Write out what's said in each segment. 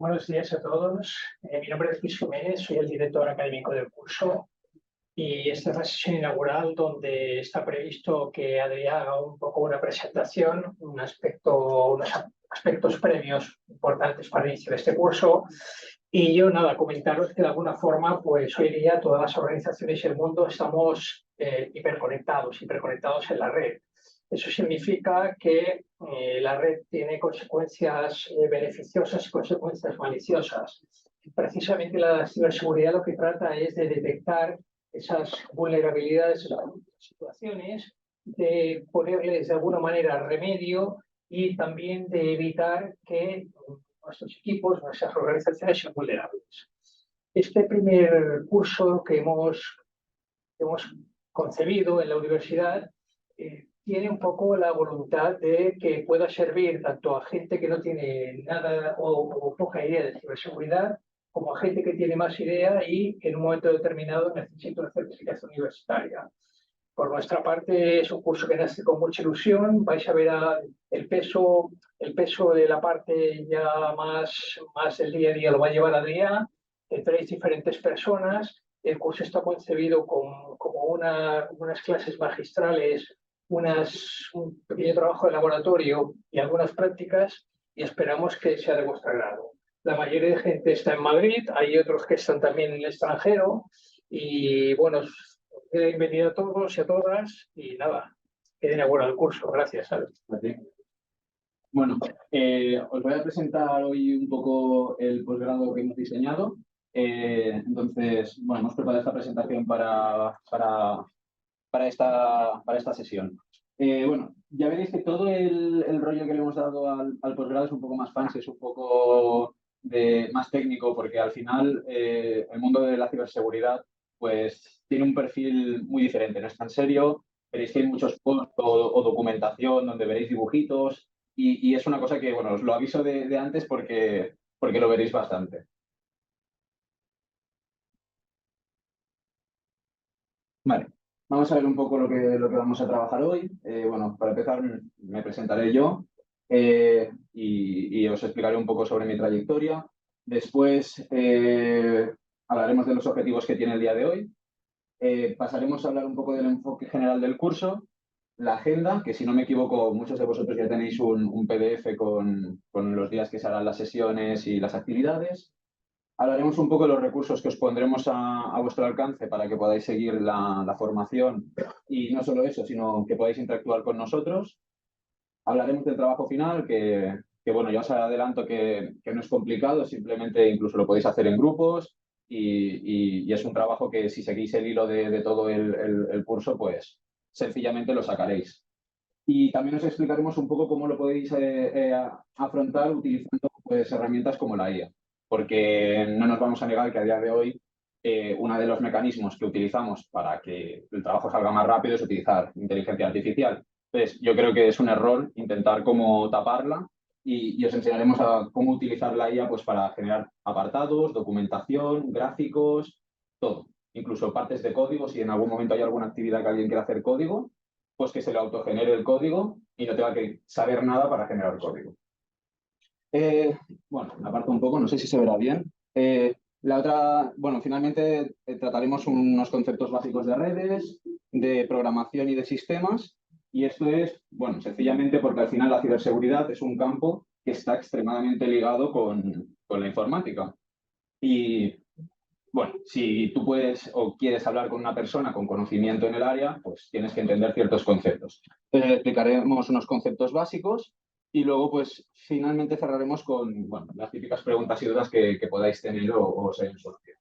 Buenos días a todos. Mi nombre es Luis Jiménez, soy el director académico del curso y esta es la sesión inaugural donde está previsto que Adrián haga un poco una presentación, unos aspectos previos importantes para el inicio de este curso. Y yo nada, comentaros que de alguna forma, pues hoy día todas las organizaciones y el mundo estamos hiperconectados en la red. Eso significa que la red tiene consecuencias beneficiosas y consecuencias maliciosas. Precisamente la ciberseguridad lo que trata es de detectar esas vulnerabilidades en las situaciones, de ponerles de alguna manera remedio y también de evitar que nuestros equipos, nuestras organizaciones sean vulnerables. Este primer curso que hemos concebido en la universidad tiene un poco la voluntad de que pueda servir tanto a gente que no tiene nada o poca idea de ciberseguridad, como a gente que tiene más idea y que en un momento determinado necesita una certificación universitaria. Por nuestra parte, es un curso que nace con mucha ilusión. Vais a ver el peso de la parte ya más del día a día lo va a llevar Adrián. Tendréis diferentes personas. El curso está concebido como unas clases magistrales, un pequeño trabajo de laboratorio y algunas prácticas, y esperamos que sea de vuestro agrado. La mayoría de gente está en Madrid, hay otros que están también en el extranjero, y bueno, bienvenido a todos y a todas, y nada, que den el curso. Gracias, Ale. Bueno, os voy a presentar hoy un poco el posgrado que hemos diseñado. Entonces, bueno, hemos preparado esta presentación para esta sesión. Bueno, ya veréis que todo el rollo que le hemos dado al posgrado es un poco más fancy, es un poco más técnico, porque al final el mundo de la ciberseguridad pues tiene un perfil muy diferente, no es tan serio. Veréis que hay muchos posts o documentación donde veréis dibujitos y es una cosa que, bueno, os lo aviso de antes porque lo veréis bastante. Vale, vamos a ver un poco lo que vamos a trabajar hoy. Bueno, para empezar me presentaré yo y os explicaré un poco sobre mi trayectoria. Después hablaremos de los objetivos que tiene el día de hoy. Pasaremos a hablar un poco del enfoque general del curso, la agenda, que si no me equivoco muchos de vosotros ya tenéis un PDF con los días que se harán las sesiones y las actividades. Hablaremos un poco de los recursos que os pondremos a vuestro alcance para que podáis seguir la formación y no solo eso, sino que podáis interactuar con nosotros. Hablaremos del trabajo final, que bueno, ya os adelanto que no es complicado, simplemente incluso lo podéis hacer en grupos y es un trabajo que si seguís el hilo de todo el curso, pues sencillamente lo sacaréis. Y también os explicaremos un poco cómo lo podéis afrontar utilizando pues, herramientas como la IA, porque no nos vamos a negar que a día de hoy uno de los mecanismos que utilizamos para que el trabajo salga más rápido es utilizar inteligencia artificial. Entonces, yo creo que es un error intentar cómo taparla y os enseñaremos a cómo utilizar la IA pues, para generar apartados, documentación, gráficos, todo. Incluso partes de código, si en algún momento hay alguna actividad que alguien quiera hacer código, pues que se le autogenere el código y no tenga que saber nada para generar código. Bueno, aparto un poco, no sé si se verá bien. La otra, bueno, finalmente trataremos unos conceptos básicos de redes, de programación y de sistemas. Y esto es, bueno, sencillamente porque al final la ciberseguridad es un campo que está extremadamente ligado con la informática. Y bueno, si tú puedes o quieres hablar con una persona con conocimiento en el área, pues tienes que entender ciertos conceptos. Explicaremos unos conceptos básicos y luego, pues, finalmente cerraremos con, bueno, las típicas preguntas y dudas que podáis tener o os hayan surgido.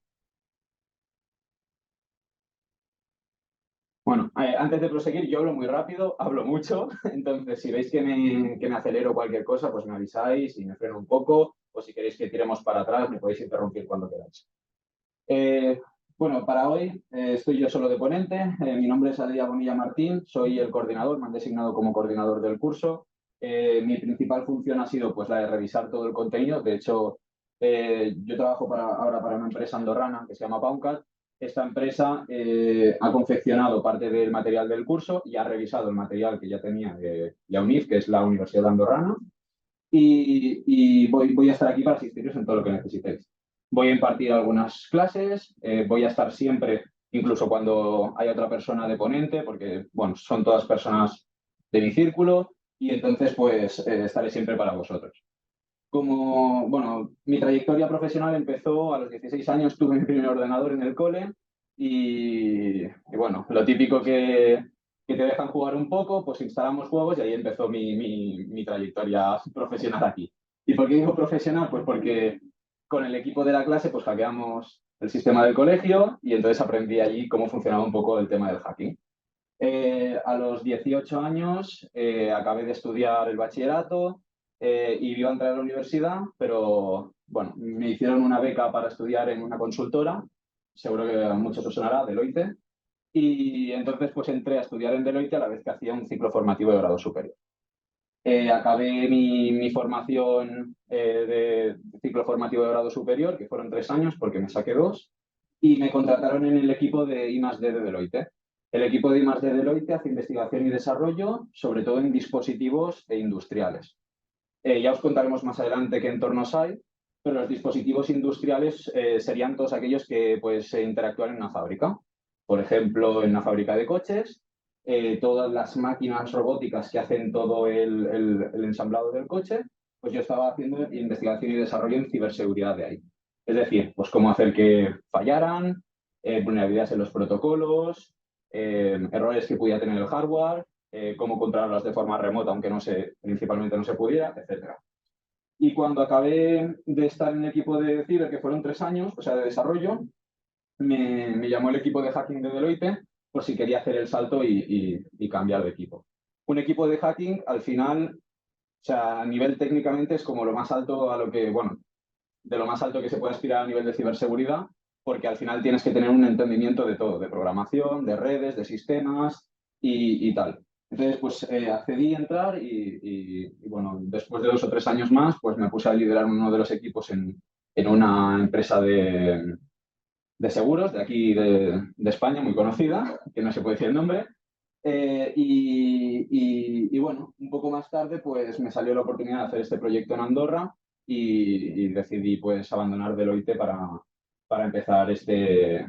Bueno, antes de proseguir, yo hablo muy rápido, hablo mucho, entonces si veis que me acelero cualquier cosa, pues me avisáis y me freno un poco, o si queréis que tiremos para atrás, me podéis interrumpir cuando queráis. Bueno, para hoy estoy yo solo de ponente. Mi nombre es Adrián Bonilla Martín, soy el coordinador, me han designado como coordinador del curso. Mi principal función ha sido pues, la de revisar todo el contenido. De hecho, yo trabajo ahora para una empresa andorrana que se llama Pauncat. Esta empresa ha confeccionado parte del material del curso y ha revisado el material que ya tenía de la UNIF, que es la Universidad Andorrana. y voy a estar aquí para asistiros en todo lo que necesitéis. Voy a impartir algunas clases, voy a estar siempre, incluso cuando haya otra persona de ponente, porque, bueno, son todas personas de mi círculo y entonces, pues, estaré siempre para vosotros. Como, bueno, mi trayectoria profesional empezó a los 16 años, tuve mi primer ordenador en el cole y bueno, lo típico que te dejan jugar un poco, pues instalamos juegos y ahí empezó mi trayectoria profesional aquí. ¿Y por qué digo profesional? Pues porque con el equipo de la clase pues hackeamos el sistema del colegio y entonces aprendí allí cómo funcionaba un poco el tema del hacking. A los 18 años acabé de estudiar el bachillerato y iba a entrar a la universidad, pero bueno, me hicieron una beca para estudiar en una consultora, seguro que a muchos os sonará, Deloitte, y entonces pues entré a estudiar en Deloitte a la vez que hacía un ciclo formativo de grado superior. Acabé mi formación de ciclo formativo de grado superior, que fueron 3 años porque me saqué 2, y me contrataron en el equipo de I+D de Deloitte. El equipo de I+D de Deloitte hace investigación y desarrollo, sobre todo en dispositivos industriales. Ya os contaremos más adelante qué entornos hay, pero los dispositivos industriales serían todos aquellos que pues, interactúan en una fábrica. Por ejemplo, en una fábrica de coches, todas las máquinas robóticas que hacen todo el ensamblado del coche, pues yo estaba haciendo investigación y desarrollo en ciberseguridad de ahí. Es decir, pues cómo hacer que fallaran, vulnerabilidades en los protocolos, errores que pudiera tener el hardware, cómo controlarlas de forma remota, aunque principalmente no se pudiera, etcétera. Y cuando acabé de estar en el equipo de ciber, que fueron 3 años, o sea, de desarrollo, me llamó el equipo de hacking de Deloitte por si quería hacer el salto y cambiar de equipo. Un equipo de hacking, al final, o sea, a nivel técnicamente es como lo más alto a lo que, bueno, de lo más alto que se puede aspirar a nivel de ciberseguridad, porque al final tienes que tener un entendimiento de todo, de programación, de redes, de sistemas y tal. Entonces, pues accedí a entrar bueno, después de 2 o 3 años más, pues me puse a liderar uno de los equipos en una empresa de seguros de aquí de España, muy conocida, que no se puede decir el nombre. Y bueno, un poco más tarde pues me salió la oportunidad de hacer este proyecto en Andorra y decidí pues abandonar Deloitte para empezar este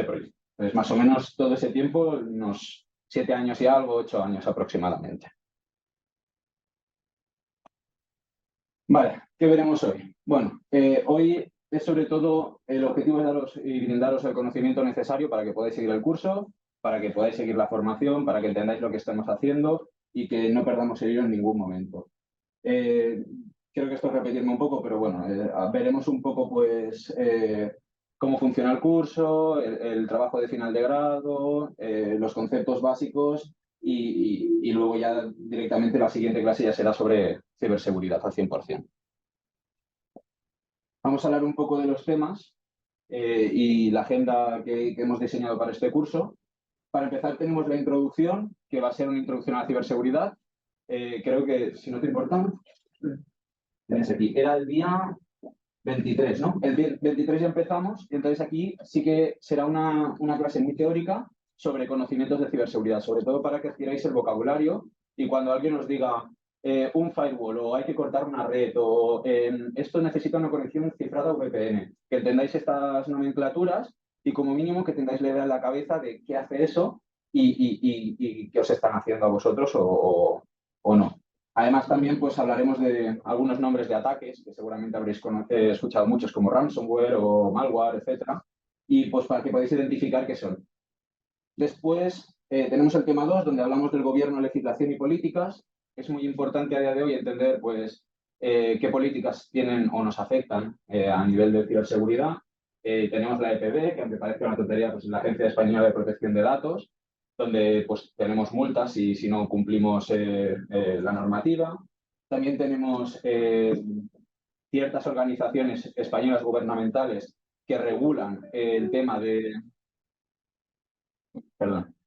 proyecto. Entonces, más o menos todo ese tiempo, unos 7 años y algo, 8 años aproximadamente. Vale, ¿qué veremos hoy? Bueno, hoy es sobre todo el objetivo de daros y brindaros el conocimiento necesario para que podáis seguir el curso, para que podáis seguir la formación, para que entendáis lo que estamos haciendo y que no perdamos el hilo en ningún momento. Eh, Creo que esto es repetirme un poco, pero bueno, veremos un poco pues cómo funciona el curso, el trabajo de final de grado, los conceptos básicos y luego ya directamente la siguiente clase ya será sobre ciberseguridad al 100%. Vamos a hablar un poco de los temas y la agenda que hemos diseñado para este curso. Para empezar tenemos la introducción, que va a ser una introducción a la ciberseguridad. Creo que, si no te importa, tenéis aquí. Era el día 23, ¿no? El día 23 ya empezamos y entonces aquí sí que será una clase muy teórica sobre conocimientos de ciberseguridad, sobre todo para que adquiráis el vocabulario y cuando alguien os diga un firewall o hay que cortar una red o esto necesita una conexión cifrada VPN, que entendáis estas nomenclaturas y como mínimo que tengáis la idea en la cabeza de qué hace eso y qué os están haciendo a vosotros o no. Además, también pues, hablaremos de algunos nombres de ataques que seguramente habréis escuchado muchos, como ransomware o malware, etcétera, y pues para que podáis identificar qué son. Después tenemos el tema 2, donde hablamos del gobierno, legislación y políticas. Es muy importante a día de hoy entender pues, qué políticas tienen o nos afectan a nivel de ciberseguridad. Tenemos la EPB, que aunque parezca una tontería, pues es la Agencia Española de Protección de Datos, donde pues, tenemos multas si no cumplimos la normativa. También tenemos ciertas organizaciones españolas gubernamentales que regulan el tema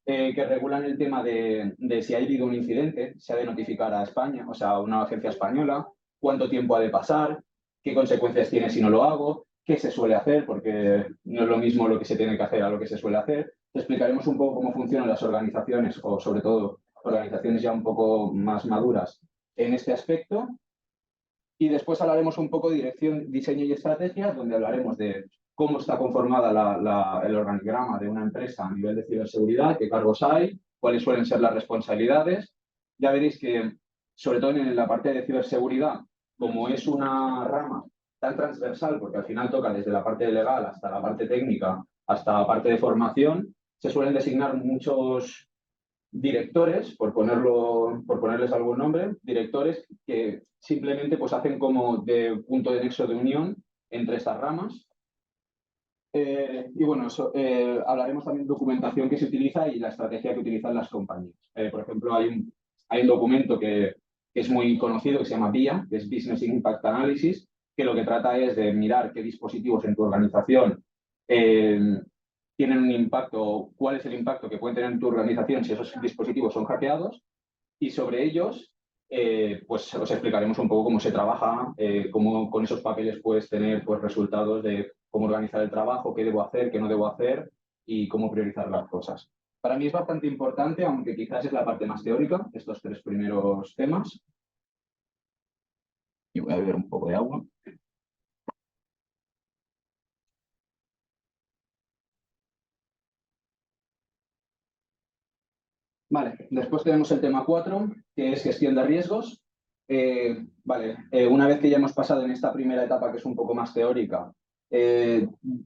que regulan el tema de si ha habido un incidente, se ha de notificar a España, o sea, a una agencia española, cuánto tiempo ha de pasar, qué consecuencias tiene si no lo hago, qué se suele hacer, porque no es lo mismo lo que se tiene que hacer a lo que se suele hacer. Te explicaremos un poco cómo funcionan las organizaciones, o sobre todo organizaciones ya un poco más maduras en este aspecto. Y después hablaremos un poco de dirección, diseño y estrategia, donde hablaremos de cómo está conformada el organigrama de una empresa a nivel de ciberseguridad, qué cargos hay, cuáles suelen ser las responsabilidades. Ya veréis que, sobre todo en la parte de ciberseguridad, como es una rama tan transversal, porque al final toca desde la parte legal hasta la parte técnica, hasta la parte de formación, se suelen designar muchos directores, por ponerles algún nombre, directores que simplemente pues, hacen como de punto de nexo de unión entre estas ramas. Y bueno, hablaremos también de documentación que se utiliza y la estrategia que utilizan las compañías. Por ejemplo, hay un documento que es muy conocido que se llama BIA, que es Business Impact Analysis, que lo que trata es de mirar qué dispositivos en tu organización tienen un impacto, cuál es el impacto que pueden tener en tu organización si esos dispositivos son hackeados, y sobre ellos pues os explicaremos un poco cómo se trabaja, cómo con esos papeles puedes tener pues, resultados de cómo organizar el trabajo, qué debo hacer, qué no debo hacer y cómo priorizar las cosas. Para mí es bastante importante, aunque quizás es la parte más teórica, estos 3 primeros temas. Y voy a beber un poco de agua. Vale, después tenemos el tema 4, que es gestión de riesgos. Una vez que ya hemos pasado en esta primera etapa, que es un poco más teórica,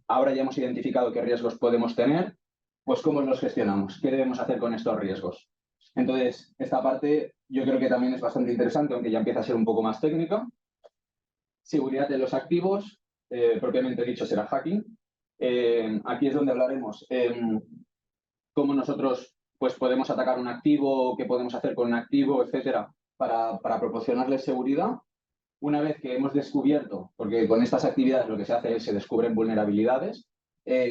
ahora ya hemos identificado qué riesgos podemos tener, pues cómo los gestionamos, qué debemos hacer con estos riesgos. Entonces, esta parte yo creo que también es bastante interesante, aunque ya empieza a ser un poco más técnica. Seguridad de los activos, propiamente dicho será hacking. Aquí es donde hablaremos cómo nosotros pues, podemos atacar un activo, qué podemos hacer con un activo, etcétera, para proporcionarles seguridad. Una vez que hemos descubierto, porque con estas actividades lo que se hace es se descubren vulnerabilidades,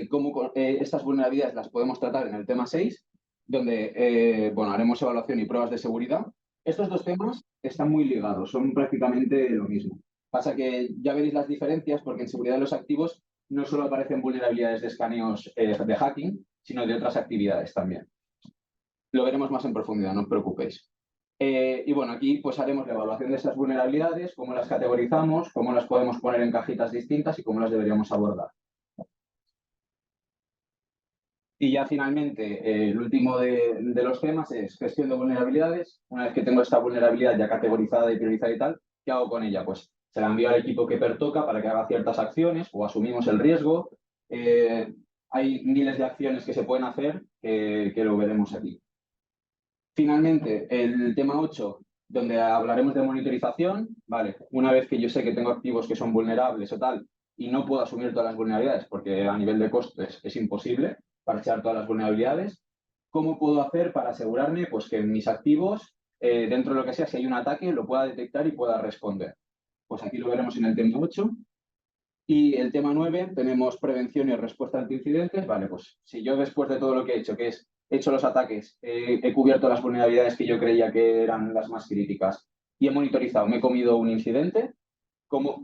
cómo estas vulnerabilidades las podemos tratar en el tema 6, donde haremos evaluación y pruebas de seguridad. Estos 2 temas están muy ligados, son prácticamente lo mismo. Pasa que ya veréis las diferencias porque en seguridad de los activos no solo aparecen vulnerabilidades de escaneos de hacking, sino de otras actividades también. Lo veremos más en profundidad, no os preocupéis. Y bueno, aquí pues haremos la evaluación de estas vulnerabilidades, cómo las categorizamos, cómo las podemos poner en cajitas distintas y cómo las deberíamos abordar. Y ya finalmente, el último de los temas es gestión de vulnerabilidades. Una vez que tengo esta vulnerabilidad ya categorizada y priorizada y tal, ¿qué hago con ella? Pues se la envío al equipo que pertoca para que haga ciertas acciones o asumimos el riesgo. Hay miles de acciones que se pueden hacer que lo veremos aquí. Finalmente, el tema 8, donde hablaremos de monitorización. Vale, una vez que yo sé que tengo activos que son vulnerables o tal, y no puedo asumir todas las vulnerabilidades porque a nivel de costes es imposible parchear todas las vulnerabilidades, ¿cómo puedo hacer para asegurarme pues, que mis activos, dentro de lo que sea, si hay un ataque, lo pueda detectar y pueda responder? Pues aquí lo veremos en el tema 8. Y el tema 9, tenemos prevención y respuesta ante incidentes. Vale, pues si yo después de todo lo que he hecho, que es he hecho los ataques, he cubierto las vulnerabilidades que yo creía que eran las más críticas y he monitorizado, me he comido un incidente, ¿cómo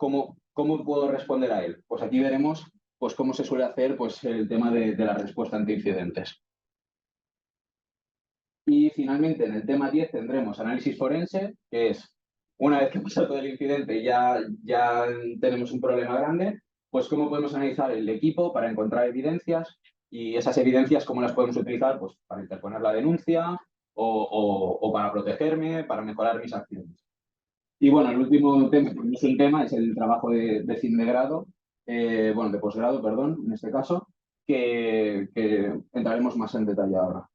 puedo responder a él? Pues aquí veremos pues, cómo se suele hacer pues, el tema de la respuesta ante incidentes. Y finalmente, en el tema 10 tendremos análisis forense, que es, una vez que pasa todo el incidente y ya tenemos un problema grande, pues cómo podemos analizar el equipo para encontrar evidencias y esas evidencias cómo las podemos utilizar pues, para interponer la denuncia o para protegerme, para mejorar mis acciones. Y bueno, el último tema, que no es un tema, es el trabajo de fin de grado, de posgrado, perdón, en este caso, que entraremos más en detalle ahora.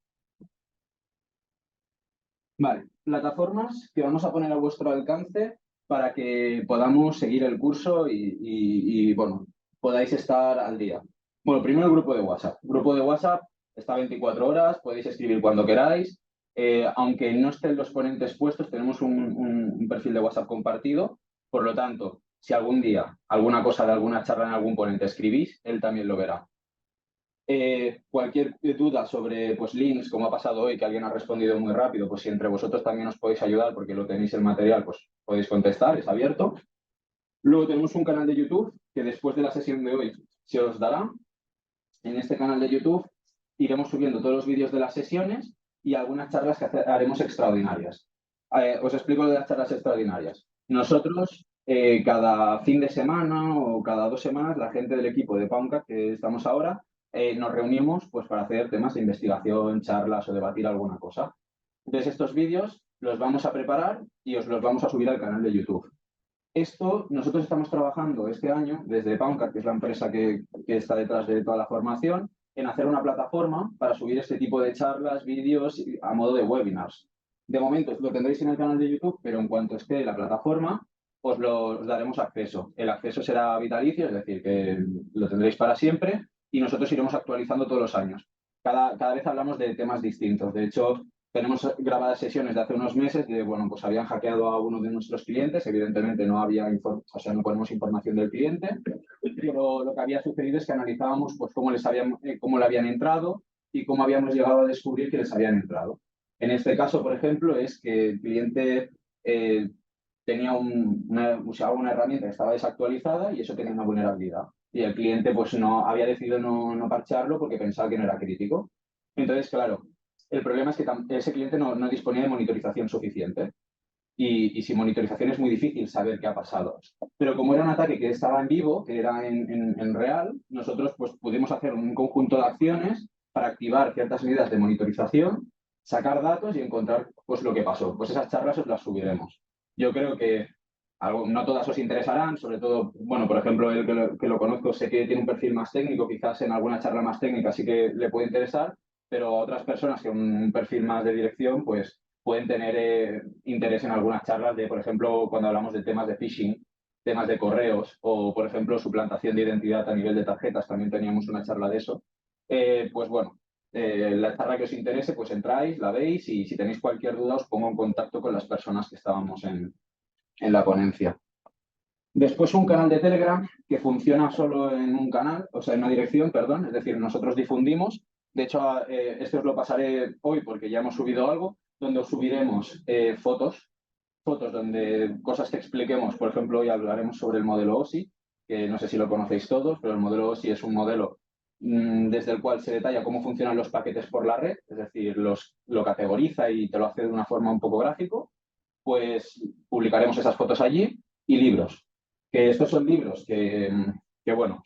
Vale, plataformas que vamos a poner a vuestro alcance para que podamos seguir el curso y podáis estar al día. Bueno, primero el grupo de WhatsApp. El grupo de WhatsApp está 24 horas, podéis escribir cuando queráis. Aunque no estén los ponentes puestos, tenemos un perfil de WhatsApp compartido. Por lo tanto, si algún día alguna cosa de alguna charla en algún ponente escribís, él también lo verá. Cualquier duda sobre pues, links, como ha pasado hoy, que alguien ha respondido muy rápido, pues si entre vosotros también os podéis ayudar porque lo tenéis el material, pues podéis contestar, es abierto. Luego tenemos un canal de YouTube que después de la sesión de hoy se os dará. En este canal de YouTube iremos subiendo todos los vídeos de las sesiones y algunas charlas que haremos extraordinarias. Os explico lo de las charlas extraordinarias. Nosotros cada fin de semana o cada 2 semanas la gente del equipo de PoundCat que estamos ahora nos reunimos pues, para hacer temas de investigación, charlas o debatir alguna cosa. Entonces estos vídeos los vamos a preparar y os los vamos a subir al canal de YouTube. Esto nosotros estamos trabajando este año desde PoundCat, que es la empresa que está detrás de toda la formación, en hacer una plataforma para subir este tipo de charlas, vídeos a modo de webinars. De momento lo tendréis en el canal de YouTube, pero en cuanto esté la plataforma, os daremos acceso. El acceso será vitalicio, es decir, que lo tendréis para siempre y nosotros iremos actualizando todos los años. Cada vez hablamos de temas distintos. De hecho, tenemos grabadas sesiones de hace unos meses de, bueno, pues habían hackeado a uno de nuestros clientes, evidentemente no había, o sea, no ponemos información del cliente, pero lo que había sucedido es que analizábamos pues cómo le habían entrado y cómo habíamos llegado a descubrir que les habían entrado. En este caso, por ejemplo, es que el cliente tenía usaba una herramienta que estaba desactualizada y eso tenía una vulnerabilidad. Y el cliente pues no había decidido no parchearlo porque pensaba que no era crítico. Entonces, claro, el problema es que ese cliente no disponía de monitorización suficiente. Y sin monitorización es muy difícil saber qué ha pasado. Pero como era un ataque que estaba en vivo, que era en real, nosotros pues, pudimos hacer un conjunto de acciones para activar ciertas medidas de monitorización, sacar datos y encontrar pues, lo que pasó. Pues esas charlas os las subiremos. Yo creo que no todas os interesarán, sobre todo, bueno, por ejemplo, el que lo conozco sé que tiene un perfil más técnico, quizás en alguna charla más técnica sí que le puede interesar, pero a otras personas que un perfil más de dirección, pues pueden tener interés en algunas charlas de, por ejemplo, cuando hablamos de temas de phishing, temas de correos o, por ejemplo, suplantación de identidad a nivel de tarjetas, también teníamos una charla de eso. Pues bueno, la charla que os interese, pues entráis, la veis y si tenéis cualquier duda os pongo en contacto con las personas que estábamos en la ponencia. Después un canal de Telegram que funciona solo en un canal, o sea, en una dirección, perdón, es decir, nosotros difundimos. De hecho, esto os lo pasaré hoy porque ya hemos subido algo, donde os subiremos fotos donde cosas que expliquemos. Por ejemplo, hoy hablaremos sobre el modelo OSI, que no sé si lo conocéis todos, pero el modelo OSI es un modelo desde el cual se detalla cómo funcionan los paquetes por la red, es decir, lo categoriza y te lo hace de una forma un poco gráfico. Pues publicaremos esas fotos allí y libros. Que estos son libros que bueno,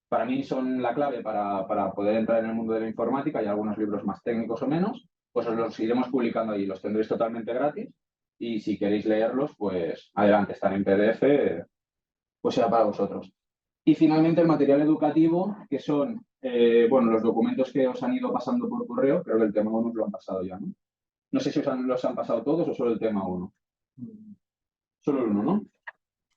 para mí son la clave para poder entrar en el mundo de la informática. Hay algunos libros más técnicos o menos, pues os los iremos publicando allí. Los tendréis totalmente gratis y si queréis leerlos, pues adelante, están en PDF, pues será para vosotros. Y finalmente el material educativo, que son bueno, los documentos que os han ido pasando por correo, creo que el tema 1 os lo han pasado ya, ¿no? No sé si los han pasado todos o solo el tema 1. Solo el 1, ¿no?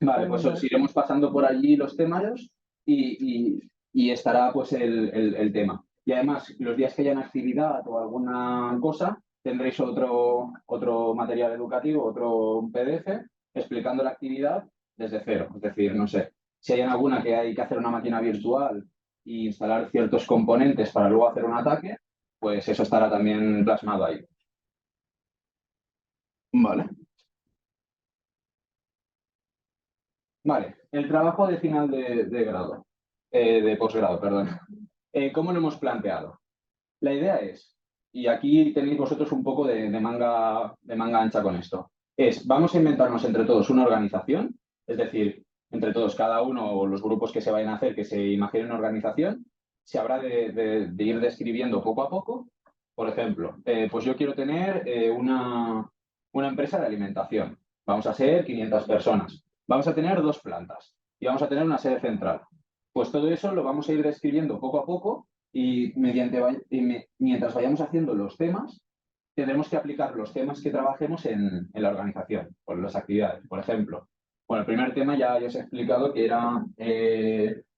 Vale, pues os iremos pasando por allí los temarios y estará pues el tema. Y además, los días que haya una actividad o alguna cosa, tendréis otro material educativo, otro PDF, explicando la actividad desde cero. Es decir, no sé, si hay alguna que hay que hacer una máquina virtual e instalar ciertos componentes para luego hacer un ataque, pues eso estará también plasmado ahí. Vale. Vale, el trabajo de final de grado, de posgrado, perdón. ¿Cómo lo hemos planteado? La idea es, y aquí tenéis vosotros un poco de manga ancha con esto, vamos a inventarnos entre todos una organización, es decir, entre todos, cada uno o los grupos que se vayan a hacer, que se imaginen una organización, se habrá de ir describiendo poco a poco. Por ejemplo, pues yo quiero tener una empresa de alimentación. Vamos a ser 500 personas. Vamos a tener 2 plantas y vamos a tener una sede central. Pues todo eso lo vamos a ir describiendo poco a poco y mientras vayamos haciendo los temas, tendremos que aplicar los temas que trabajemos en la organización, por las actividades. Por ejemplo, bueno, el primer tema ya os he explicado que era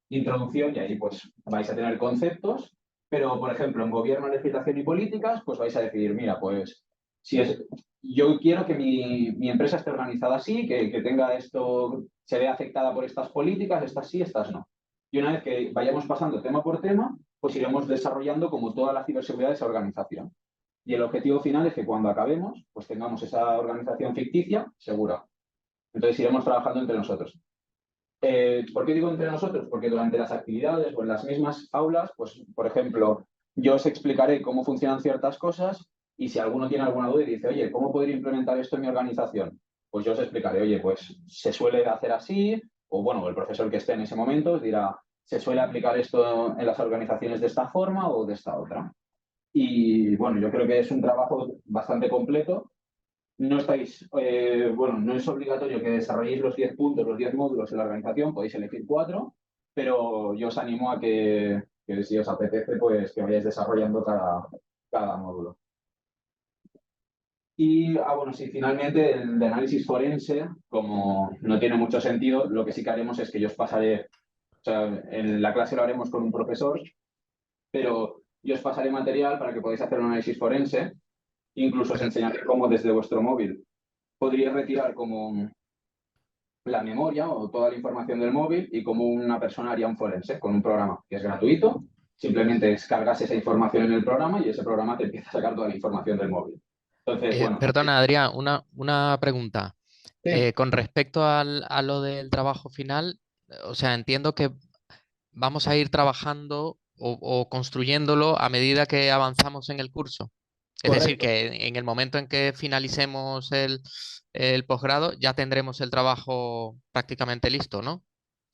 introducción y ahí pues vais a tener conceptos, pero por ejemplo en gobierno, legislación y políticas, pues vais a decidir, mira, pues yo quiero que mi empresa esté organizada así, que tenga esto, se vea afectada por estas políticas, estas sí, estas no. Y una vez que vayamos pasando tema por tema, pues iremos desarrollando como toda la ciberseguridad de esa organización. Y el objetivo final es que cuando acabemos, pues tengamos esa organización ficticia segura. Entonces iremos trabajando entre nosotros. ¿Por qué digo entre nosotros? Porque durante las actividades o en las mismas aulas, pues, por ejemplo, yo os explicaré cómo funcionan ciertas cosas y si alguno tiene alguna duda y dice, oye, ¿cómo podría implementar esto en mi organización? pues yo os explicaré, oye, pues se suele hacer así, o bueno, el profesor que esté en ese momento os dirá, se suele aplicar esto en las organizaciones de esta forma o de esta otra. Y bueno, yo creo que es un trabajo bastante completo. No estáis, bueno, no es obligatorio que desarrolléis los 10 puntos, los 10 módulos en la organización, podéis elegir 4, pero yo os animo a que si os apetece, pues que vayáis desarrollando cada módulo. Y, bueno, sí, finalmente el de análisis forense, como no tiene mucho sentido, lo que sí que haremos es que yo os pasaré, o sea, en la clase lo haremos con un profesor, pero yo os pasaré material para que podáis hacer un análisis forense, incluso os enseñaré cómo desde vuestro móvil podríais retirar como la memoria o toda la información del móvil y cómo una persona haría un forense con un programa que es gratuito. Simplemente descargas esa información en el programa y ese programa te empieza a sacar toda la información del móvil. Entonces, bueno, Perdona, Adrián, una pregunta. sí, Con respecto a lo del trabajo final, o sea, entiendo que vamos a ir trabajando o construyéndolo a medida que avanzamos en el curso. Es decir, correcto. que en el momento en que finalicemos el posgrado ya tendremos el trabajo prácticamente listo, ¿no?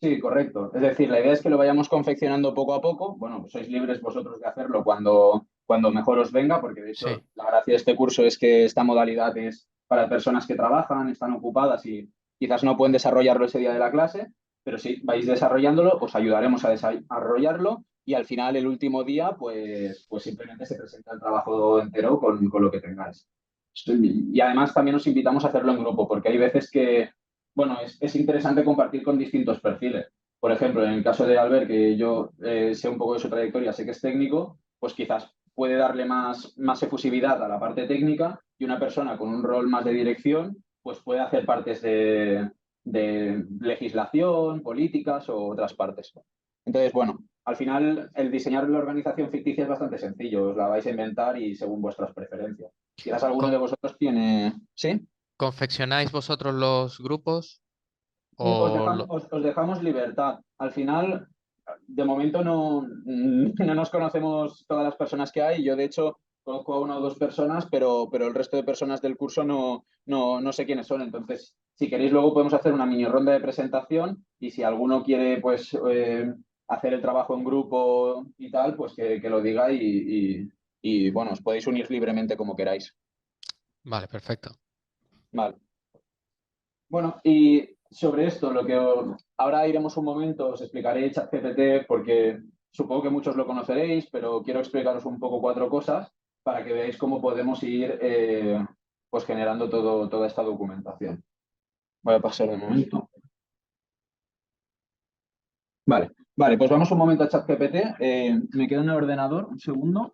Sí, correcto. Es decir, la idea es que lo vayamos confeccionando poco a poco. Bueno, pues sois libres vosotros de hacerlo cuando mejor os venga, porque de Sí. hecho la gracia de este curso es que esta modalidad es para personas que trabajan, están ocupadas y quizás no pueden desarrollarlo ese día de la clase, pero si vais desarrollándolo, os ayudaremos a desarrollarlo y al final, el último día, pues simplemente se presenta el trabajo entero con lo que tengáis. Y además también os invitamos a hacerlo en grupo, porque hay veces que bueno, es interesante compartir con distintos perfiles. Por ejemplo, en el caso de Albert, que yo sé un poco de su trayectoria, sé que es técnico, pues quizás puede darle más efusividad a la parte técnica y una persona con un rol más de dirección, pues puede hacer partes de legislación, políticas o otras partes. Entonces, bueno, al final el diseñar la organización ficticia es bastante sencillo, os la vais a inventar y según vuestras preferencias. Quizás alguno Co- de vosotros tiene... ¿Sí? ¿Confeccionáis vosotros los grupos? Os O dejamos, os dejamos libertad. Al final, de momento no nos conocemos todas las personas que hay. Yo, de hecho, conozco a una o dos personas, pero el resto de personas del curso no sé quiénes son. Entonces, si queréis, luego podemos hacer una mini ronda de presentación y si alguno quiere, pues, hacer el trabajo en grupo y tal, pues que lo diga y, bueno, os podéis unir libremente como queráis. Vale, perfecto. Vale. Bueno, y sobre esto, ahora iremos un momento, os explicaré ChatGPT porque supongo que muchos lo conoceréis, pero quiero explicaros un poco 4 cosas para que veáis cómo podemos ir pues generando toda esta documentación. Voy a pasar de momento. Vale, pues vamos un momento a ChatGPT. Me quedo en el ordenador, un segundo.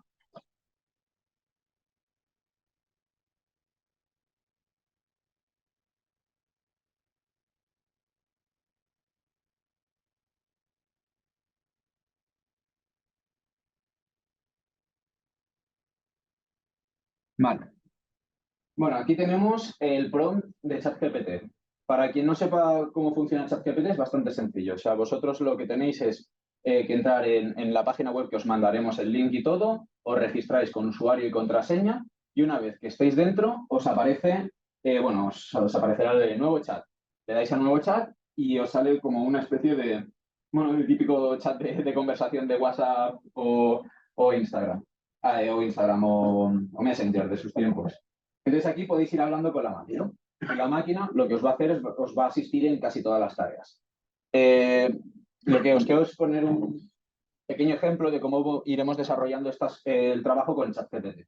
Vale. Bueno, aquí tenemos el prompt de ChatGPT. Para quien no sepa cómo funciona ChatGPT, es bastante sencillo. O sea, vosotros lo que tenéis es que entrar en la página web que os mandaremos el link y todo, os registráis con usuario y contraseña y una vez que estéis dentro, os aparece, bueno, os aparecerá el nuevo chat. Le dais a nuevo chat y os sale como una especie de, bueno, el típico chat de conversación de WhatsApp o Instagram. O Instagram o Messenger de sus tiempos. Entonces aquí podéis ir hablando con la máquina. Y la máquina lo que os va a hacer es os va a asistir en casi todas las tareas. Eh, lo que os quiero es poner un pequeño ejemplo de cómo iremos desarrollando el trabajo con el ChatGPT.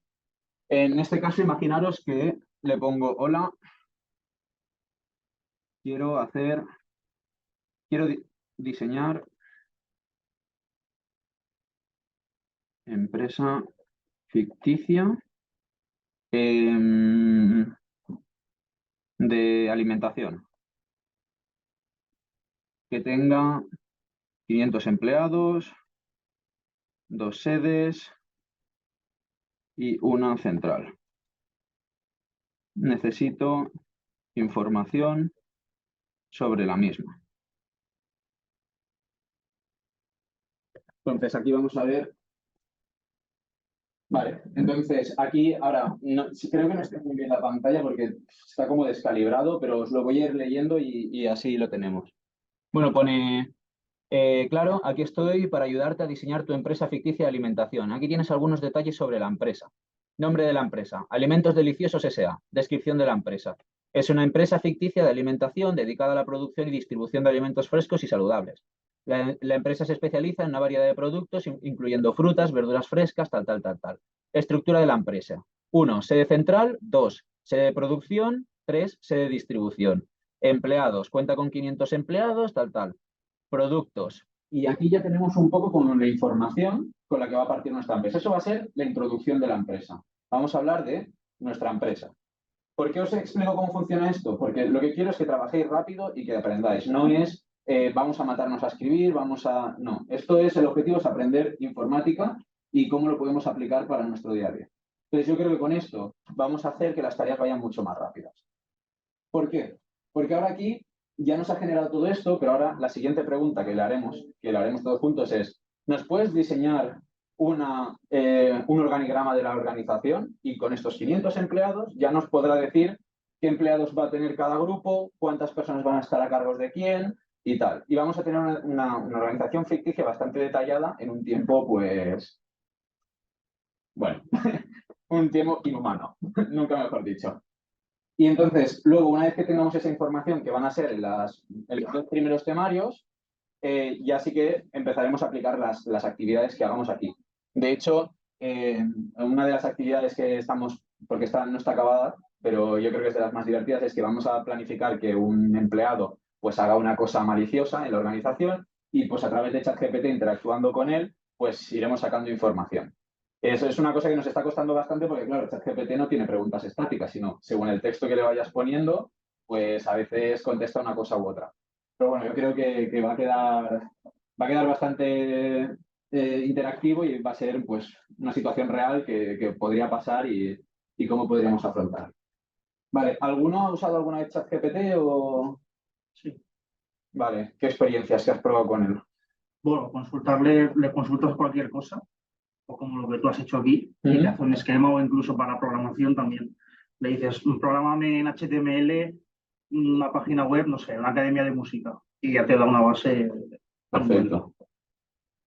En este caso, imaginaros que le pongo, hola, quiero diseñar empresa ficticia de alimentación que tenga 500 empleados, 2 sedes y una central. Necesito información sobre la misma. Entonces aquí vamos a ver Vale, entonces aquí ahora, sí, creo que no está muy bien la pantalla porque está como descalibrado, pero os lo voy a ir leyendo y así lo tenemos. Bueno, pone, claro, aquí estoy para ayudarte a diseñar tu empresa ficticia de alimentación. Aquí tienes algunos detalles sobre la empresa. Nombre de la empresa, Alimentos Deliciosos S.A. Descripción de la empresa. Es una empresa ficticia de alimentación dedicada a la producción y distribución de alimentos frescos y saludables. La empresa se especializa en una variedad de productos, incluyendo frutas, verduras frescas, tal. Estructura de la empresa. 1. Sede central. 2. Sede de producción. 3. Sede de distribución. Empleados. Cuenta con 500 empleados, tal. Productos. Y aquí ya tenemos un poco con la información con la que va a partir nuestra empresa. Eso va a ser la introducción de la empresa. Vamos a hablar de nuestra empresa. ¿Por qué os explico cómo funciona esto? Porque lo que quiero es que trabajéis rápido y que aprendáis. No es vamos a matarnos a escribir, vamos a... No, esto es, el objetivo es aprender informática y cómo lo podemos aplicar para nuestro día a día. Entonces yo creo que con esto vamos a hacer que las tareas vayan mucho más rápidas. ¿Por qué? Porque ahora aquí ya nos ha generado todo esto, pero ahora la siguiente pregunta que le haremos todos juntos es, ¿nos puedes diseñar un organigrama de la organización? Y con estos 500 empleados ya nos podrá decir qué empleados va a tener cada grupo, cuántas personas van a estar a cargo de quién y tal. Y vamos a tener una organización ficticia bastante detallada en un tiempo, pues, bueno, un tiempo inhumano, nunca mejor dicho. Y entonces, luego, una vez que tengamos esa información, que van a ser en los 2 primeros temarios, ya sí que empezaremos a aplicar las actividades que hagamos aquí. De hecho, una de las actividades que estamos, porque esta no está acabada, pero yo creo que es de las más divertidas, es que vamos a planificar que un empleado pues haga una cosa maliciosa en la organización y pues a través de ChatGPT interactuando con él, pues iremos sacando información. Eso es una cosa que nos está costando bastante porque, claro, ChatGPT no tiene preguntas estáticas, sino según el texto que le vayas poniendo, pues a veces contesta una cosa u otra. Pero bueno, yo creo que va a quedar bastante interactivo y va a ser pues una situación real que podría pasar y cómo podríamos afrontar. Vale, ¿alguno ha usado alguna vez ChatGPT o...? Sí. Vale, ¿qué experiencias que has probado con él? Bueno, le consultas cualquier cosa, o como lo que tú has hecho aquí, y te hace un esquema o incluso para programación también. Le dices, prográmame en HTML una página web, no sé, una academia de música, y ya te da una base. Perfecto.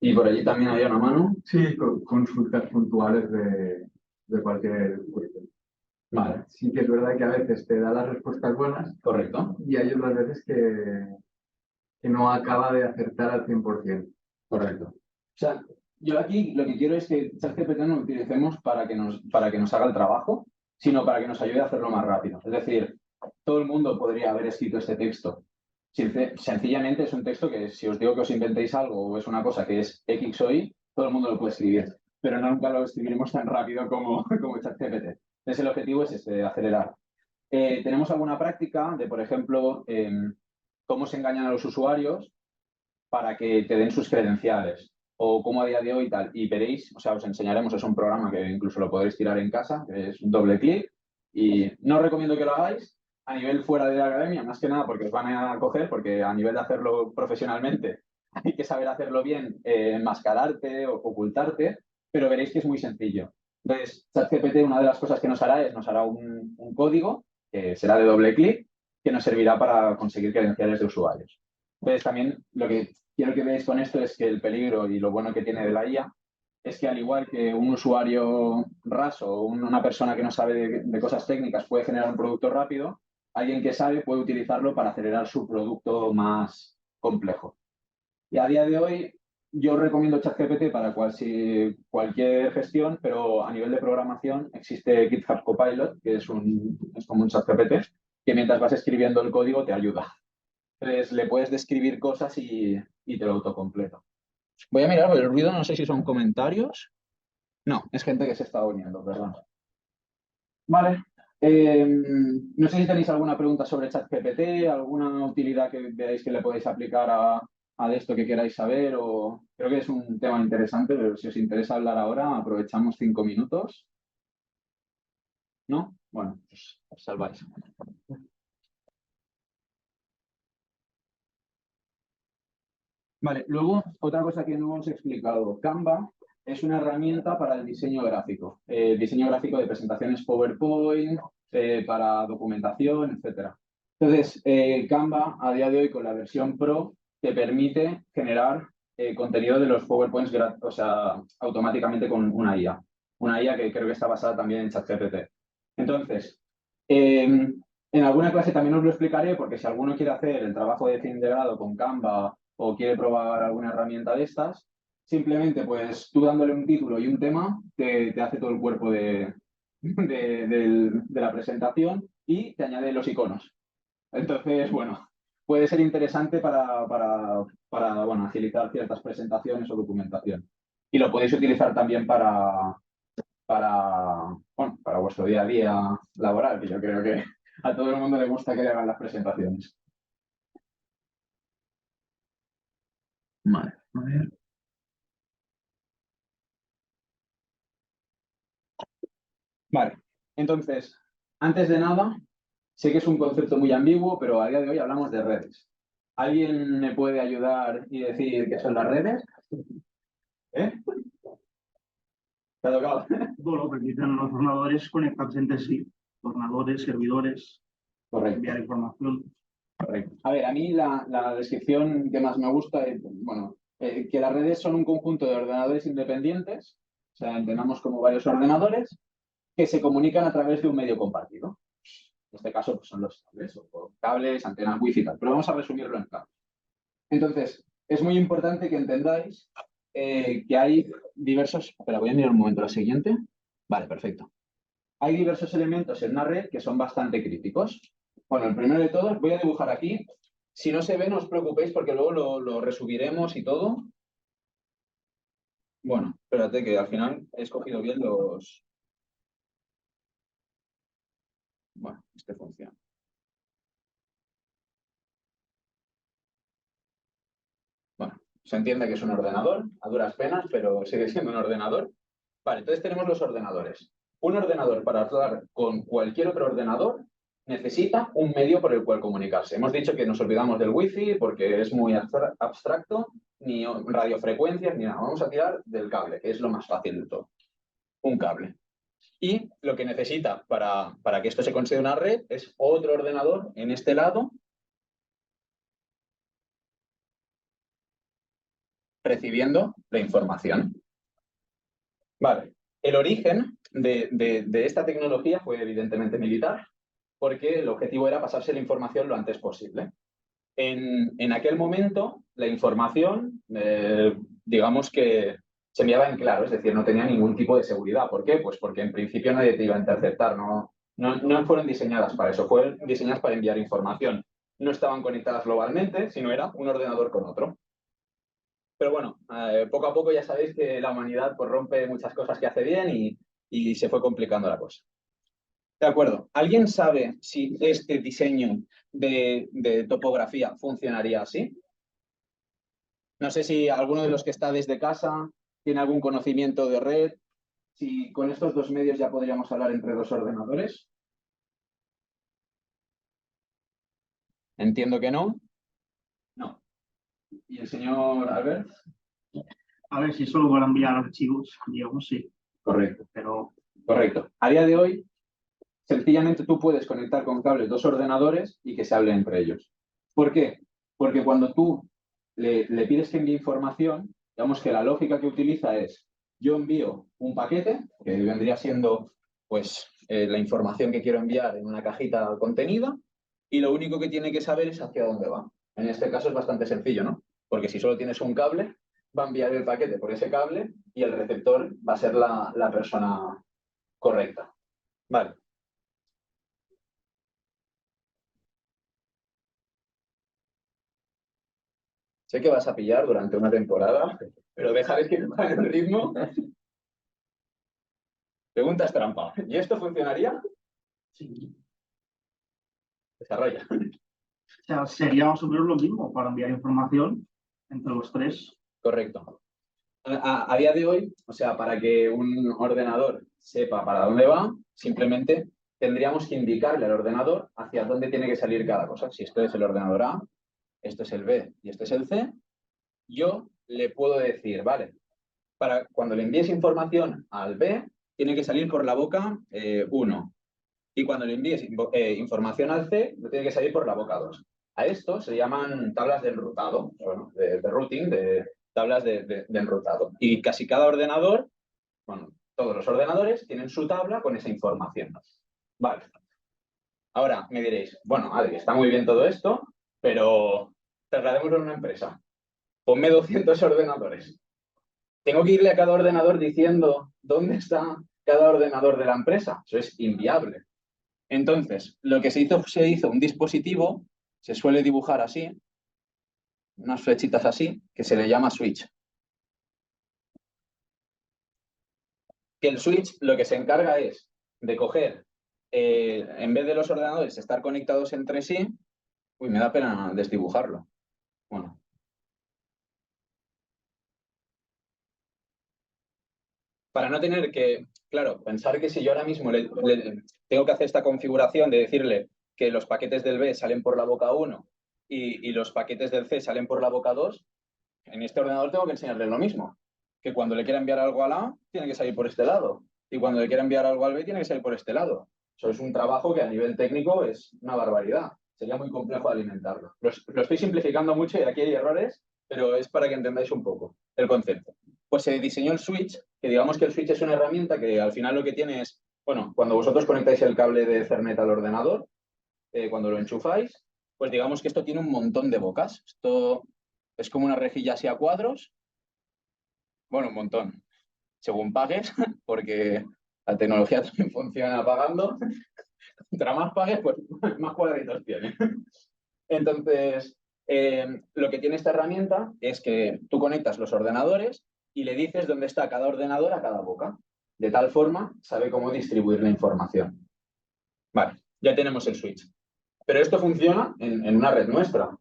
¿Y por allí también había una mano? Sí, consultas puntuales de cualquier currículum. Vale, Sí que es verdad que a veces te da las respuestas buenas correcto. y hay otras veces que no acaba de acertar al 100%. Correcto. O sea, yo aquí lo que quiero es que ChatGPT no lo utilicemos para que nos haga el trabajo, sino para que nos ayude a hacerlo más rápido. Es decir, todo el mundo podría haber escrito este texto. Sencillamente es un texto que si os digo que os inventéis algo o es una cosa que es X o Y, todo el mundo lo puede escribir. Pero nunca lo escribiremos tan rápido como ChatGPT. Entonces el objetivo es acelerar. Tenemos alguna práctica de, por ejemplo, cómo se engañan a los usuarios para que te den sus credenciales o cómo a día de hoy y tal. Y veréis, o sea, os enseñaremos, es un programa que incluso lo podréis tirar en casa, que es un doble clic y no os recomiendo que lo hagáis a nivel fuera de la academia, más que nada porque os van a coger, porque a nivel de hacerlo profesionalmente hay que saber hacerlo bien, enmascararte o ocultarte, pero veréis que es muy sencillo. Entonces, ChatGPT, una de las cosas que nos hará es, nos hará un código que será de doble clic, que nos servirá para conseguir credenciales de usuarios. Entonces, también lo que quiero que veáis con esto es que el peligro y lo bueno que tiene de la IA es que al igual que un usuario raso o una persona que no sabe de cosas técnicas puede generar un producto rápido, alguien que sabe puede utilizarlo para acelerar su producto más complejo. Y a día de hoy yo recomiendo ChatGPT para cualquier gestión, pero a nivel de programación existe GitHub Copilot, que es como un ChatGPT, que mientras vas escribiendo el código te ayuda. Entonces le puedes describir cosas y te lo autocompleto. Voy a mirar, porque el ruido no sé si son comentarios. No, es gente que se está uniendo, perdón. Vale. No sé si tenéis alguna pregunta sobre ChatGPT, alguna utilidad que veáis que le podéis aplicar a esto que queráis saber, o creo que es un tema interesante, pero si os interesa hablar ahora, aprovechamos 5 minutos. ¿No? Bueno, pues os salváis. Vale, luego otra cosa que no hemos explicado, Canva es una herramienta para el diseño gráfico. Diseño gráfico de presentaciones PowerPoint, para documentación, etc. Entonces, Canva a día de hoy con la versión Pro te permite generar contenido de los PowerPoints, o sea, automáticamente con una IA. Una IA que creo que está basada también en ChatGPT. Entonces, en alguna clase también os lo explicaré, porque si alguno quiere hacer el trabajo de fin de grado con Canva o quiere probar alguna herramienta de estas, simplemente pues tú dándole un título y un tema te hace todo el cuerpo de la presentación y te añade los iconos. Entonces, bueno, puede ser interesante para bueno, agilizar ciertas presentaciones o documentación. Y lo podéis utilizar también bueno, para vuestro día a día laboral, que yo creo que a todo el mundo le gusta que le hagan las presentaciones. Vale, a ver. Vale, entonces, antes de nada, sé que es un concepto muy ambiguo, pero a día de hoy hablamos de redes. ¿Alguien me puede ayudar y decir qué son las redes? ¿Eh? ¿Te ha tocado? Bueno, permiten los ordenadores conectarse entre sí. Ordenadores, servidores, Correcto. enviar información. Correcto. A ver, a mí la descripción que más me gusta es, bueno, que las redes son un conjunto de ordenadores independientes, o sea, entendamos como varios ordenadores, que se comunican a través de un medio compartido. En este caso pues, son los cables, o cables, antenas wifi y tal, pero vamos a resumirlo en cables. Entonces, es muy importante que entendáis que hay diversos... Espera, voy a mirar un momento la siguiente. Vale, perfecto. Hay diversos elementos en una red que son bastante críticos. Bueno, el primero de todos voy a dibujar aquí. Si no se ve, no os preocupéis porque luego lo resubiremos y todo. Bueno, espérate que al final he escogido bien los... Bueno, este funciona. Bueno, se entiende que es un ordenador, a duras penas, pero sigue siendo un ordenador. Vale, entonces tenemos los ordenadores. Un ordenador para hablar con cualquier otro ordenador necesita un medio por el cual comunicarse. Hemos dicho que nos olvidamos del wifi porque es muy abstracto, ni radiofrecuencias, ni nada. Vamos a tirar del cable, que es lo más fácil de todo. Un cable. Y lo que necesita para que esto se considere una red es otro ordenador en este lado recibiendo la información. Vale. El origen de esta tecnología fue evidentemente militar, porque el objetivo era pasarse la información lo antes posible. En aquel momento, la información, digamos que se enviaba en claro, es decir, no tenía ningún tipo de seguridad. ¿Por qué? Pues porque en principio nadie te iba a interceptar, no fueron diseñadas para eso, fueron diseñadas para enviar información. No estaban conectadas globalmente, sino era un ordenador con otro. Pero bueno, poco a poco ya sabéis que la humanidad pues, rompe muchas cosas que hace bien y se fue complicando la cosa. De acuerdo. ¿Alguien sabe si este diseño de topografía funcionaría así? No sé si alguno de los que está desde casa tiene algún conocimiento de red, si con estos dos medios ya podríamos hablar entre dos ordenadores. Entiendo que no. No. ¿Y el señor Albert? A ver si solo para enviar archivos, digamos, sí. Correcto. Pero Correcto. A día de hoy, sencillamente tú puedes conectar con cables dos ordenadores y que se hable entre ellos. ¿Por qué? Porque cuando tú le pides que envíe información, digamos que la lógica que utiliza es, yo envío un paquete, que vendría siendo pues la información que quiero enviar en una cajita contenida, y lo único que tiene que saber es hacia dónde va. En este caso es bastante sencillo, ¿no? Porque si solo tienes un cable, va a enviar el paquete por ese cable y el receptor va a ser la persona correcta. Vale. Sé que vas a pillar durante una temporada, pero dejaré que cojan el ritmo. Preguntas trampa. ¿Y esto funcionaría? sí. Desarrolla. O sea, sería más o menos lo mismo para enviar información entre los tres. Correcto. A día de hoy, o sea, para que un ordenador sepa para dónde va, simplemente tendríamos que indicarle al ordenador hacia dónde tiene que salir cada cosa. Si esto es el ordenador A, esto es el B y esto es el C, yo le puedo decir, vale, para cuando le envíes información al B, tiene que salir por la boca 1. Y cuando le envíes información al C, tiene que salir por la boca 2. A esto se llaman tablas de enrutado, bueno, de routing, de tablas de enrutado. Y casi cada ordenador, bueno, todos los ordenadores tienen su tabla con esa información. Vale. Ahora me diréis, bueno, Adri, está muy bien todo esto, pero trasladémoslo a una empresa. Ponme 200 ordenadores. Tengo que irle a cada ordenador diciendo dónde está cada ordenador de la empresa. Eso es inviable. Entonces, lo que se hizo un dispositivo, se suele dibujar así, unas flechitas así, que se le llama switch. Que el switch lo que se encarga es de coger, en vez de los ordenadores estar conectados entre sí, uy, me da pena desdibujarlo. Bueno. Para no tener que, claro, pensar que si yo ahora mismo le tengo que hacer esta configuración de decirle que los paquetes del B salen por la boca 1 y los paquetes del C salen por la boca 2, en este ordenador tengo que enseñarle lo mismo. Que cuando le quiera enviar algo al A, tiene que salir por este lado. Y cuando le quiera enviar algo al B, tiene que salir por este lado. Eso es un trabajo que a nivel técnico es una barbaridad. Sería muy complejo de alimentarlo. Lo estoy simplificando mucho y aquí hay errores, pero es para que entendáis un poco el concepto. Pues se diseñó el switch, que digamos que el switch es una herramienta que al final lo que tiene es, bueno, cuando vosotros conectáis el cable de Ethernet al ordenador, cuando lo enchufáis, pues digamos que esto tiene un montón de bocas. Esto es como una rejilla así a cuadros. Bueno, un montón. Según pagues, porque la tecnología también funciona pagando. Contra más pagues, pues más cuadritos tiene. Entonces, lo que tiene esta herramienta es que tú conectas los ordenadores y le dices dónde está cada ordenador a cada boca. De tal forma, sabe cómo distribuir la información. Vale, ya tenemos el switch. Pero esto funciona en una red nuestra.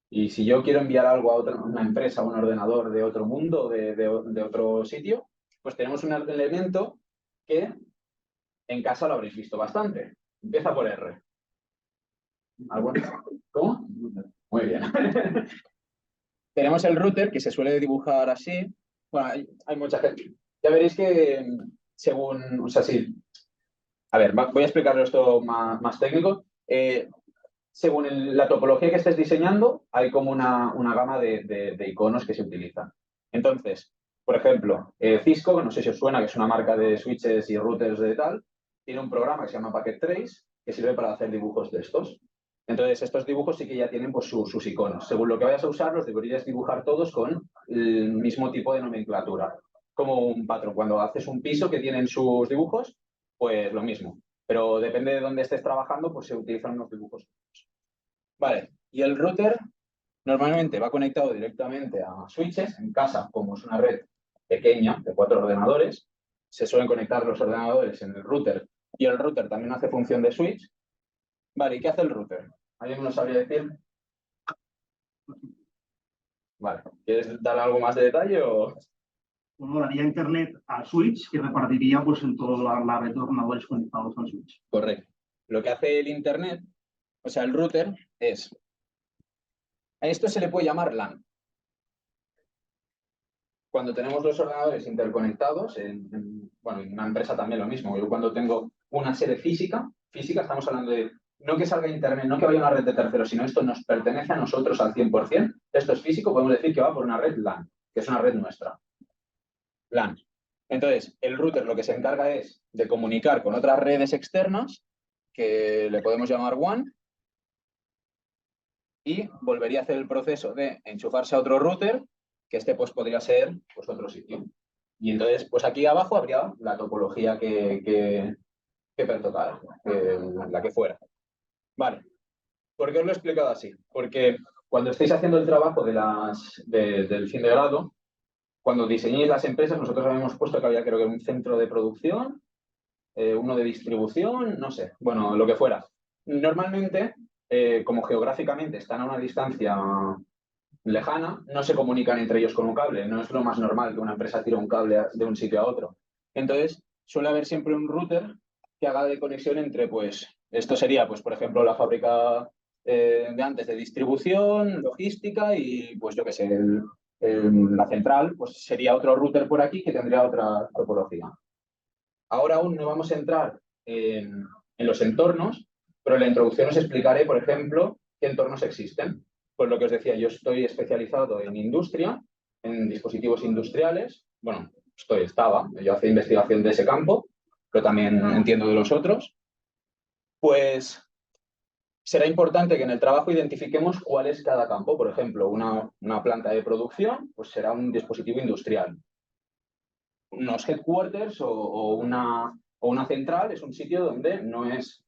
Y si yo quiero enviar algo a una empresa, a un ordenador de otro mundo, de otro sitio, pues tenemos un elemento que en casa lo habréis visto bastante. Empieza por R. ¿Cómo? Muy bien. Tenemos el router, que se suele dibujar así. Bueno, hay mucha gente. Ya veréis que según, o sea, sí. A ver, voy a explicarlo esto más técnico. Según la topología que estés diseñando, hay como una gama de iconos que se utilizan. Entonces, por ejemplo, Cisco, que no sé si os suena, que es una marca de switches y routers de tal, tiene un programa que se llama Packet Trace, que sirve para hacer dibujos de estos. Entonces, estos dibujos sí que ya tienen pues, sus iconos. Según lo que vayas a usar, los deberías dibujar todos con el mismo tipo de nomenclatura. Como un patrón. Cuando haces un piso que tienen sus dibujos, pues lo mismo. Pero depende de dónde estés trabajando, pues se utilizan unos dibujos. Vale, y el router normalmente va conectado directamente a switches. En casa, como es una red pequeña de 4 ordenadores, se suelen conectar los ordenadores en el router y el router también hace función de switch. Vale, ¿y qué hace el router? ¿Alguien me lo sabría decir? Vale, ¿quieres dar algo más de detalle o...? Uno daría internet al switch que repartiría pues, en toda la red de ordenadores conectados al switch. Correcto. Lo que hace el internet, o sea, el router, es... A esto se le puede llamar LAN. Cuando tenemos los ordenadores interconectados, bueno, en una empresa también lo mismo. Yo cuando tengo una sede física, estamos hablando de no que salga internet, no que vaya a una red de terceros, sino esto nos pertenece a nosotros al 100%. Esto es físico, podemos decir que va por una red LAN, que es una red nuestra. LAN. Entonces, el router lo que se encarga es de comunicar con otras redes externas, que le podemos llamar WAN, y volvería a hacer el proceso de enchufarse a otro router, que este pues podría ser pues, otro sitio. Y entonces, pues aquí abajo habría la topología que pertocara, la que fuera. Vale. ¿Por qué os lo he explicado así? Porque cuando estéis haciendo el trabajo del fin de grado, cuando diseñéis las empresas, nosotros habíamos puesto que había creo que un centro de producción, uno de distribución, no sé, bueno, lo que fuera. Normalmente, como geográficamente están a una distancia lejana, no se comunican entre ellos con un cable. No es lo más normal que una empresa tire un cable de un sitio a otro. Entonces, suele haber siempre un router que haga de conexión entre, pues, esto sería, pues, por ejemplo, la fábrica de antes de distribución, logística y, pues, yo qué sé, la central, pues sería otro router por aquí que tendría otra topología. Ahora aún no vamos a entrar en los entornos, pero en la introducción os explicaré, por ejemplo, qué entornos existen. Pues lo que os decía, yo estoy especializado en industria, en dispositivos industriales. Bueno, estaba, yo hacía investigación de ese campo, pero también entiendo de los otros. Pues será importante que en el trabajo identifiquemos cuál es cada campo. Por ejemplo, una planta de producción, pues será un dispositivo industrial. Unos headquarters o una central es un sitio donde no es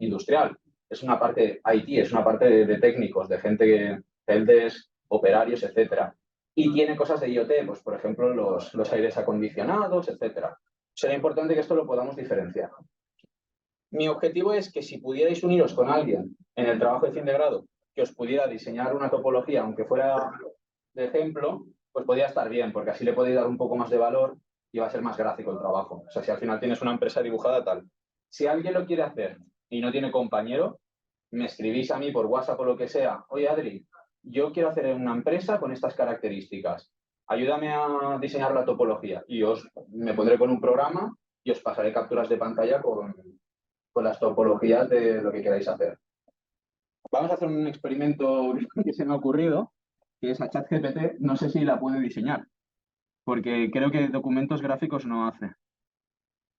industrial. Es una parte IT, es una parte de técnicos, de gente, celdes, operarios, etcétera. Y tiene cosas de IoT, pues por ejemplo los aires acondicionados, etcétera. Será importante que esto lo podamos diferenciar. Mi objetivo es que si pudierais uniros con alguien en el trabajo de fin de grado que os pudiera diseñar una topología, aunque fuera de ejemplo, pues podría estar bien, porque así le podéis dar un poco más de valor y va a ser más gráfico el trabajo. O sea, si al final tienes una empresa dibujada, tal. Si alguien lo quiere hacer y no tiene compañero, me escribís a mí por WhatsApp o lo que sea. Oye, Adri, yo quiero hacer una empresa con estas características. Ayúdame a diseñar la topología. Y me pondré con un programa y os pasaré capturas de pantalla con las topologías de lo que queráis hacer. Vamos a hacer un experimento que se me ha ocurrido, que es a ChatGPT. No sé si la puede diseñar, porque creo que documentos gráficos no hace.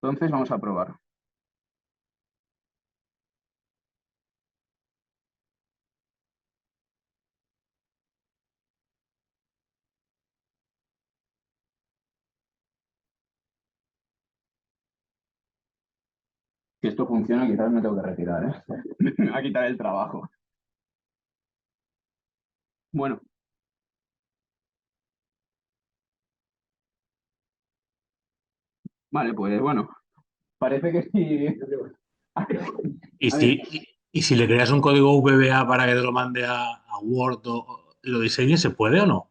Entonces vamos a probar. Si esto funciona, quizás me tengo que retirar, ¿eh? Me va a quitar el trabajo. Bueno. Vale, pues bueno. Parece que sí. Y A ver. y si le creas un código VBA para que te lo mande a Word o lo diseñe, ¿se puede o no?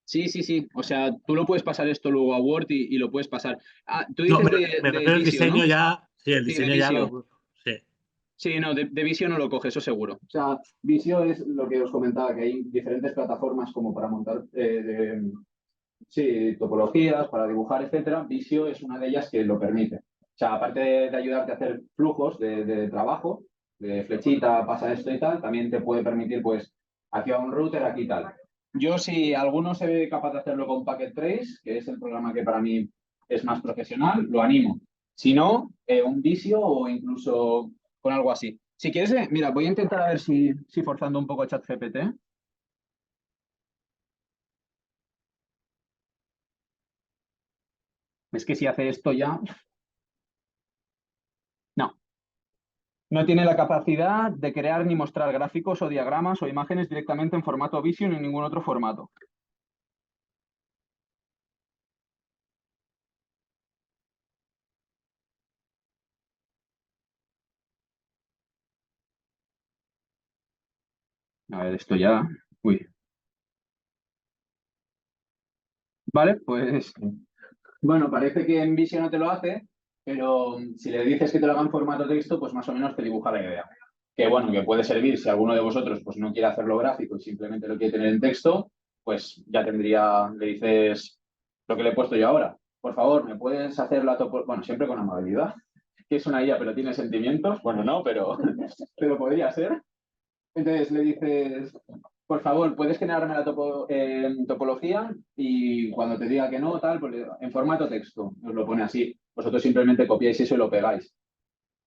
Sí, sí, sí. O sea, tú lo puedes pasar esto luego a Word y lo puedes pasar. Ah, tú No, dices me de refiero al Visio, ¿no? diseño ya. Sí, el Sí, de diseño ya Visio. lo. Sí. Sí, no, de Visio no lo coge, eso seguro. O sea, Visio es lo que os comentaba, que hay diferentes plataformas como para montar sí, topologías, para dibujar, etcétera. Visio es una de ellas que lo permite. O sea, aparte de ayudarte a hacer flujos de trabajo, de flechita, pasa esto y tal, también te puede permitir, pues, aquí va un router, aquí tal. Yo, si alguno se ve capaz de hacerlo con Packet Trace, que es el programa que para mí es más profesional, lo animo. Si no, un Visio o incluso con algo así. Si quieres, mira, voy a intentar a ver si forzando un poco ChatGPT. Es que si hace esto ya... No. No tiene la capacidad de crear ni mostrar gráficos o diagramas o imágenes directamente en formato Visio ni en ningún otro formato. A ver, esto ya... Uy. Vale, pues... Bueno, parece que en Visio no te lo hace, pero si le dices que te lo haga en formato texto, pues más o menos te dibuja la idea. Que bueno, que puede servir si alguno de vosotros pues no quiere hacerlo gráfico y simplemente lo quiere tener en texto, pues ya le dices lo que le he puesto yo ahora. Por favor, ¿me puedes hacer la topología? Bueno, siempre con amabilidad, que es una IA, pero tiene sentimientos. Bueno, no, pero, pero podría ser. Entonces le dices, por favor, ¿puedes generarme la topología? Y cuando te diga que no, tal, pues en formato texto, os lo pone así. Vosotros simplemente copiáis eso y lo pegáis.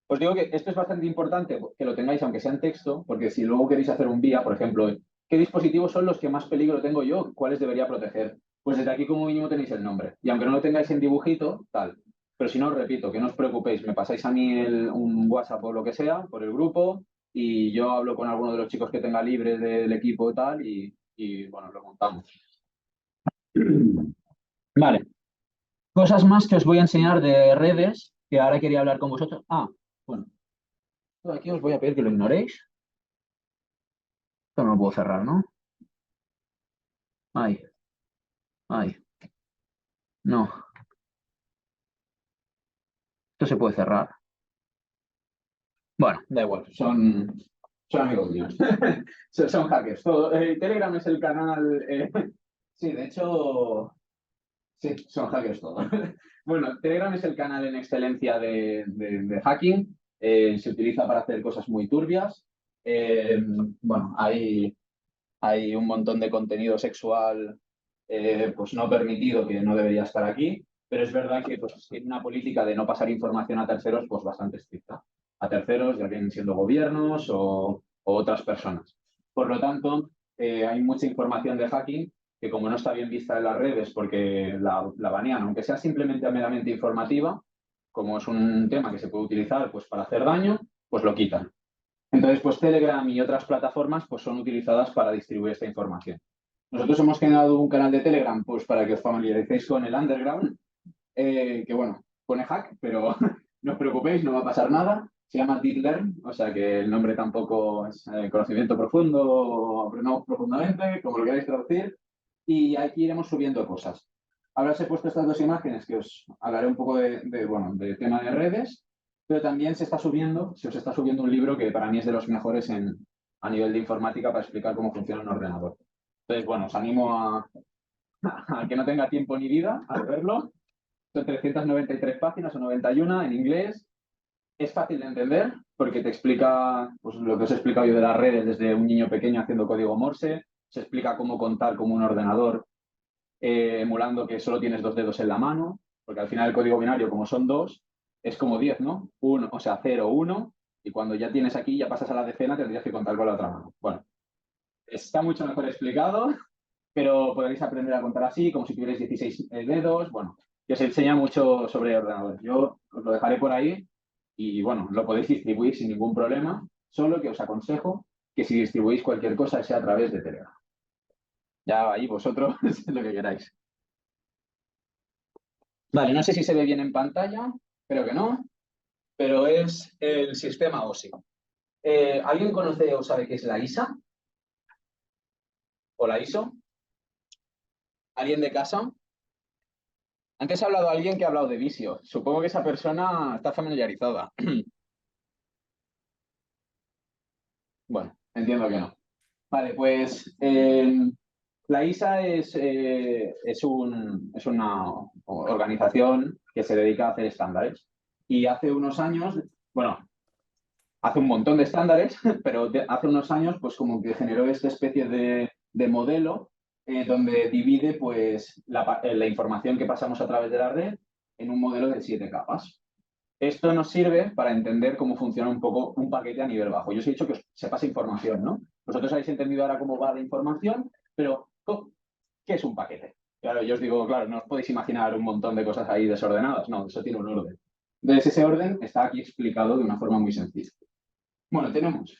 Os digo que esto es bastante importante que lo tengáis, aunque sea en texto, porque si luego queréis hacer un vía, por ejemplo, ¿qué dispositivos son los que más peligro tengo yo? ¿Cuáles debería proteger? Pues desde aquí como mínimo tenéis el nombre. Y aunque no lo tengáis en dibujito, tal. Pero si no, os repito, que no os preocupéis, me pasáis a mí un WhatsApp o lo que sea, por el grupo, y yo hablo con alguno de los chicos que tenga libre del equipo y tal, y bueno, lo montamos. Vale. Cosas más que os voy a enseñar de redes, que ahora quería hablar con vosotros. Ah, bueno. Aquí os voy a pedir que lo ignoréis. Esto no lo puedo cerrar, ¿no? Ay. Ay. No. Esto se puede cerrar. Bueno, da igual. Son amigos míos. Son hackers. Telegram es el canal Sí, de hecho, sí, son hackers todos. Bueno, Telegram es el canal en excelencia de hacking. Se utiliza para hacer cosas muy turbias. Bueno, hay un montón de contenido sexual pues no permitido que no debería estar aquí, pero es verdad que pues, tiene una política de no pasar información a terceros pues bastante estricta. A terceros, ya vienen siendo gobiernos o otras personas. Por lo tanto, hay mucha información de hacking que como no está bien vista en las redes porque la banean, aunque sea simplemente meramente informativa, como es un tema que se puede utilizar pues, para hacer daño, pues lo quitan. Entonces, pues Telegram y otras plataformas pues, son utilizadas para distribuir esta información. Nosotros hemos generado un canal de Telegram pues, para que os familiaricéis con el underground, que bueno, pone hack, pero no os preocupéis, no va a pasar nada. Se llama DeepLearn, o sea que el nombre tampoco es conocimiento profundo, aprendamos profundamente, como lo queráis traducir. Y aquí iremos subiendo cosas. Ahora os he puesto estas dos imágenes que os hablaré un poco de tema de redes, pero también se os está subiendo un libro que para mí es de los mejores a nivel de informática para explicar cómo funciona un ordenador. Entonces, bueno, os animo a que no tenga tiempo ni vida a verlo. Son 393 páginas o 91 en inglés. Es fácil de entender porque te explica pues, lo que os he explicado yo de las redes desde un niño pequeño haciendo código Morse. Se explica cómo contar como un ordenador emulando que solo tienes 2 dedos en la mano, porque al final el código binario, como son 2, es como 10, ¿no? 1, o sea, 0, 1, y cuando ya tienes aquí, ya pasas a la decena, tendrías que contar con la otra mano. Bueno, está mucho mejor explicado, pero podréis aprender a contar así, como si tuvierais 16 dedos, bueno, que os enseña mucho sobre ordenadores. Yo os lo dejaré por ahí y, bueno, lo podéis distribuir sin ningún problema, solo que os aconsejo que si distribuís cualquier cosa sea a través de Telegram. Ya ahí vosotros lo que queráis. Vale, no sé si se ve bien en pantalla, creo que no, pero es el sistema OSI. ¿Alguien conoce o sabe qué es la ISA? ¿O la ISO? ¿Alguien de casa? Antes ha hablado alguien que ha hablado de Visio. Supongo que esa persona está familiarizada. Bueno, entiendo que no. Vale, pues la ISA es una organización que se dedica a hacer estándares. Y hace unos años, bueno, hace un montón de estándares, pero hace unos años pues como que generó esta especie de modelo donde divide pues la información que pasamos a través de la red en un modelo de 7 capas. Esto nos sirve para entender cómo funciona un poco un paquete a nivel bajo. Yo os he dicho que se pasa información, ¿no? Vosotros habéis entendido ahora cómo va la información, pero ¿qué es un paquete? Claro, yo os digo, claro, no os podéis imaginar un montón de cosas ahí desordenadas, no, eso tiene un orden. Entonces ese orden está aquí explicado de una forma muy sencilla. Bueno, tenemos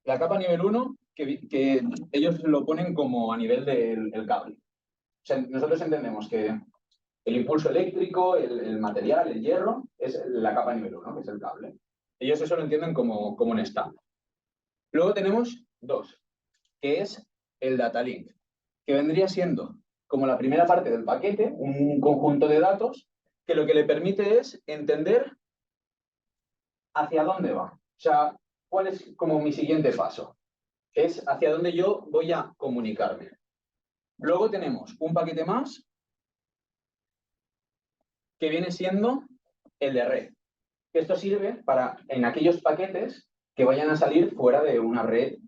la capa nivel 1, que ellos lo ponen como a nivel del cable. O sea, nosotros entendemos que el impulso eléctrico, el material, el hierro, es la capa nivel 1, que es el cable. Ellos eso lo entienden como un estándar. Luego tenemos 2, que es el data link, que vendría siendo como la primera parte del paquete, un conjunto de datos, que lo que le permite es entender hacia dónde va. O sea, ¿cuál es como mi siguiente paso? Es hacia dónde yo voy a comunicarme. Luego tenemos un paquete más que viene siendo el de red. Esto sirve para, en aquellos paquetes que vayan a salir fuera de una red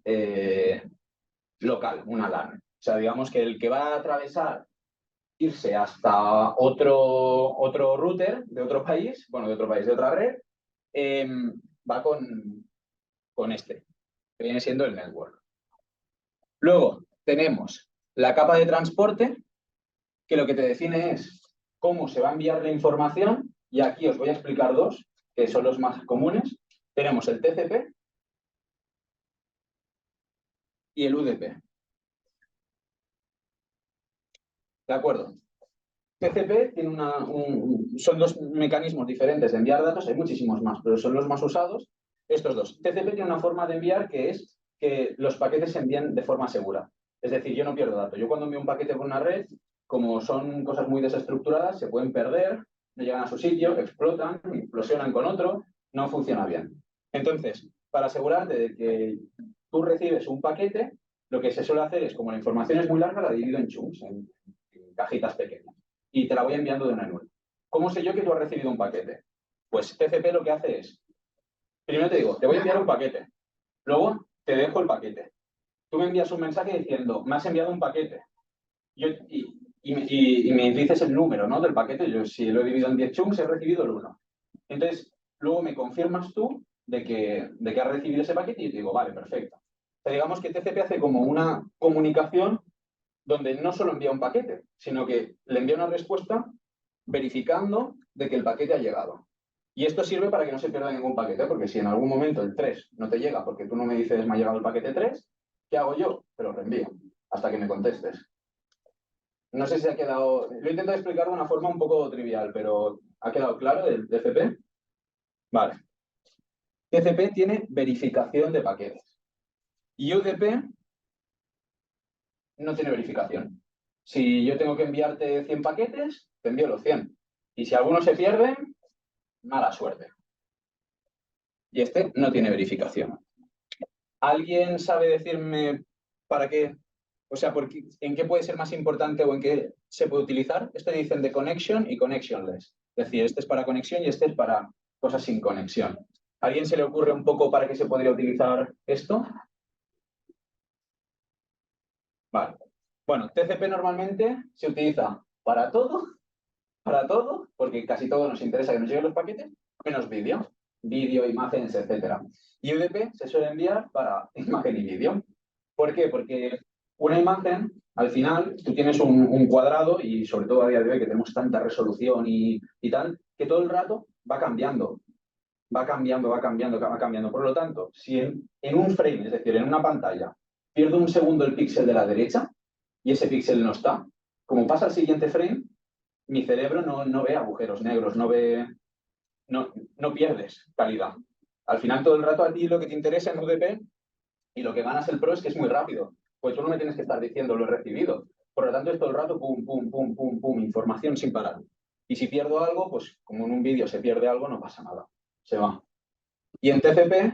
local, una LAN. O sea, digamos que el que va a atravesar, irse hasta otro router de otro país, bueno, de otro país, de otra red, va con este, que viene siendo el network. Luego tenemos la capa de transporte, que lo que te define es cómo se va a enviar la información, y aquí os voy a explicar 2, que son los más comunes. Tenemos el TCP y el UDP. ¿De acuerdo? TCP tiene son 2 mecanismos diferentes de enviar datos, hay muchísimos más, pero son los más usados, estos 2. TCP tiene una forma de enviar que es que los paquetes se envían de forma segura. Es decir, yo no pierdo datos. Yo cuando envío un paquete por una red, como son cosas muy desestructuradas, se pueden perder, no llegan a su sitio, explotan, implosionan con otro, no funciona bien. Entonces, para asegurarte de que tú recibes un paquete, lo que se suele hacer es, como la información es muy larga, la divido en chunks, en cajitas pequeñas. Y te la voy enviando de una en una. ¿Cómo sé yo que tú has recibido un paquete? Pues TCP lo que hace es, primero te digo, te voy a enviar un paquete. Luego te dejo el paquete. Tú me envías un mensaje diciendo, me has enviado un paquete. Y me dices el número, ¿no?, del paquete. Yo, si lo he dividido en 10 chunks, he recibido el 1. Entonces, luego me confirmas tú de que has recibido ese paquete y te digo, vale, perfecto. O sea, digamos que TCP hace como una comunicación donde no solo envía un paquete, sino que le envía una respuesta verificando de que el paquete ha llegado. Y esto sirve para que no se pierda ningún paquete, porque si en algún momento el 3 no te llega porque tú no me dices, me ha llegado el paquete 3, ¿qué hago yo? Te lo reenvío hasta que me contestes. No sé si ha quedado... Lo he intentado explicar de una forma un poco trivial, pero ¿ha quedado claro el TCP? Vale. TCP tiene verificación de paquetes. Y UDP no tiene verificación. Si yo tengo que enviarte 100 paquetes, te envío los 100. Y si algunos se pierden, mala suerte. Y este no tiene verificación. ¿Alguien sabe decirme para qué? O sea, ¿en qué puede ser más importante o en qué se puede utilizar? Esto dicen de connection y connectionless. Es decir, este es para conexión y este es para cosas sin conexión. ¿A alguien se le ocurre un poco para qué se podría utilizar esto? Vale. Bueno, TCP normalmente se utiliza para todo, porque casi todo nos interesa que nos lleguen los paquetes, menos vídeo, imágenes, etc. Y UDP se suele enviar para imagen y vídeo. ¿Por qué? Porque una imagen, al final, tú tienes un cuadrado, y sobre todo a día de hoy que tenemos tanta resolución y tal, que todo el rato va cambiando. Va cambiando. Por lo tanto, si en un frame, es decir, en una pantalla, pierdo un segundo el píxel de la derecha y ese píxel no está, como pasa al siguiente frame, mi cerebro no ve agujeros negros, no pierdes calidad. Al final, todo el rato a ti lo que te interesa en UDP y lo que ganas el Pro es que es muy rápido. Pues tú no me tienes que estar diciendo lo he recibido. Por lo tanto, es todo el rato pum, pum, pum, pum, pum, información sin parar. Y si pierdo algo, pues como en un vídeo se pierde algo, no pasa nada. Se va. Y en TCP,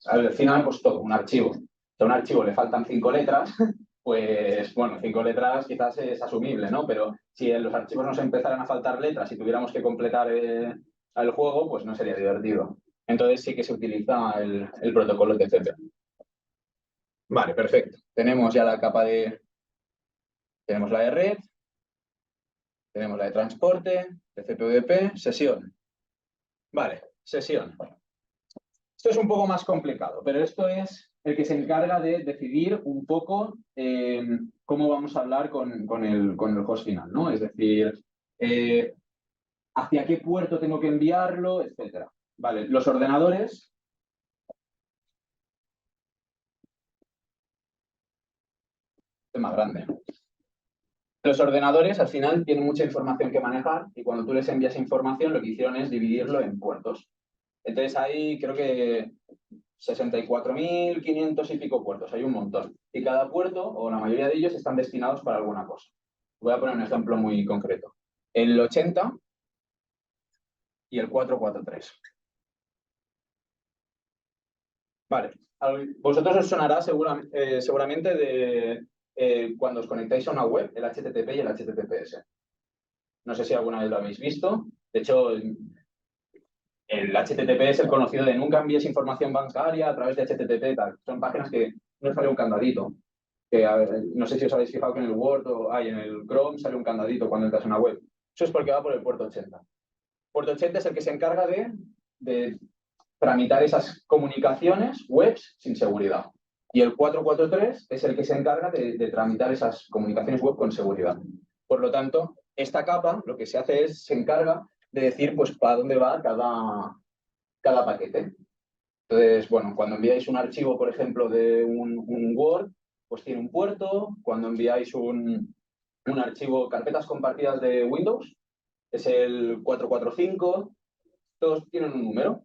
al final, pues todo, un archivo. Si a un archivo le faltan 5 letras, pues bueno, 5 letras quizás es asumible, ¿no? Pero si en los archivos nos empezaran a faltar letras y tuviéramos que completar el juego, pues no sería divertido. Entonces sí que se utiliza el protocolo TCP. Vale, perfecto. Tenemos ya la capa de... Tenemos la de red, tenemos la de transporte, TCP/UDP, sesión. Vale, sesión. Esto es un poco más complicado, pero esto es el que se encarga de decidir un poco cómo vamos a hablar con el host final, ¿no? Es decir, hacia qué puerto tengo que enviarlo, etcétera. Vale, los ordenadores... Es más grande. Los ordenadores al final tienen mucha información que manejar y cuando tú les envías información lo que hicieron es dividirlo en puertos. Entonces hay creo que 64.500 y pico puertos, hay un montón. Y cada puerto, o la mayoría de ellos, están destinados para alguna cosa. Voy a poner un ejemplo muy concreto. El 80 y el 443. Vale, vosotros os sonará seguramente de cuando os conectáis a una web, el HTTP y el HTTPS. No sé si alguna vez lo habéis visto. De hecho, el HTTP es el conocido de nunca envíes información bancaria a través de HTTP. Tal. Son páginas que no sale un candadito. Que, no sé si os habéis fijado que en el Word o en el Chrome sale un candadito cuando entras a una web. Eso es porque va por el puerto 80. Puerto 80 es el que se encarga de tramitar esas comunicaciones webs sin seguridad. Y el 443 es el que se encarga de tramitar esas comunicaciones web con seguridad. Por lo tanto, esta capa lo que se hace es, se encarga de decir pues para dónde va cada paquete. Entonces, bueno, cuando enviáis un archivo, por ejemplo, de un Word, pues tiene un puerto. Cuando enviáis un archivo, carpetas compartidas de Windows, es el 445. Todos tienen un número.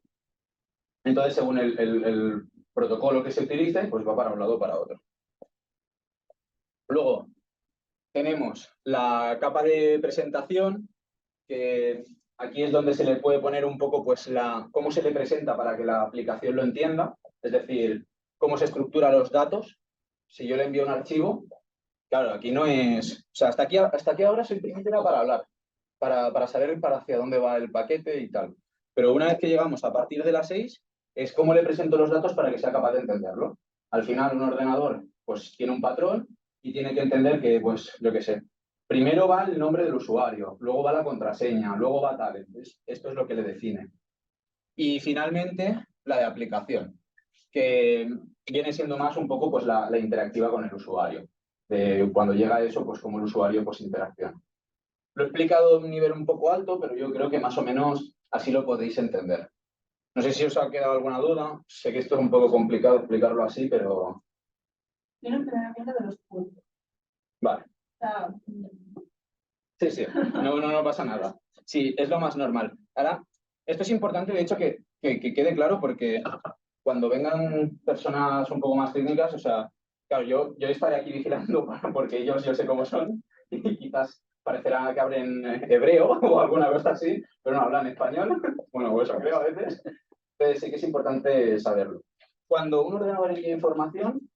Entonces, según el protocolo que se utilice, pues va para un lado o para otro. Luego, tenemos la capa de presentación, que aquí es donde se le puede poner un poco pues cómo se le presenta para que la aplicación lo entienda, es decir, cómo se estructuran los datos. Si yo le envío un archivo, Claro, aquí no es... O sea, hasta aquí ahora simplemente era para hablar, para saber para hacia dónde va el paquete y tal. Pero una vez que llegamos a partir de las 6, es cómo le presento los datos para que sea capaz de entenderlo. Al final, un ordenador pues tiene un patrón y tiene que entender que, pues, yo qué sé, primero va el nombre del usuario, luego va la contraseña, luego va tal. Entonces, esto es lo que le define. Y finalmente, la de aplicación, que viene siendo más un poco pues, la interactiva con el usuario. Cuando llega a eso, pues como el usuario pues interacciona. Lo he explicado a un nivel un poco alto, pero yo creo que más o menos así lo podéis entender. No sé si os ha quedado alguna duda. Sé que esto es un poco complicado explicarlo así, pero... Tiene un entrenamiento de los puntos. Vale. Sí, sí, no pasa nada. Sí, es lo más normal. Ahora, esto es importante, de hecho, que quede claro porque cuando vengan personas un poco más técnicas, o sea, claro, yo estaré aquí vigilando porque ellos yo sé cómo son y quizás parecerá que hablen hebreo o alguna cosa así, pero no hablan español. Bueno, pues eso creo a veces. Entonces sí que es importante saberlo. Cuando un ordenador envía información,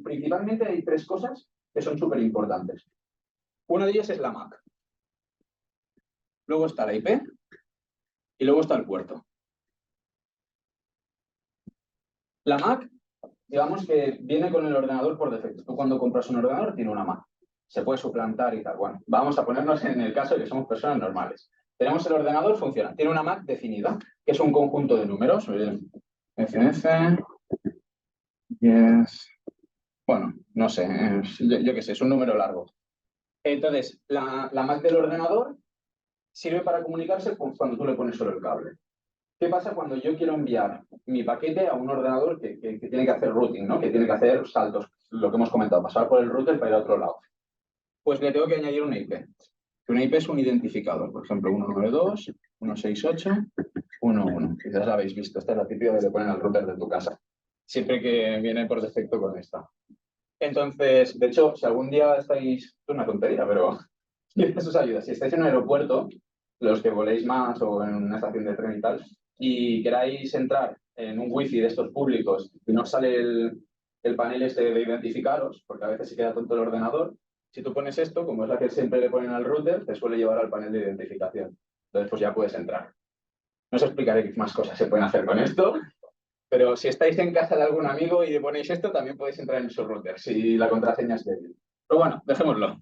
principalmente hay 3 cosas que son súper importantes. Una de ellas es la MAC. Luego está la IP y luego está el puerto. La MAC, digamos que viene con el ordenador por defecto. Tú cuando compras un ordenador tiene una MAC. Se puede suplantar y tal. Bueno, vamos a ponernos en el caso de que somos personas normales. Tenemos el ordenador, funciona. Tiene una MAC definida, que es un conjunto de números. FF, yes. Bueno, no sé, yo qué sé, es un número largo. Entonces, la MAC del ordenador sirve para comunicarse cuando tú le pones solo el cable. ¿Qué pasa cuando yo quiero enviar mi paquete a un ordenador que tiene que hacer routing, ¿no? Que tiene que hacer saltos, lo que hemos comentado, pasar por el router para ir a otro lado? Pues le tengo que añadir una IP. Una IP es un identificador, por ejemplo, 192, 168, 11. Quizás la habéis visto, esta es la típica que le ponen al router de tu casa. Siempre que viene por defecto con esta. Entonces, de hecho, si algún día estáis... Es una tontería, pero eso os ayuda. Si estáis en un aeropuerto, los que voléis más o en una estación de tren y tal, y queráis entrar en un wifi de estos públicos y no sale el panel este de identificaros, porque a veces se queda tonto el ordenador, si tú pones esto, como es la que siempre le ponen al router, te suele llevar al panel de identificación. Entonces, pues ya puedes entrar. No os explicaré qué más cosas se pueden hacer con esto, pero si estáis en casa de algún amigo y le ponéis esto, también podéis entrar en su router, si la contraseña es débil. Pero bueno, dejémoslo.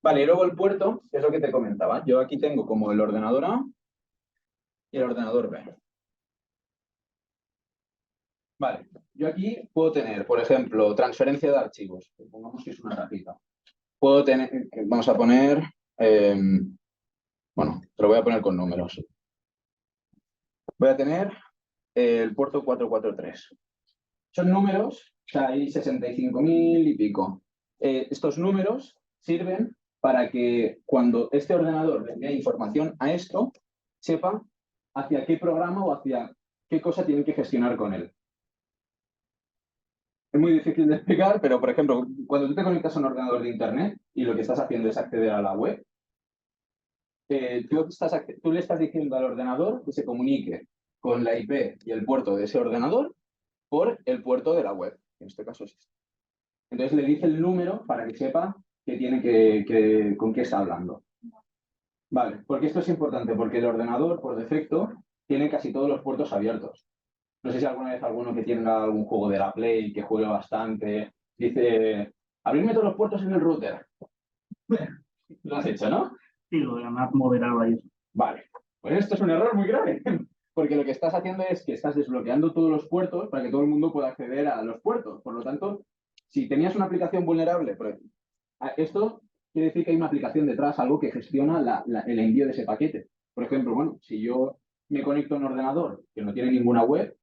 Vale, y luego el puerto, que es lo que te comentaba. Yo aquí tengo como el ordenador A y el ordenador B. Vale, yo aquí puedo tener, por ejemplo, transferencia de archivos. Supongamos que es una cajita. Puedo tener, vamos a poner, bueno, te lo voy a poner con números. Voy a tener el puerto 443. Son números, o sea, hay 65.000 y pico. Estos números sirven para que cuando este ordenador le envíe información a esto, sepa hacia qué programa o hacia qué cosa tienen que gestionar con él. Es muy difícil de explicar, pero por ejemplo, cuando tú te conectas a un ordenador de internet y lo que estás haciendo es acceder a la web, tú le estás diciendo al ordenador que se comunique con la IP y el puerto de ese ordenador por el puerto de la web. En este caso es este. Entonces le dice el número para que sepa que tiene con qué está hablando. Vale, porque esto es importante, porque el ordenador, por defecto, tiene casi todos los puertos abiertos. No sé si alguna vez alguno que tenga algún juego de la Play, que juegue bastante, dice, abrirme todos los puertos en el router. Lo has hecho, ¿no? Sí, lo de la MAC moderada y eso. Vale, pues esto es un error muy grave, porque lo que estás haciendo es que estás desbloqueando todos los puertos para que todo el mundo pueda acceder a los puertos. Por lo tanto, si tenías una aplicación vulnerable, esto quiere decir que hay una aplicación detrás, algo que gestiona el envío de ese paquete. Por ejemplo, bueno, si yo me conecto a un ordenador que no tiene ninguna web,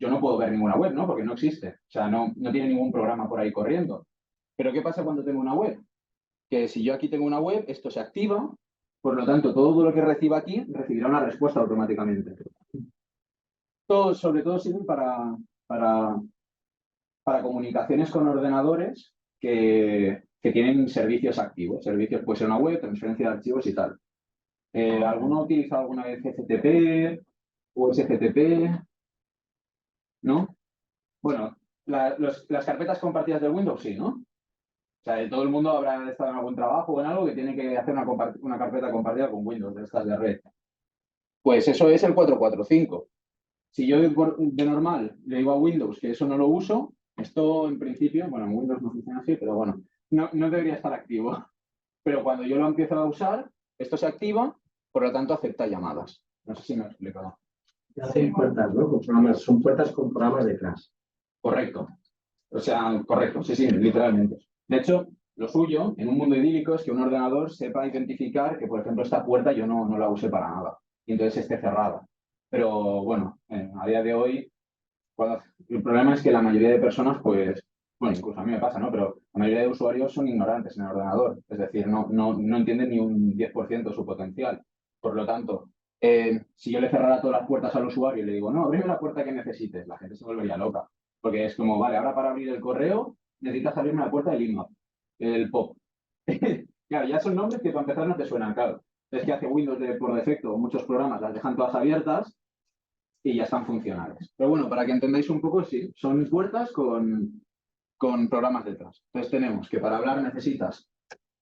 yo no puedo ver ninguna web, ¿no? Porque no existe. O sea, no tiene ningún programa por ahí corriendo. Pero ¿qué pasa cuando tengo una web? Que si yo aquí tengo una web, esto se activa, por lo tanto, todo lo que reciba aquí recibirá una respuesta automáticamente. Sobre todo sirven para comunicaciones con ordenadores que tienen servicios activos. Servicios puede ser una web, transferencia de archivos y tal. ¿Alguno ha utilizado alguna vez FTP o SFTP? ¿No? Bueno, las carpetas compartidas de Windows sí, ¿no? O sea, todo el mundo habrá estado en algún trabajo o en algo que tiene que hacer una carpeta compartida con Windows, de estas de red. Pues eso es el 445. Si yo de normal le digo a Windows que eso no lo uso, esto en principio, bueno, en Windows no funciona así, pero bueno, no debería estar activo. Pero cuando yo lo empiezo a usar, esto se activa, por lo tanto acepta llamadas. No sé si me he explicado. Hacen puertas, ¿no? Son puertas con programas detrás. Correcto. O sea, correcto, sí, literalmente. De hecho, lo suyo, en un mundo idílico, es que un ordenador sepa identificar que, por ejemplo, esta puerta yo no la use para nada. Y entonces esté cerrada. Pero bueno, a día de hoy, el problema es que la mayoría de personas, pues, bueno, incluso a mí me pasa, ¿no? Pero la mayoría de usuarios son ignorantes en el ordenador. Es decir, no entienden ni un 10% de su potencial. Por lo tanto, si yo le cerrara todas las puertas al usuario y le digo, no, abrime la puerta que necesites, la gente se volvería loca. Porque es como, vale, ahora para abrir el correo necesitas abrirme la puerta del IMAP, el POP. Claro, ya son nombres que para empezar no te suenan, claro. Es que hace Windows por defecto, muchos programas las dejan todas abiertas y ya están funcionales. Pero bueno, para que entendáis un poco, sí, son puertas con programas detrás. Entonces tenemos que para hablar necesitas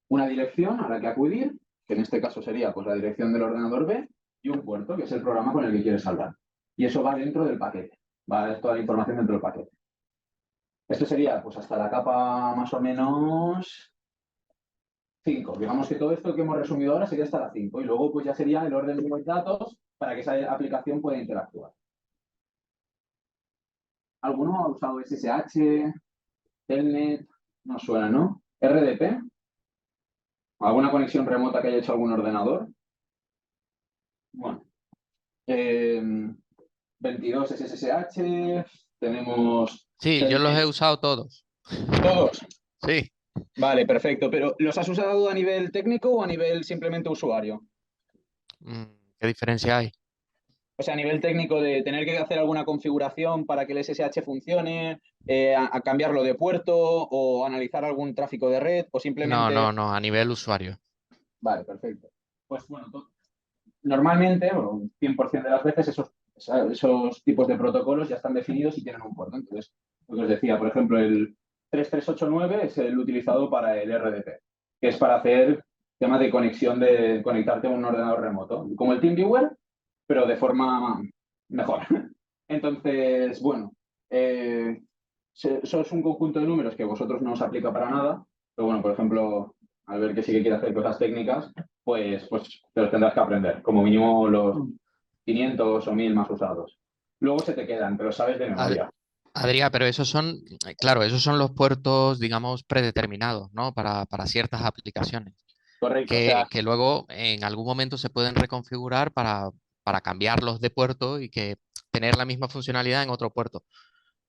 una dirección a la que acudir, que en este caso sería pues, la dirección del ordenador B, y un puerto, que es el programa con el que quieres hablar. Y eso va dentro del paquete, va toda la información dentro del paquete. Esto sería pues hasta la capa más o menos 5. Digamos que todo esto que hemos resumido ahora sería hasta la 5. Y luego pues ya sería el orden de los datos para que esa aplicación pueda interactuar. ¿Alguno ha usado SSH, Telnet? No suena, ¿no? ¿RDP? ¿Alguna conexión remota que haya hecho algún ordenador? Bueno. 22 SSH, tenemos... Sí, yo los he usado todos. ¿Todos? Sí. Vale, perfecto. Pero ¿los has usado a nivel técnico o a nivel simplemente usuario? ¿Qué diferencia hay? O sea, a nivel técnico de tener que hacer alguna configuración para que el SSH funcione, a cambiarlo de puerto o analizar algún tráfico de red o simplemente... No, a nivel usuario. Vale, perfecto. Pues bueno, normalmente, bueno, un 100% de las veces esos tipos de protocolos ya están definidos y tienen un puerto. Entonces, lo que os decía, por ejemplo, el 3389 es el utilizado para el RDP, que es para hacer temas de conexión, de conectarte a un ordenador remoto, como el TeamViewer, pero de forma mejor. Entonces, bueno, eso es un conjunto de números que a vosotros no os aplica para nada, pero bueno, por ejemplo, al ver que sí que quiere hacer cosas técnicas, pues te los tendrás que aprender, como mínimo los 500 o 1000 más usados. Luego se te quedan, pero sabes de memoria. Adrián, pero esos son, claro, esos son los puertos, digamos, predeterminados, ¿no? Para ciertas aplicaciones. Correcto, o sea, Que luego en algún momento se pueden reconfigurar para cambiarlos de puerto y que tener la misma funcionalidad en otro puerto.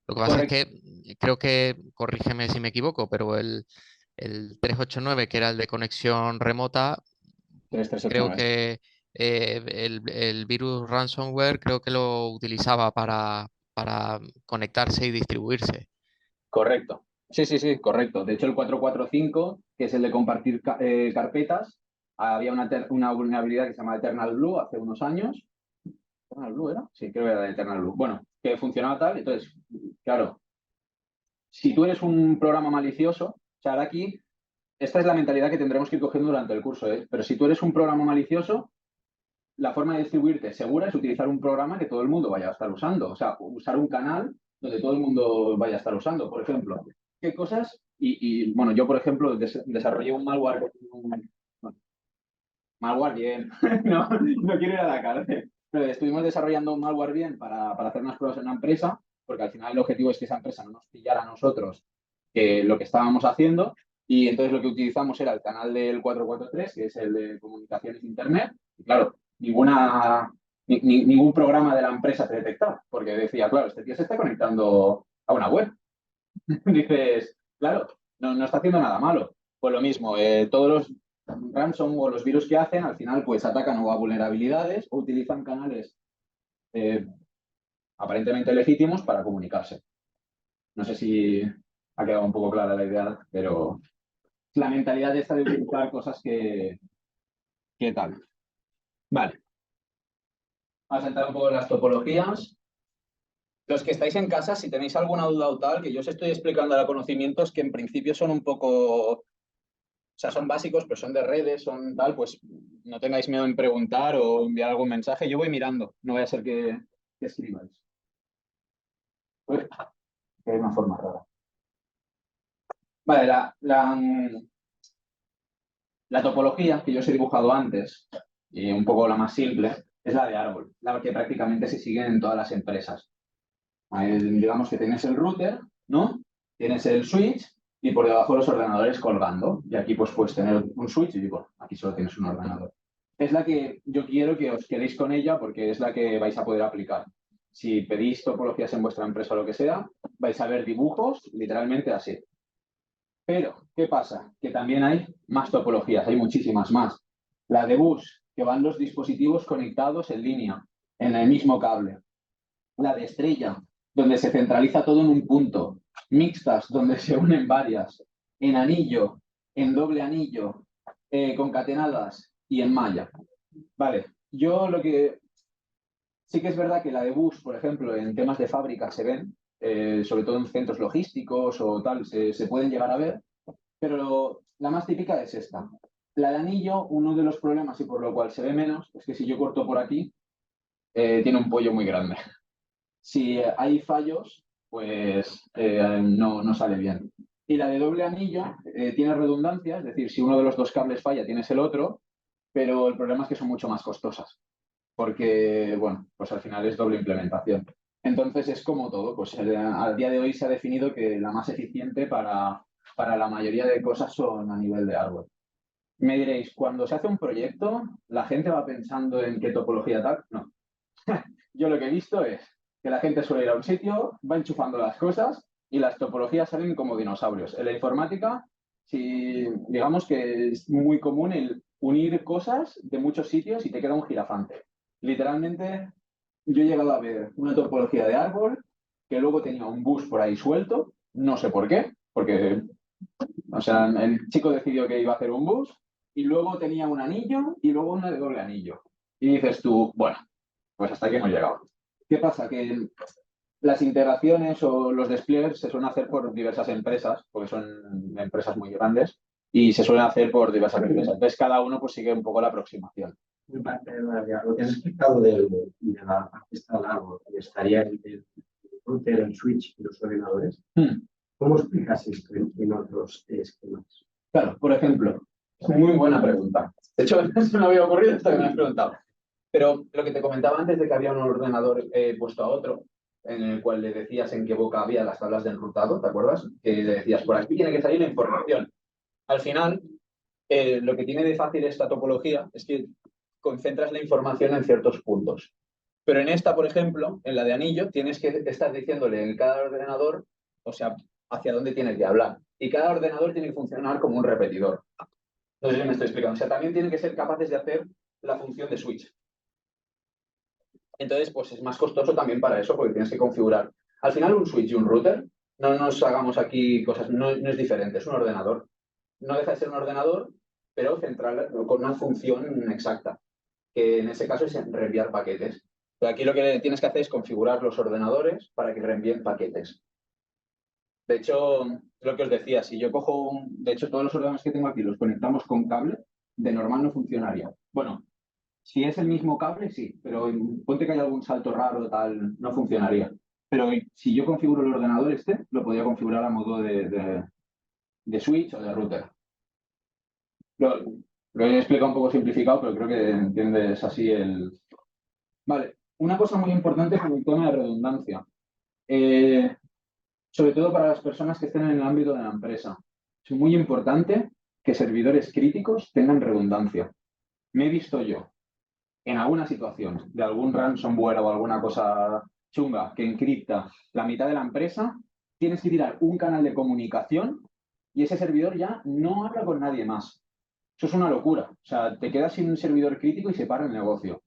Lo que pasa es correcto. que creo que, corrígeme si me equivoco, pero el 389, que era el de conexión remota, creo 3389. que el virus ransomware creo que lo utilizaba para conectarse y distribuirse. Correcto. Sí, correcto. De hecho, el 445, que es el de compartir carpetas, había una vulnerabilidad que se llama Eternal Blue hace unos años. ¿Eternal Blue era? Sí, creo que era de Eternal Blue. Bueno, que funcionaba tal. Entonces, claro, si tú eres un programa malicioso, o sea, ahora aquí, esta es la mentalidad que tendremos que ir cogiendo durante el curso, ¿eh? Pero si tú eres un programa malicioso, la forma de distribuirte segura es utilizar un programa que todo el mundo vaya a estar usando. O sea, usar un canal donde todo el mundo vaya a estar usando. Por ejemplo, ¿qué cosas? Bueno, yo, por ejemplo, desarrollé un malware. Malware bien. No quiero ir a la cárcel. Pero estuvimos desarrollando un malware bien para hacer unas pruebas en una empresa, porque al final el objetivo es que esa empresa no nos pillara a nosotros lo que estábamos haciendo. Y entonces lo que utilizamos era el canal del 443, que es el de comunicaciones Internet. Y claro, ningún programa de la empresa se detectaba, porque decía, claro, este tío se está conectando a una web. Dices, claro, no está haciendo nada malo. Pues lo mismo, todos los ransom o los virus que hacen, al final, pues atacan o a vulnerabilidades o utilizan canales aparentemente legítimos para comunicarse. No sé si ha quedado un poco clara la idea, pero la mentalidad esta de utilizar cosas que tal. Vale. Vamos a entrar un poco en las topologías. Los que estáis en casa, si tenéis alguna duda o tal, que yo os estoy explicando ahora conocimientos que en principio son un poco, o sea, son básicos, pero son de redes, son tal, pues no tengáis miedo en preguntar o enviar algún mensaje. Yo voy mirando, no vaya a ser que escribáis. Uy, que hay una forma rara. Vale, la topología que yo os he dibujado antes, y un poco la más simple, es la de árbol, la que prácticamente se sigue en todas las empresas. Digamos que tienes el router, ¿no? Tienes el switch y por debajo los ordenadores colgando. Y aquí pues puedes tener un switch y digo, aquí solo tienes un ordenador. Es la que yo quiero que os quedéis con ella porque es la que vais a poder aplicar. Si pedís topologías en vuestra empresa o lo que sea, vais a ver dibujos literalmente así. Pero, ¿qué pasa? Que también hay más topologías, hay muchísimas más. La de bus, que van los dispositivos conectados en línea, en el mismo cable. La de estrella, donde se centraliza todo en un punto. Mixtas, donde se unen varias. En anillo, en doble anillo, concatenadas y en malla. Vale, yo lo que... Sí que es verdad que la de bus, por ejemplo, en temas de fábrica se ven, sobre todo en centros logísticos o tal, se pueden llegar a ver, pero la más típica es esta. La de anillo, uno de los problemas y por lo cual se ve menos, es que si yo corto por aquí, tiene un pollo muy grande. Si hay fallos, pues no sale bien. Y la de doble anillo tiene redundancia, es decir, si uno de los dos cables falla, tienes el otro, pero el problema es que son mucho más costosas, porque, bueno, pues al final es doble implementación. Entonces es como todo, pues al día de hoy se ha definido que la más eficiente para la mayoría de cosas son a nivel de hardware. Me diréis, cuando se hace un proyecto, ¿la gente va pensando en qué topología tal? No. Yo lo que he visto es que la gente suele ir a un sitio, va enchufando las cosas y las topologías salen como dinosaurios. En la informática, si, digamos que es muy común el unir cosas de muchos sitios y te queda un girafante. Literalmente, yo he llegado a ver una topología de árbol que luego tenía un bus por ahí suelto, no sé por qué, porque o sea, el chico decidió que iba a hacer un bus y luego tenía un anillo y luego una de doble anillo. Y dices tú, bueno, pues hasta aquí hemos llegado. ¿Qué pasa? Que las integraciones o los despliegues se suelen hacer por diversas empresas, porque son empresas muy grandes, y se suelen hacer por diversas empresas. Entonces, cada uno pues sigue un poco la aproximación. Lo que has explicado de la parte esta del árbol, que estaría el router, el switch y los ordenadores, ¿cómo explicas esto en otros esquemas? Claro, por ejemplo, muy buena pregunta. De hecho, no se me había ocurrido esto que me has preguntado. Pero lo que te comentaba antes de que había un ordenador puesto a otro, en el cual le decías en qué boca había las tablas de enrutado, ¿te acuerdas? Que le decías, por aquí tiene que salir la información. Al final, lo que tiene de fácil esta topología es que concentras la información en ciertos puntos. Pero en esta, por ejemplo, en la de anillo, tienes que estar diciéndole en cada ordenador, o sea, hacia dónde tienes que hablar. Y cada ordenador tiene que funcionar como un repetidor. No sé si me estoy explicando. O sea, también tienen que ser capaces de hacer la función de switch. Entonces, pues es más costoso también para eso, porque tienes que configurar. Al final, un switch y un router, no nos hagamos aquí cosas, no es diferente, es un ordenador. No deja de ser un ordenador, pero central con una función exacta, que en ese caso es reenviar paquetes. Pero aquí lo que tienes que hacer es configurar los ordenadores para que reenvíen paquetes. De hecho, lo que os decía, si yo cojo de hecho, todos los ordenadores que tengo aquí los conectamos con cable, de normal no funcionaría. Bueno, si es el mismo cable, sí, pero ponte que hay algún salto raro, tal, no funcionaría. Pero si yo configuro el ordenador lo podría configurar a modo de switch o de router. Lo he explicado un poco simplificado, pero creo que entiendes así el... Vale, una cosa muy importante es el tema de redundancia. Sobre todo para las personas que estén en el ámbito de la empresa. Es muy importante que servidores críticos tengan redundancia. Me he visto yo en alguna situación de algún ransomware o alguna cosa chunga que encripta la mitad de la empresa, tienes que tirar un canal de comunicación y ese servidor ya no habla con nadie más. Eso es una locura. O sea, te quedas sin un servidor crítico y se para el negocio.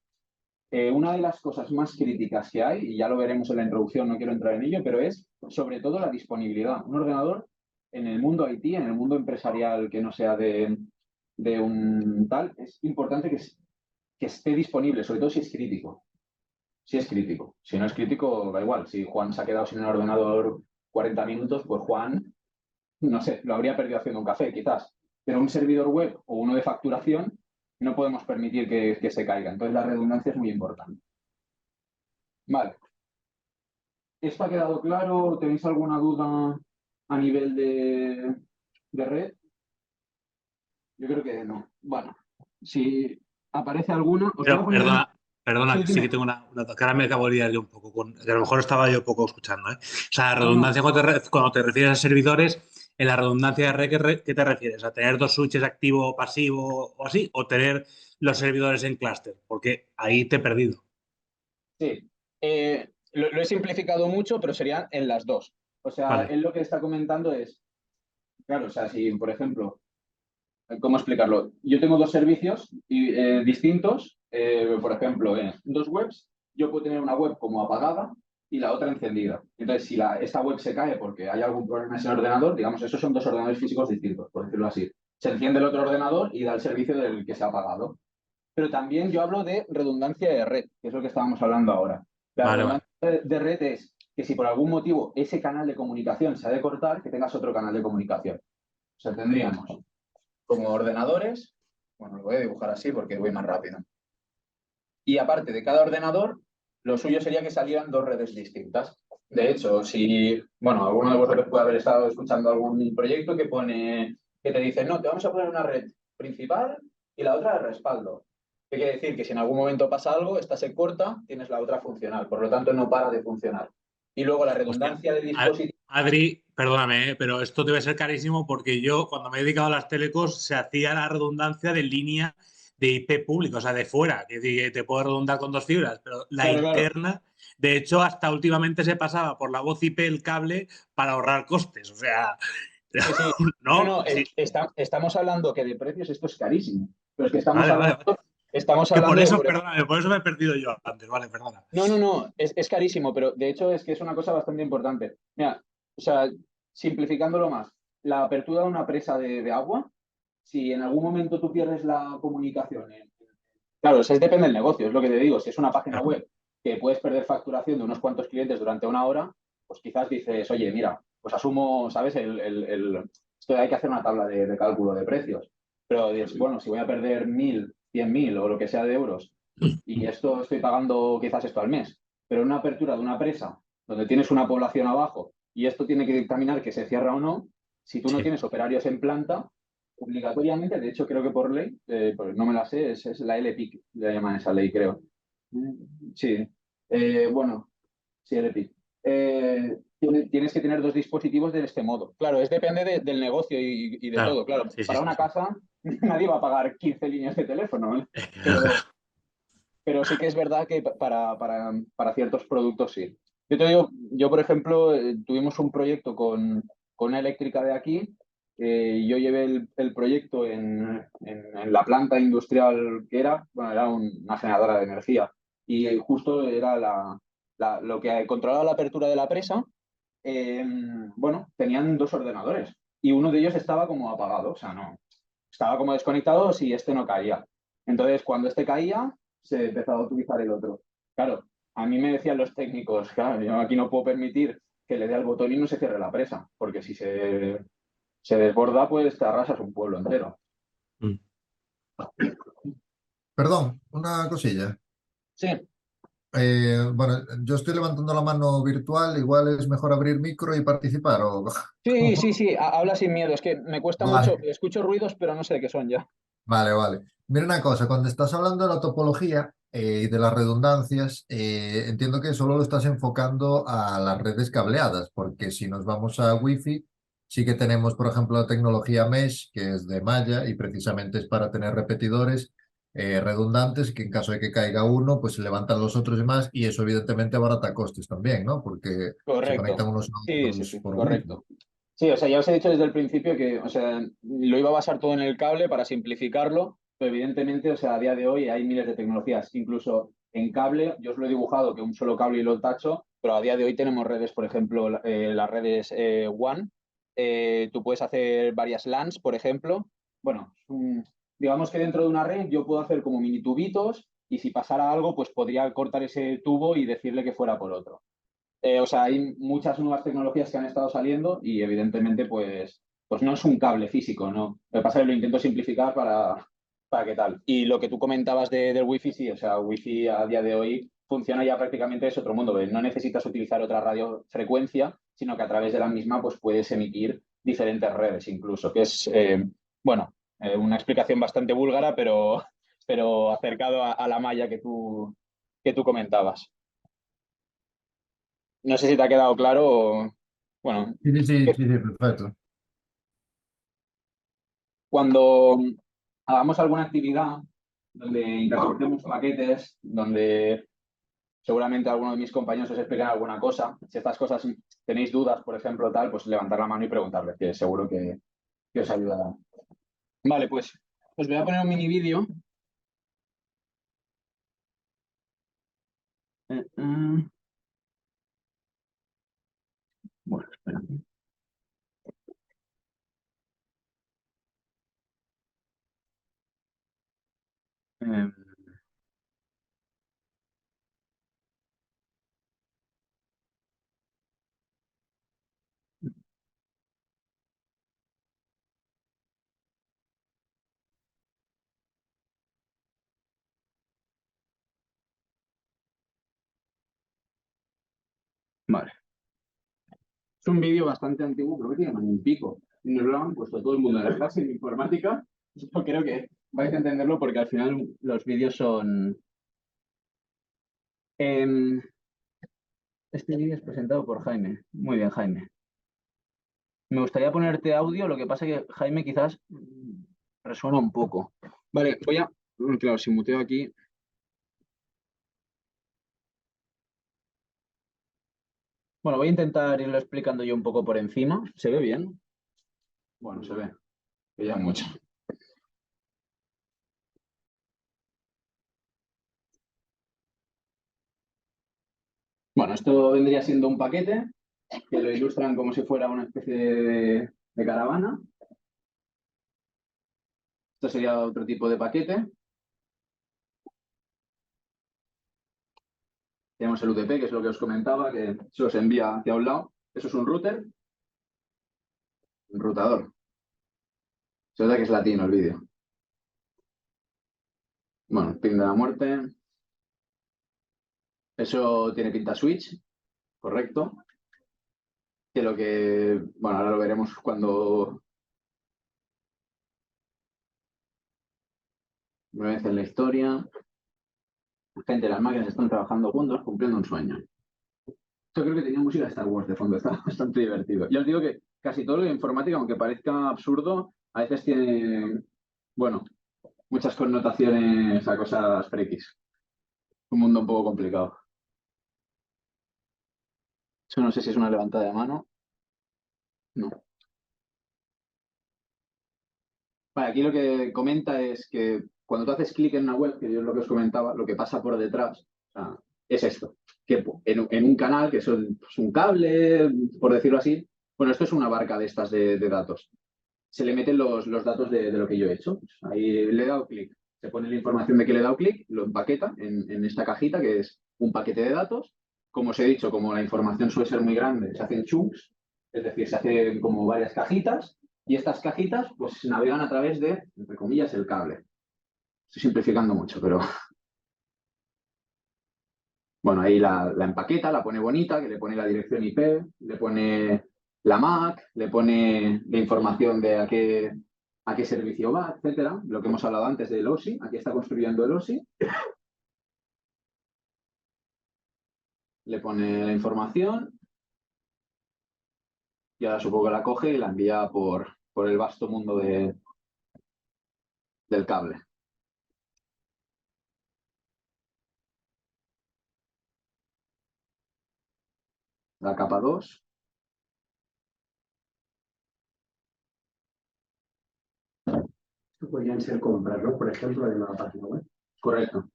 Una de las cosas más críticas que hay, y ya lo veremos en la introducción, no quiero entrar en ello, pero es sobre todo la disponibilidad. Un ordenador en el mundo IT, en el mundo empresarial que no sea de un tal, es importante que esté disponible, sobre todo si es crítico. si es crítico. Si no es crítico, da igual. Si Juan se ha quedado sin el ordenador 40 minutos, pues Juan, no sé, lo habría perdido haciendo un café, quizás. Pero un servidor web o uno de facturación no podemos permitir que se caiga. Entonces la redundancia es muy importante. Vale. ¿Esto ha quedado claro? ¿Tenéis alguna duda a nivel de red? Yo creo que no. Bueno, si aparece alguna... os voy a Pero, poner- perdona, Sí, que sí dime. que tengo una que ahora me acabo de liar yo un poco con, que a lo mejor estaba yo poco escuchando, ¿eh? O sea, No, no. redundancia cuando te refieres a servidores, en la redundancia de red, ¿qué te refieres? ¿A tener dos switches activo o pasivo o así? ¿O tener los servidores en clúster? Porque ahí te he perdido. Sí. Lo he simplificado mucho, pero serían en las dos. O sea, Vale. él lo que está comentando es, claro, o sea, si, por ejemplo, ¿cómo explicarlo? Yo tengo dos servicios distintos, por ejemplo, en dos webs, yo puedo tener una web como apagada y la otra encendida. Entonces, si esta web se cae porque hay algún problema en ese ordenador, digamos, esos son dos ordenadores físicos distintos, por decirlo así. Se enciende el otro ordenador y da el servicio del que se ha apagado. Pero también yo hablo de redundancia de red, que es lo que estábamos hablando ahora. La Vale, vale. redundancia de red es que si por algún motivo ese canal de comunicación se ha de cortar, que tengas otro canal de comunicación. O sea, tendríamos como ordenadores, bueno, lo voy a dibujar así porque voy más rápido. Y aparte de cada ordenador, lo suyo sería que salieran dos redes distintas. De hecho, si, bueno, alguno de vosotros puede haber estado escuchando algún proyecto que te dice, no, te vamos a poner una red principal y la otra de respaldo. ¿Qué quiere decir? Que si en algún momento pasa algo, esta se corta, tienes la otra funcional, por lo tanto no para de funcionar. Y luego la Hostia, redundancia de dispositivos. Adri, perdóname, pero esto debe ser carísimo porque yo, cuando me he dedicado a las telecos, se hacía la redundancia de línea de IP público, o sea, de fuera, que te puedo redundar con dos fibras, pero la Claro, claro. interna, de hecho, hasta últimamente se pasaba por la voz IP el cable para ahorrar costes, o sea, Sí, sí. ¿no? No, Sí. estamos hablando que de precios esto es carísimo. Pero es que Vale, vale, vale. estamos Que por hablando de, eso, perdóname, por eso me he perdido yo antes, vale, perdona. No, es carísimo, pero de hecho es que es una cosa bastante importante. Mira, o sea, simplificándolo más, la apertura de una presa de agua, si en algún momento tú pierdes la comunicación, claro, eso depende del negocio, es lo que te digo, si es una página Claro. web que puedes perder facturación de unos cuantos clientes durante una hora, pues quizás dices, oye, mira, pues asumo, ¿sabes? Esto hay que hacer una tabla de cálculo de precios. Pero dices, bueno, si voy a perder 1.000, 100.000 o lo que sea de euros y esto estoy pagando quizás esto al mes, pero una apertura de una presa donde tienes una población abajo y esto tiene que dictaminar que se cierra o no, si tú no Sí. tienes operarios en planta, obligatoriamente, de hecho creo que por ley, pues no me la sé, es la LPIC, le llaman esa ley, creo. Sí, bueno, sí, LPIC. Tienes que tener dos dispositivos de este modo. Claro, depende del negocio y de Claro. todo. Claro, Sí, sí, para sí, una sí. casa nadie va a pagar 15 líneas de teléfono, ¿eh? Pero sí que es verdad que para ciertos productos sí. Yo te digo, yo por ejemplo, tuvimos un proyecto con una eléctrica de aquí. Yo llevé el proyecto en la planta industrial que era, bueno, era una generadora de energía. Y justo era lo que controlaba la apertura de la presa. Bueno, tenían dos ordenadores y uno de ellos estaba como apagado, o sea, no, estaba como desconectado si este no caía. Entonces, cuando este caía, se empezaba a utilizar el otro. Claro, a mí me decían los técnicos, claro, yo aquí no puedo permitir que le dé al botón y no se cierre la presa, porque si se desborda, pues te arrasas un pueblo entero. Mm. Perdón, una cosilla. Sí, Bueno, yo estoy levantando la mano virtual, igual es mejor abrir micro y participar o... sí, habla sin miedo, es que me cuesta mucho, Vale, escucho ruidos, pero no sé de qué son ya. vale. Mira una cosa, cuando estás hablando de la topología y de las redundancias, entiendo que solo lo estás enfocando a las redes cableadas, porque si nos vamos a Wi-Fi, sí que tenemos, por ejemplo, la tecnología Mesh, que es de malla y precisamente es para tener repetidores redundantes que en caso de que caiga uno, pues se levantan los otros y más, y eso evidentemente abarata costes también, ¿no? Porque se conectan Correcto. unos a otros Sí, por Wi-Fi. correcto. Sí, o sea, ya os he dicho desde el principio que, o sea, lo iba a basar todo en el cable para simplificarlo, pero evidentemente, o sea, a día de hoy hay miles de tecnologías. Incluso en cable, yo os lo he dibujado que un solo cable y lo tacho, pero a día de hoy tenemos redes, por ejemplo, las redes WAN. Tú puedes hacer varias LANs, por ejemplo. Bueno, digamos que dentro de una red yo puedo hacer como mini tubitos y si pasara algo, pues podría cortar ese tubo y decirle que fuera por otro. O sea, hay muchas nuevas tecnologías que han estado saliendo y evidentemente pues no es un cable físico, ¿no? Lo que pasa es que lo intento simplificar para qué tal. Y lo que tú comentabas del Wi-Fi, sí, o sea, Wi-Fi a día de hoy funciona ya prácticamente, es otro mundo. No necesitas utilizar otra radiofrecuencia, sino que a través de la misma pues puedes emitir diferentes redes incluso, que es, una explicación bastante búlgara, pero acercado a la malla que tú comentabas. No sé si te ha quedado claro o... Bueno, Sí, perfecto. cuando hagamos alguna actividad donde intercambiemos paquetes, donde seguramente alguno de mis compañeros os expliquen alguna cosa, si estas cosas tenéis dudas, por ejemplo, tal, pues levantar la mano y preguntarles, que seguro que os ayudará. Vale, pues os voy a poner un mini vídeo. Bueno, espera. Vale. Es un vídeo bastante antiguo, creo que tiene un año y pico. Y nos lo han puesto todo el mundo en la clase de informática. Yo creo que vais a entenderlo porque al final los vídeos son... Este vídeo es presentado por Jaime. Muy bien, Jaime. Me gustaría ponerte audio, lo que pasa es que Jaime quizás resuena un poco. Vale, voy a... Claro, si muteo aquí... Bueno, voy a intentar irlo explicando yo un poco por encima. ¿Se ve bien? Bueno, se ve. Que ya mucho. Bueno, esto vendría siendo un paquete que lo ilustran como si fuera una especie de caravana. Esto sería otro tipo de paquete. Tenemos el UDP, que es lo que os comentaba, que se os envía hacia un lado. Eso es un router. Un routador. Se nota que es latino el vídeo. Bueno, pin de la muerte. Eso tiene pinta switch, correcto. Que lo que... Bueno, ahora lo veremos cuando... Una vez en la historia. Gente, las máquinas están trabajando juntos, cumpliendo un sueño. Yo creo que tenía música de Star Wars de fondo, está bastante divertido. Ya os digo que casi todo lo de informática, aunque parezca absurdo, a veces tiene, bueno, muchas connotaciones a cosas frikis. Un mundo un poco complicado. Eso no sé si es una levantada de mano. No. Vale, aquí lo que comenta es que cuando tú haces clic en una web, que yo es lo que os comentaba, lo que pasa por detrás, o sea, es esto. Que en un canal, que es un cable, por decirlo así, bueno, esto es una barca de estas de datos. Se le meten los datos de lo que yo he hecho. Ahí le he dado clic. Se pone la información de que le he dado clic, lo empaqueta en esta cajita, que es un paquete de datos. Como os he dicho, como la información suele ser muy grande, se hacen chunks, es decir, se hacen como varias cajitas, y estas cajitas pues navegan a través de, entre comillas, el cable. Estoy simplificando mucho, pero... Bueno, ahí la empaqueta, la pone bonita, que le pone la dirección IP, le pone la MAC, le pone la información de a qué servicio va, etcétera. Lo que hemos hablado antes del OSI, aquí está construyendo el OSI. Le pone la información y ahora supongo que la coge y la envía por el vasto mundo del cable. La capa 2. Esto podrían ser compras, ¿no? Por ejemplo, de una página web. Correcto.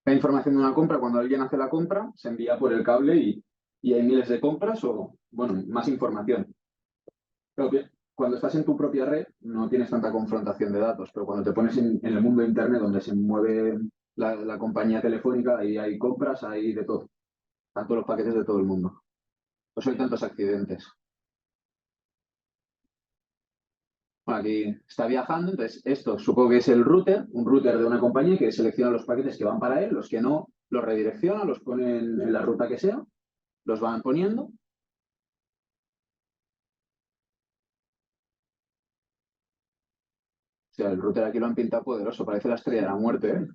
La información de una compra, cuando alguien hace la compra, se envía por el cable y hay miles de compras o, bueno, más información. Creo que cuando estás en tu propia red no tienes tanta confrontación de datos, pero cuando te pones en el mundo de Internet donde se mueve la compañía telefónica y hay compras, hay de todo. Tanto los paquetes de todo el mundo. Por eso hay tantos accidentes. Bueno, aquí está viajando, entonces esto supongo que es el router, un router de una compañía que selecciona los paquetes que van para él, los que no, los redirecciona, los pone en la ruta que sea, los van poniendo. O sea, el router aquí lo han pintado poderoso, parece la estrella de la muerte, ¿eh?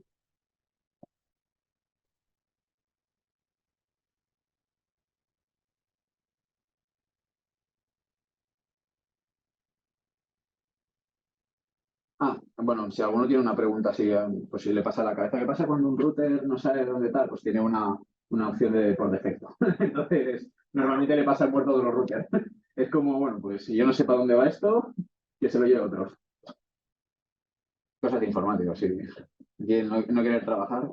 Ah, bueno, si alguno tiene una pregunta así, pues si le pasa a la cabeza, ¿qué pasa cuando un router no sabe dónde tal? Pues tiene una opción por defecto. Entonces, normalmente le pasa al muerto de los routers. Es como, bueno, pues si yo no sé para dónde va esto, que se lo lleve otros. Cosas de informática, sí. Y no querer trabajar.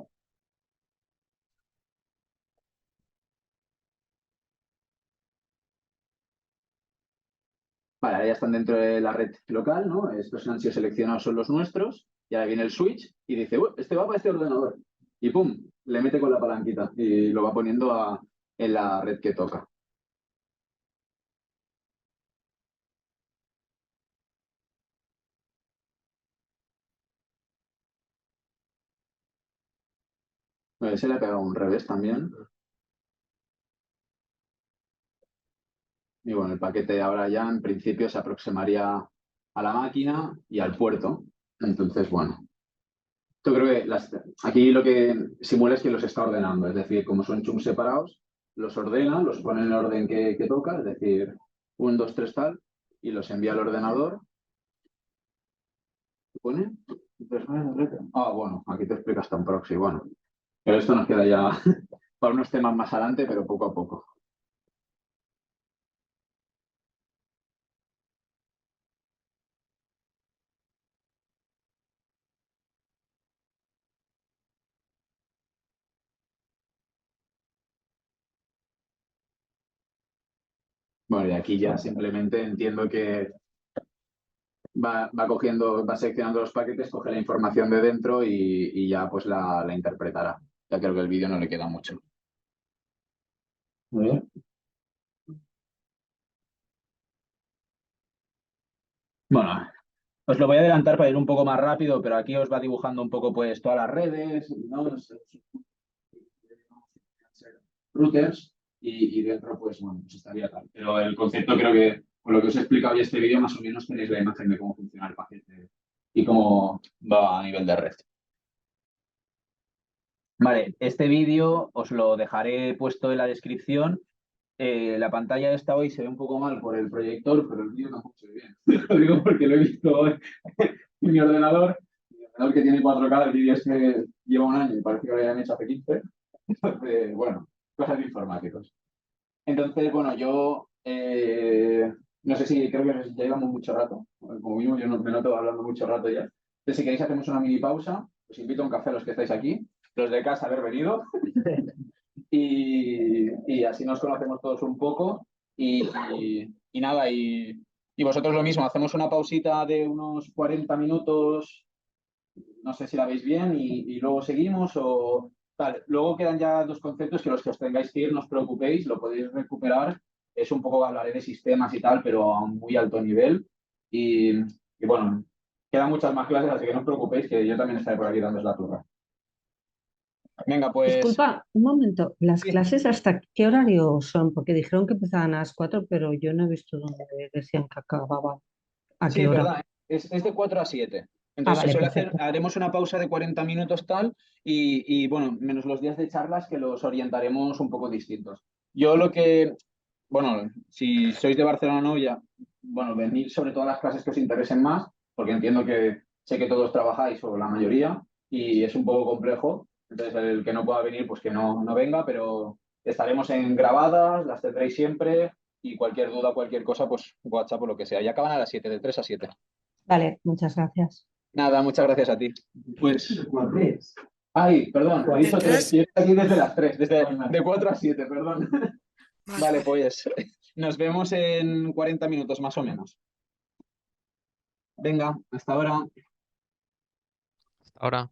Vale, ahora ya están dentro de la red local, ¿no? Estos han sido seleccionados, son los nuestros. Y ahora viene el switch y dice, este va para este ordenador. Y pum, le mete con la palanquita y lo va poniendo en la red que toca. Se le ha pegado un revés también. Y bueno, el paquete ahora ya en principio se aproximaría a la máquina y al puerto. Entonces, bueno, yo creo que aquí lo que simula es que los está ordenando. Es decir, como son chunks separados, los ordena, los pone en el orden que toca, es decir, 1, 2, 3 tal, y los envía al ordenador. ¿Qué pone? Ah, bueno, aquí te explica hasta un proxy. Bueno, pero esto nos queda ya para unos temas más adelante, pero poco a poco. Bueno, y aquí ya simplemente entiendo que va cogiendo, va seleccionando los paquetes, coge la información de dentro y ya pues la interpretará. Ya creo que el vídeo no le queda mucho. Muy bien. Bueno, os lo voy a adelantar para ir un poco más rápido, pero aquí os va dibujando un poco pues todas las redes, ¿no? Routers y dentro pues bueno, pues estaría tal. Pero el concepto creo que con lo que os he explicado en este vídeo más o menos tenéis la imagen de cómo funciona el paquete y cómo va a nivel de red. Vale, este vídeo os lo dejaré puesto en la descripción. La pantalla esta hoy se ve un poco mal por el proyector, pero el vídeo tampoco se ve bien. Lo digo porque lo he visto en mi ordenador. Mi ordenador que tiene 4K, el vídeo este lleva un año y parece que lo hayan hecho hace 15. Entonces, bueno, cosas de informáticos. Entonces, bueno, yo no sé si creo que ya llevamos mucho rato. Como mínimo, yo no, me noto hablando mucho rato ya. Entonces, si queréis, hacemos una mini pausa. Os invito a un café a los que estáis aquí. Los de casa, haber venido. Y así nos conocemos todos un poco. Y nada, y vosotros lo mismo. Hacemos una pausita de unos 40 minutos. No sé si la veis bien y luego seguimos o tal. Luego quedan ya dos conceptos que los que os tengáis que ir, no os preocupéis, lo podéis recuperar. Es un poco, hablaré de sistemas y tal, pero a un muy alto nivel. Y bueno, quedan muchas más clases, así que no os preocupéis, que yo también estaré por aquí dándos la turra. Venga, pues... Disculpa, un momento, ¿las Sí. clases hasta qué horario son? Porque dijeron que empezaban a las 4, pero yo no he visto dónde decían que acababan. ¿A Sí, qué es hora? verdad, es de 4 a 7. Ah, Entonces se vale, suele hacer, perfecto. haremos una pausa de 40 minutos tal y bueno, menos los días de charlas que los orientaremos un poco distintos. Yo lo que, bueno, si sois de Barcelona no, ya, bueno, venid sobre todo a las clases que os interesen más, porque entiendo que sé que todos trabajáis o la mayoría y es un poco complejo. Entonces el que no pueda venir, pues que no venga, pero estaremos en grabadas, las tendréis siempre y cualquier duda, cualquier cosa, pues WhatsApp o lo que sea. Y acaban a las 7, de 3 a 7. Vale, muchas gracias. Nada, muchas gracias a ti. Pues... Ay, perdón, he dicho 3. Yo estoy aquí desde las 3, de 4 a 7, perdón. Vale, pues nos vemos en 40 minutos más o menos. Venga, hasta ahora. Ahora.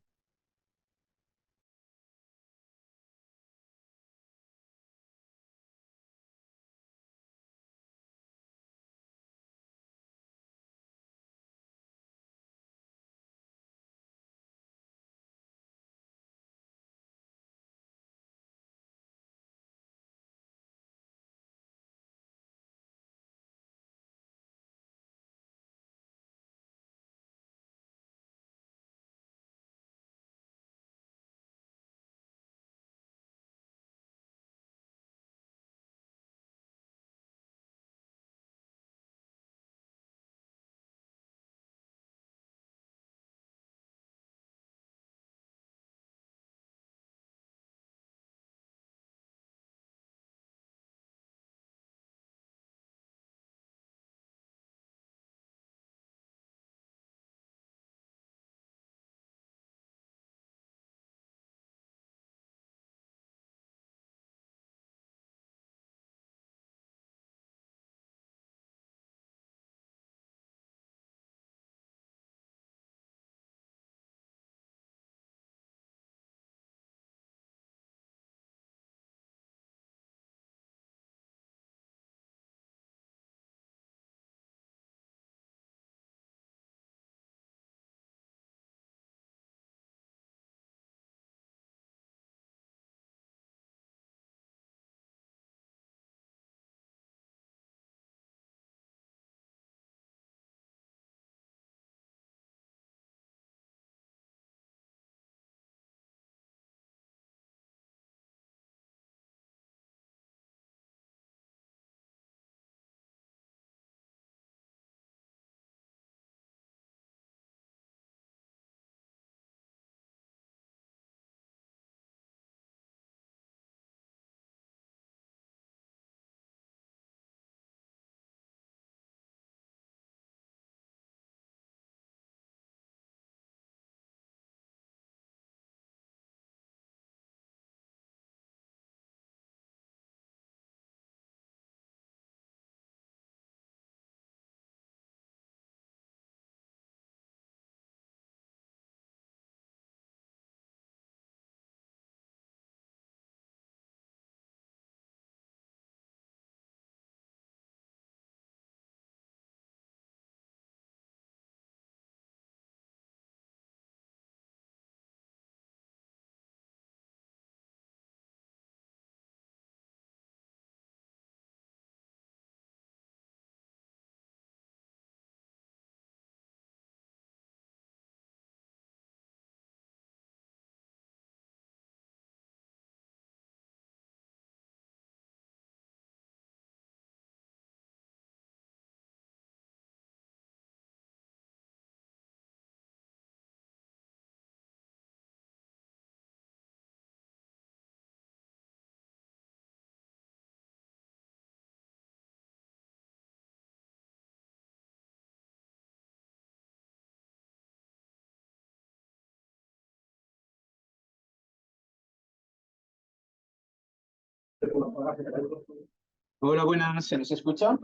Hola, buenas, ¿se nos escucha?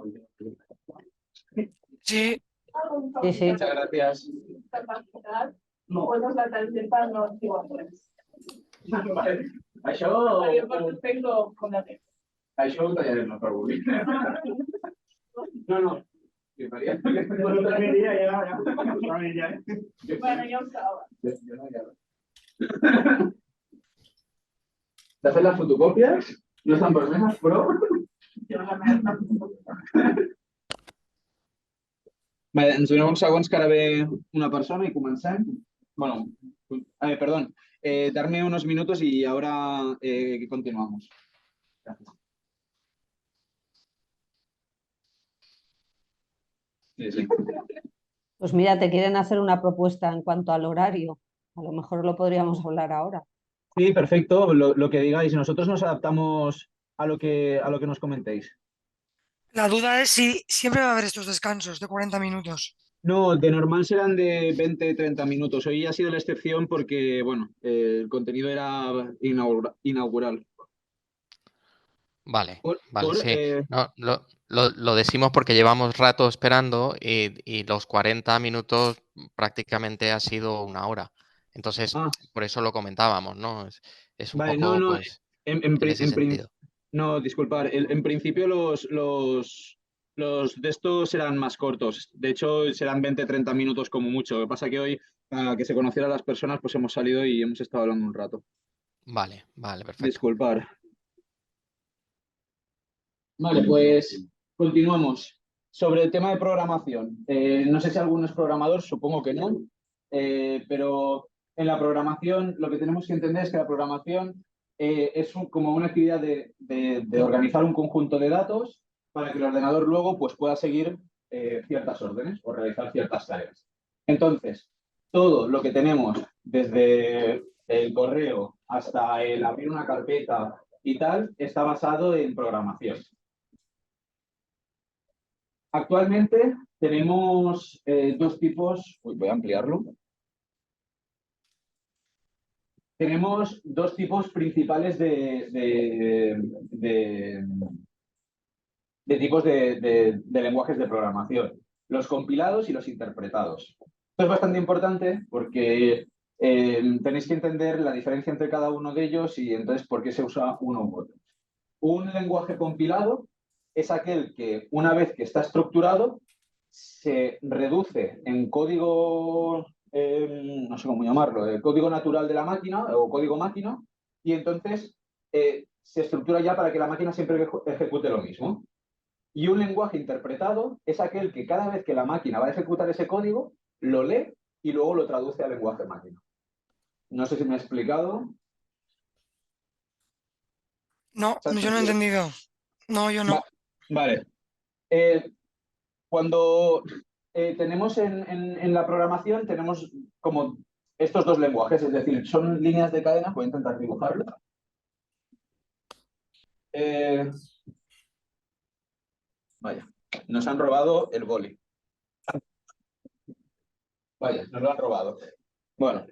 Sí, Sí, sí. Muchas gracias. Capacitat o no la targeta no iguales. Vale. Això Tengo con la ho tallarem, no preocupis. No. Sí, Maria. Bueno, también ya. También ya. Bueno, ya usaba. Jo no hi ha. De fet, les fotocòpies no estan permeses, però... Vale, ens doneu uns segons que ara ve una persona y comencem. Bueno, perdón, darme unos minutos y ahora continuamos. Gracias. Sí. Pues mira, te quieren hacer una propuesta en cuanto al horario. A lo mejor lo podríamos hablar ahora. Sí, perfecto, lo que digáis. Nosotros nos adaptamos a lo que nos comentéis. la duda es si siempre va a haber estos descansos de 40 minutos. No, de normal serán de 20-30 minutos. Hoy ha sido la excepción porque, bueno, el contenido era inaugural. Vale, Por, sí. No, lo decimos porque llevamos rato esperando y los 40 minutos prácticamente ha sido una hora. Entonces, por eso lo comentábamos, ¿no? Es un Vale, poco, no, pues, en ese sentido. No, disculpar, en principio los de estos serán más cortos. De hecho, serán 20-30 minutos como mucho. Lo que pasa que hoy, para que se conocieran las personas, pues hemos salido y hemos estado hablando un rato. Vale, perfecto. Disculpar. Vale, pues continuamos. Sobre el tema de programación. No sé si alguno es programador, supongo que no. Pero en la programación lo que tenemos que entender es que la programación es como una actividad de organizar un conjunto de datos para que el ordenador luego pues, pueda seguir ciertas órdenes o realizar ciertas tareas. Entonces, todo lo que tenemos desde el correo hasta el abrir una carpeta y tal está basado en programación. Actualmente tenemos dos tipos, voy a ampliarlo. Tenemos dos tipos principales de tipos de lenguajes de programación, los compilados y los interpretados. Esto es bastante importante porque tenéis que entender la diferencia entre cada uno de ellos y entonces por qué se usa uno u otro. Un lenguaje compilado es aquel que una vez que está estructurado se reduce en código, no sé cómo llamarlo, el código natural de la máquina o código máquina y entonces se estructura ya para que la máquina siempre ejecute lo mismo. Y un lenguaje interpretado es aquel que cada vez que la máquina va a ejecutar ese código, lo lee y luego lo traduce al lenguaje máquina. No sé si me he explicado. No, yo no he entendido. No, yo no. Vale. Cuando tenemos en la programación, tenemos como estos dos lenguajes, es decir, son líneas de cadena, voy a intentar dibujarlo. Vaya, nos han robado el boli. Vaya, nos lo han robado. Bueno,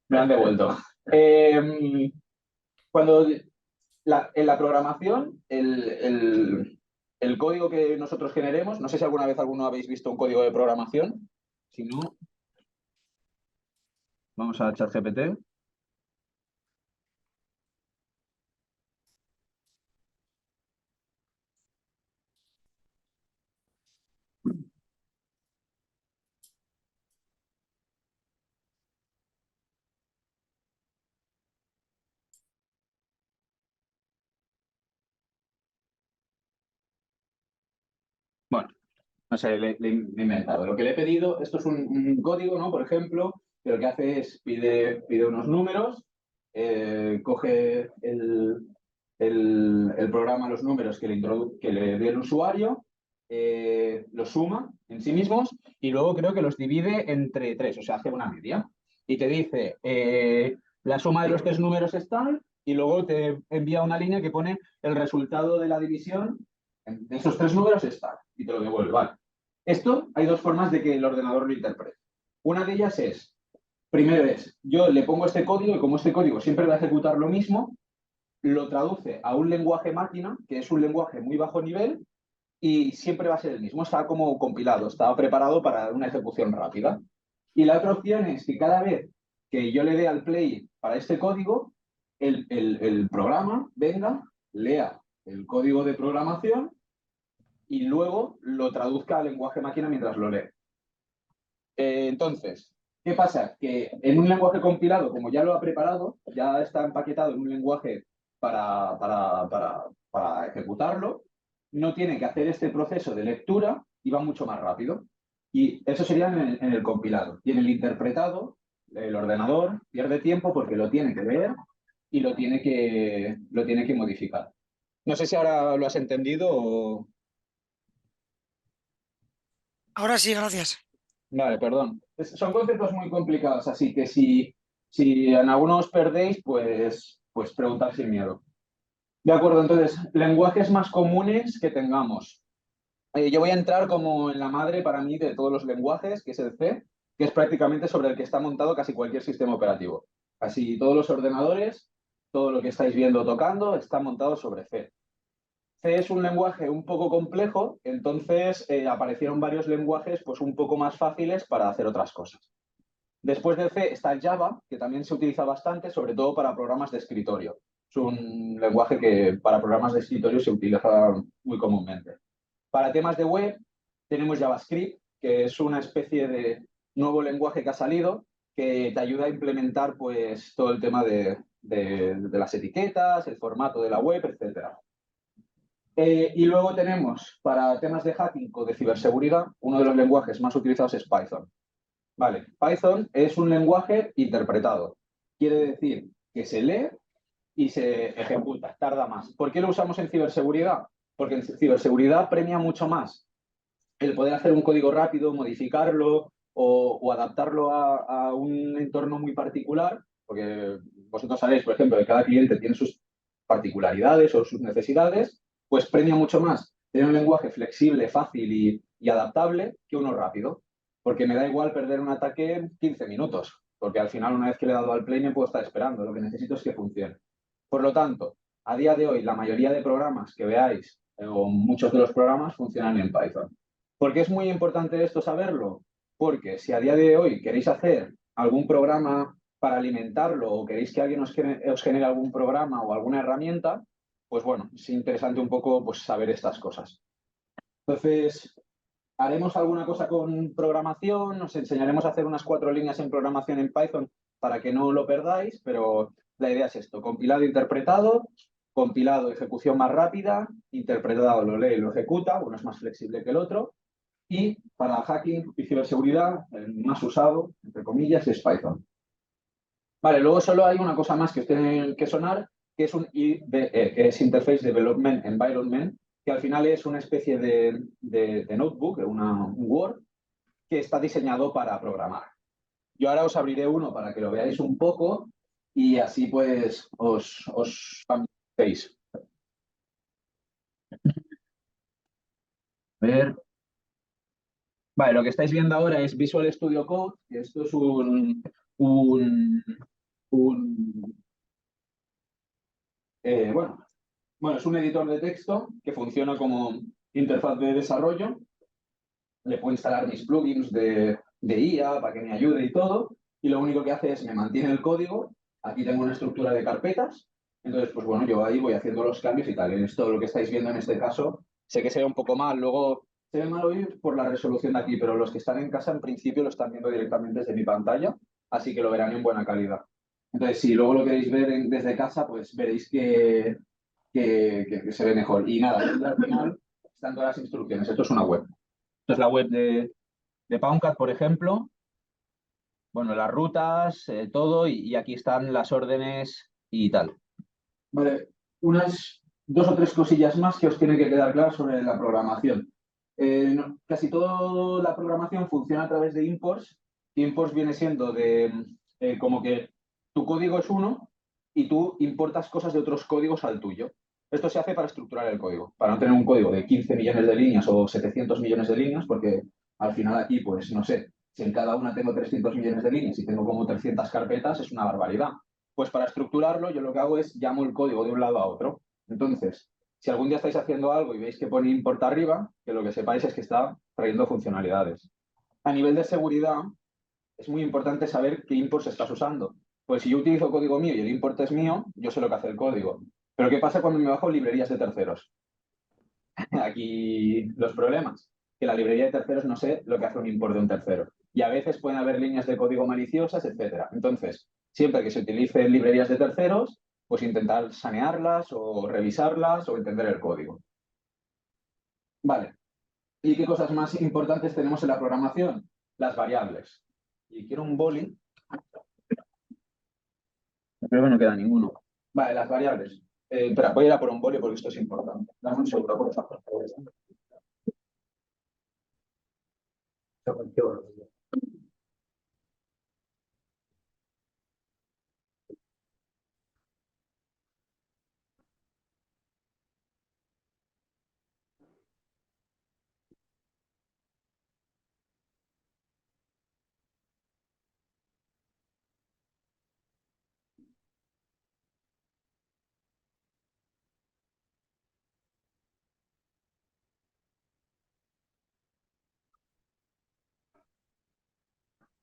me han devuelto. Cuando en la programación, el código que nosotros generemos, no sé si alguna vez habéis visto un código de programación. Si no, vamos a ChatGPT. Bueno, no sé, le he inventado. Lo que le he pedido, esto es un código, ¿no? Por ejemplo, que lo que hace es pide unos números, coge el programa los números que le dé el usuario, los suma en sí mismos y luego creo que los divide entre 3, o sea, hace una media. Y te dice, la suma de los 3 números es tal y luego te envía una línea que pone el resultado de la división de esos 3 números es tal y te lo devuelve. Vale. Esto hay dos formas de que el ordenador lo interprete. Una de ellas es, primero es, yo le pongo este código y como este código siempre va a ejecutar lo mismo, lo traduce a un lenguaje máquina, que es un lenguaje muy bajo nivel, y siempre va a ser el mismo. Está como compilado, está preparado para una ejecución rápida. Y la otra opción es que cada vez que yo le dé al play para este código, el programa venga, lea el código de programación y luego lo traduzca al lenguaje máquina mientras lo lee. Entonces, ¿qué pasa? Que en un lenguaje compilado, como ya lo ha preparado, ya está empaquetado en un lenguaje para ejecutarlo, no tiene que hacer este proceso de lectura y va mucho más rápido. Y eso sería en el compilado. Y en el interpretado, el ordenador pierde tiempo porque lo tiene que leer y lo tiene que modificar. No sé si ahora lo has entendido o... Ahora sí, gracias. Vale, perdón. Son conceptos muy complicados, así que si en algunos perdéis, pues preguntad sin miedo. De acuerdo, entonces, lenguajes más comunes que tengamos. Yo voy a entrar como en la madre para mí de todos los lenguajes, que es el C, que es prácticamente sobre el que está montado casi cualquier sistema operativo. Casi todos los ordenadores, todo lo que estáis viendo tocando, está montado sobre C. C es un lenguaje un poco complejo, entonces aparecieron varios lenguajes pues, un poco más fáciles para hacer otras cosas. Después de C está Java, que también se utiliza bastante, sobre todo para programas de escritorio. Es un lenguaje que para programas de escritorio se utiliza muy comúnmente. Para temas de web tenemos JavaScript, que es una especie de nuevo lenguaje que ha salido, que te ayuda a implementar pues, todo el tema de las etiquetas, el formato de la web, etc. Y luego tenemos, para temas de hacking o de ciberseguridad, uno de los lenguajes más utilizados es Python. Vale, Python es un lenguaje interpretado. Quiere decir que se lee y se ejecuta, tarda más. ¿Por qué lo usamos en ciberseguridad? Porque en ciberseguridad premia mucho más el poder hacer un código rápido, modificarlo o adaptarlo a un entorno muy particular, porque vosotros sabéis, por ejemplo, que cada cliente tiene sus particularidades o sus necesidades, pues premia mucho más tener un lenguaje flexible, fácil y adaptable que uno rápido. Porque me da igual perder un ataque 15 minutos, porque al final una vez que le he dado al play me puedo estar esperando, lo que necesito es que funcione. Por lo tanto, a día de hoy la mayoría de programas que veáis, o muchos de los programas, funcionan en Python. ¿Por qué es muy importante esto saberlo? Porque si a día de hoy queréis hacer algún programa para alimentarlo o queréis que alguien os genere algún programa o alguna herramienta, pues bueno, es interesante un poco pues, saber estas cosas. Entonces, haremos alguna cosa con programación, os enseñaremos a hacer unas 4 líneas en programación en Python para que no lo perdáis, pero la idea es esto, compilado, compilado, ejecución más rápida, interpretado, lo lee y lo ejecuta, uno es más flexible que el otro, y para hacking y ciberseguridad, el más usado, entre comillas, es Python. Vale, luego solo hay una cosa más que os tiene que sonar, que es un IDE, que es Interface Development Environment, que al final es una especie de notebook, un Word, que está diseñado para programar. Yo ahora os abriré uno para que lo veáis un poco y así pues os familiaricéis. A ver. Vale, lo que estáis viendo ahora es Visual Studio Code, que esto es bueno, es un editor de texto que funciona como interfaz de desarrollo. Le puedo instalar mis plugins de IA para que me ayude y todo. Y lo único que hace es me mantiene el código. Aquí tengo una estructura de carpetas. Entonces, pues bueno, yo ahí voy haciendo los cambios y tal. En esto, lo que estáis viendo en este caso, sé que se ve un poco mal. Luego, se ve mal hoy por la resolución de aquí, pero los que están en casa, en principio, lo están viendo directamente desde mi pantalla. Así que lo verán en buena calidad. Entonces, si luego lo queréis ver desde casa, pues veréis que se ve mejor. Y nada, al final están todas las instrucciones. Esto es una web. Esto es la web de Poundcat, por ejemplo. Bueno, las rutas, todo, y aquí están las órdenes y tal. Vale, unas 2 o 3 cosillas más que os tienen que quedar claras sobre la programación. Casi toda la programación funciona a través de imports. Imports viene siendo como que tu código es uno y tú importas cosas de otros códigos al tuyo. Esto se hace para estructurar el código, para no tener un código de 15 millones de líneas o 700 millones de líneas, porque al final aquí, pues no sé, si en cada una tengo 300 millones de líneas y tengo como 300 carpetas, es una barbaridad. Pues para estructurarlo, yo lo que hago es llamo el código de un lado a otro. Entonces, si algún día estáis haciendo algo y veis que pone import arriba, que lo que sepáis es que está trayendo funcionalidades. A nivel de seguridad, es muy importante saber qué imports estás usando. Pues si yo utilizo código mío y el import es mío, yo sé lo que hace el código. Pero ¿qué pasa cuando me bajo librerías de terceros? Aquí los problemas. Que la librería de terceros no sé lo que hace un import de un tercero. Y a veces pueden haber líneas de código maliciosas, etc. Entonces, siempre que se utilicen librerías de terceros, pues intentar sanearlas o revisarlas o entender el código. Vale. ¿Y qué cosas más importantes tenemos en la programación? Las variables. Y quiero un boli. Creo que no queda ninguno. Vale, las variables. Espera, voy a ir a por un boli porque esto es importante. Dame un segundo, por favor.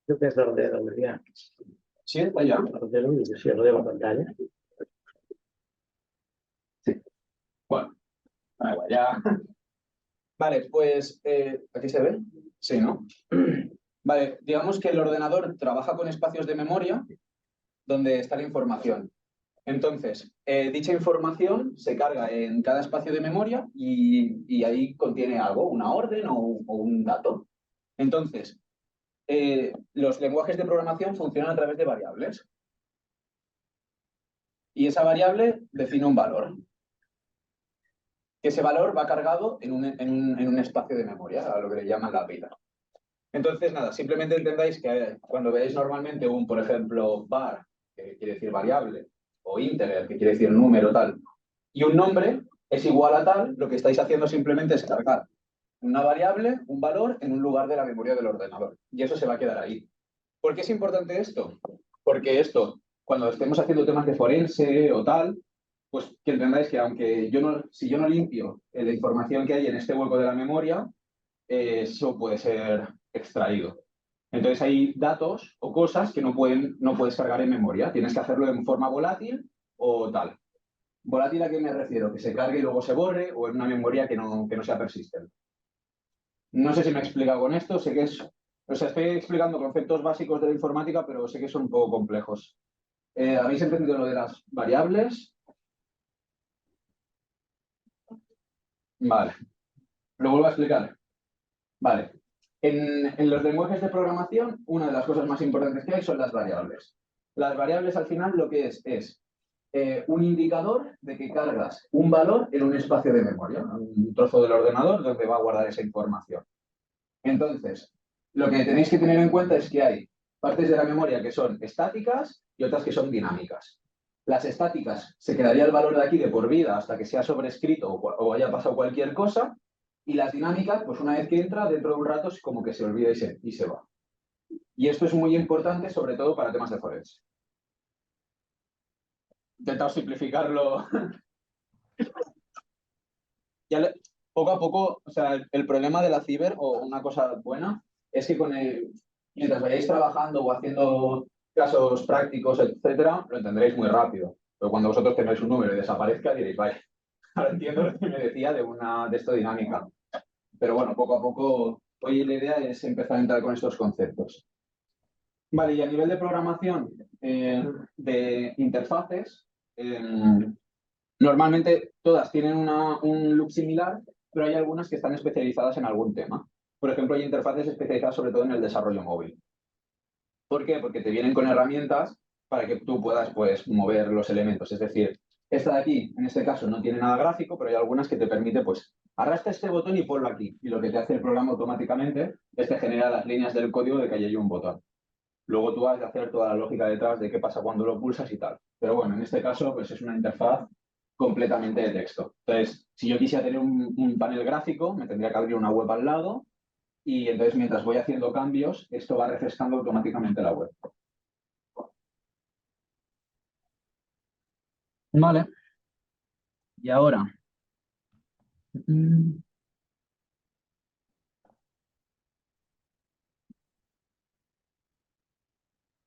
Creo que es donde ya. ¿Sí? ¿Está ya? Sí, lo de la pantalla. Sí. Bueno, ya. Vale, pues ¿aquí se ve? Sí, ¿no? Vale, digamos que el ordenador trabaja con espacios de memoria donde está la información. Entonces, dicha información se carga en cada espacio de memoria y ahí contiene algo, una orden o un dato. Entonces, los lenguajes de programación funcionan a través de variables. Y esa variable define un valor. Que ese valor va cargado en un espacio de memoria, a lo que le llaman la pila. Entonces, nada, simplemente entendáis que cuando veáis normalmente por ejemplo, var, que quiere decir variable, o integer, que quiere decir número, tal, y un nombre es igual a tal, lo que estáis haciendo simplemente es cargar una variable, un valor, en un lugar de la memoria del ordenador. Y eso se va a quedar ahí. ¿Por qué es importante esto? Porque esto, cuando estemos haciendo temas de forense o tal, pues que entendáis que aunque si yo no limpio la información que hay en este hueco de la memoria, eso puede ser extraído. Entonces hay datos o cosas que no puedes cargar en memoria. Tienes que hacerlo en forma volátil o tal. ¿Volátil a qué me refiero? Que se cargue y luego se borre o en una memoria que no sea persistente. No sé si me he explicado con esto. Sé que estoy explicando conceptos básicos de la informática, pero sé que son un poco complejos. ¿Habéis entendido lo de las variables? Vale. ¿Lo vuelvo a explicar? Vale. En los lenguajes de programación, una de las cosas más importantes que hay son las variables. Las variables al final lo que es un indicador de que cargas un valor en un espacio de memoria, un trozo del ordenador donde va a guardar esa información. Entonces, lo que tenéis que tener en cuenta es que hay partes de la memoria que son estáticas y otras que son dinámicas. Las estáticas se quedaría el valor de aquí de por vida hasta que sea sobrescrito o haya pasado cualquier cosa. Y las dinámicas, pues una vez que entra, dentro de un rato es como que se olvida y se va. Y esto es muy importante, sobre todo para temas de forense. He intentado simplificarlo. Poco a poco, o sea, el problema de la ciber, o una cosa buena, es que mientras vayáis trabajando o haciendo casos prácticos, etcétera, lo entenderéis muy rápido. Pero cuando vosotros tengáis un número y desaparezca, diréis, vaya, ahora entiendo lo que me decía de esto dinámica. Pero bueno, poco a poco, hoy la idea es empezar a entrar con estos conceptos. Vale, y a nivel de programación de interfaces, normalmente todas tienen un loop similar, pero hay algunas que están especializadas en algún tema. Por ejemplo, hay interfaces especializadas sobre todo en el desarrollo móvil. ¿Por qué? Porque te vienen con herramientas para que tú puedas pues, mover los elementos. Es decir, esta de aquí, en este caso, no tiene nada gráfico, pero hay algunas que te permite, pues, arrastra este botón y ponlo aquí. Y lo que te hace el programa automáticamente es te genera las líneas del código de que hay un botón. Luego tú has de hacer toda la lógica detrás de qué pasa cuando lo pulsas y tal. Pero bueno, en este caso, pues es una interfaz completamente de texto. Entonces, si yo quisiera tener un panel gráfico, me tendría que abrir una web al lado y entonces mientras voy haciendo cambios, esto va refrescando automáticamente la web. Vale. Y ahora.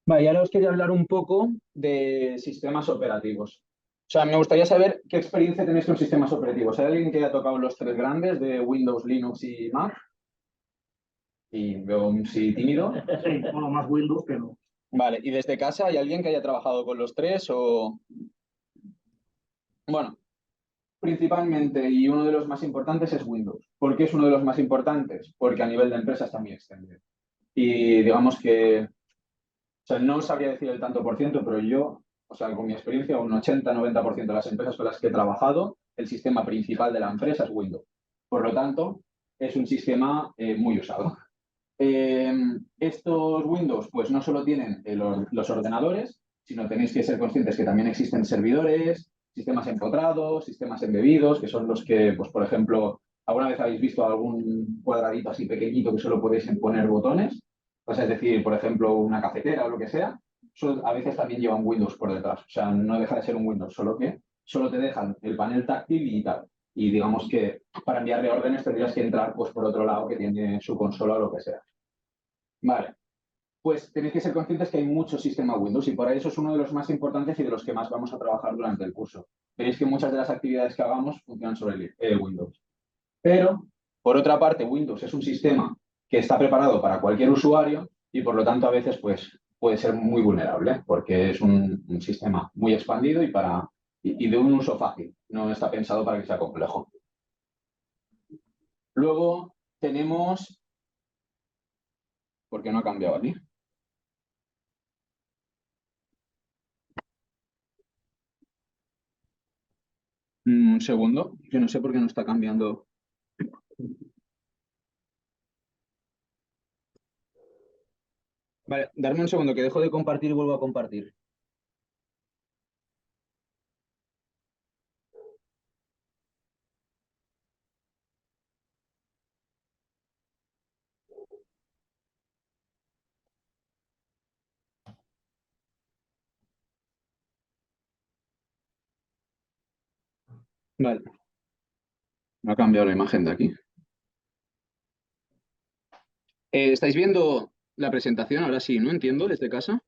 Vale, y ahora os quería hablar un poco de sistemas operativos. O sea, me gustaría saber qué experiencia tenéis con sistemas operativos. ¿Hay alguien que haya tocado los tres grandes de Windows, Linux y Mac? Y veo un sí tímido. Sí, bueno, más Windows, pero... Vale, ¿y desde casa hay alguien que haya trabajado con los tres o...? Bueno, principalmente, y uno de los más importantes es Windows. ¿Por qué es uno de los más importantes? Porque a nivel de empresa está muy extendido. Y digamos que, o sea, no sabría decir el tanto por ciento, pero yo, o sea, con mi experiencia, un 80-90% de las empresas con las que he trabajado, el sistema principal de la empresa es Windows. Por lo tanto, es un sistema muy usado. Estos Windows, pues no solo tienen los ordenadores, sino tenéis que ser conscientes que también existen servidores, sistemas empotrados, sistemas embebidos, que son los que, pues por ejemplo, ¿alguna vez habéis visto algún cuadradito así pequeñito que solo podéis poner botones? O sea, es decir, por ejemplo, una cafetera o lo que sea, a veces también llevan Windows por detrás. O sea, no deja de ser un Windows, solo que solo te dejan el panel táctil y tal. Y digamos que para enviarle órdenes tendrías que entrar pues por otro lado que tiene su consola o lo que sea. Vale, pues tenéis que ser conscientes que hay muchos sistemas Windows y por eso es uno de los más importantes y de los que más vamos a trabajar durante el curso. Veréis que muchas de las actividades que hagamos funcionan sobre Windows. Pero, por otra parte, Windows es un sistema que está preparado para cualquier usuario y por lo tanto a veces pues, puede ser muy vulnerable porque es un sistema muy expandido y de un uso fácil. No está pensado para que sea complejo. Luego tenemos... ¿Por qué no ha cambiado aquí? Un segundo, que no sé por qué no está cambiando. Vale, darme un segundo, que dejo de compartir y vuelvo a compartir. Vale. No ha cambiado la imagen de aquí. ¿Estáis viendo la presentación? Ahora sí, ¿no? Entiendo, desde casa.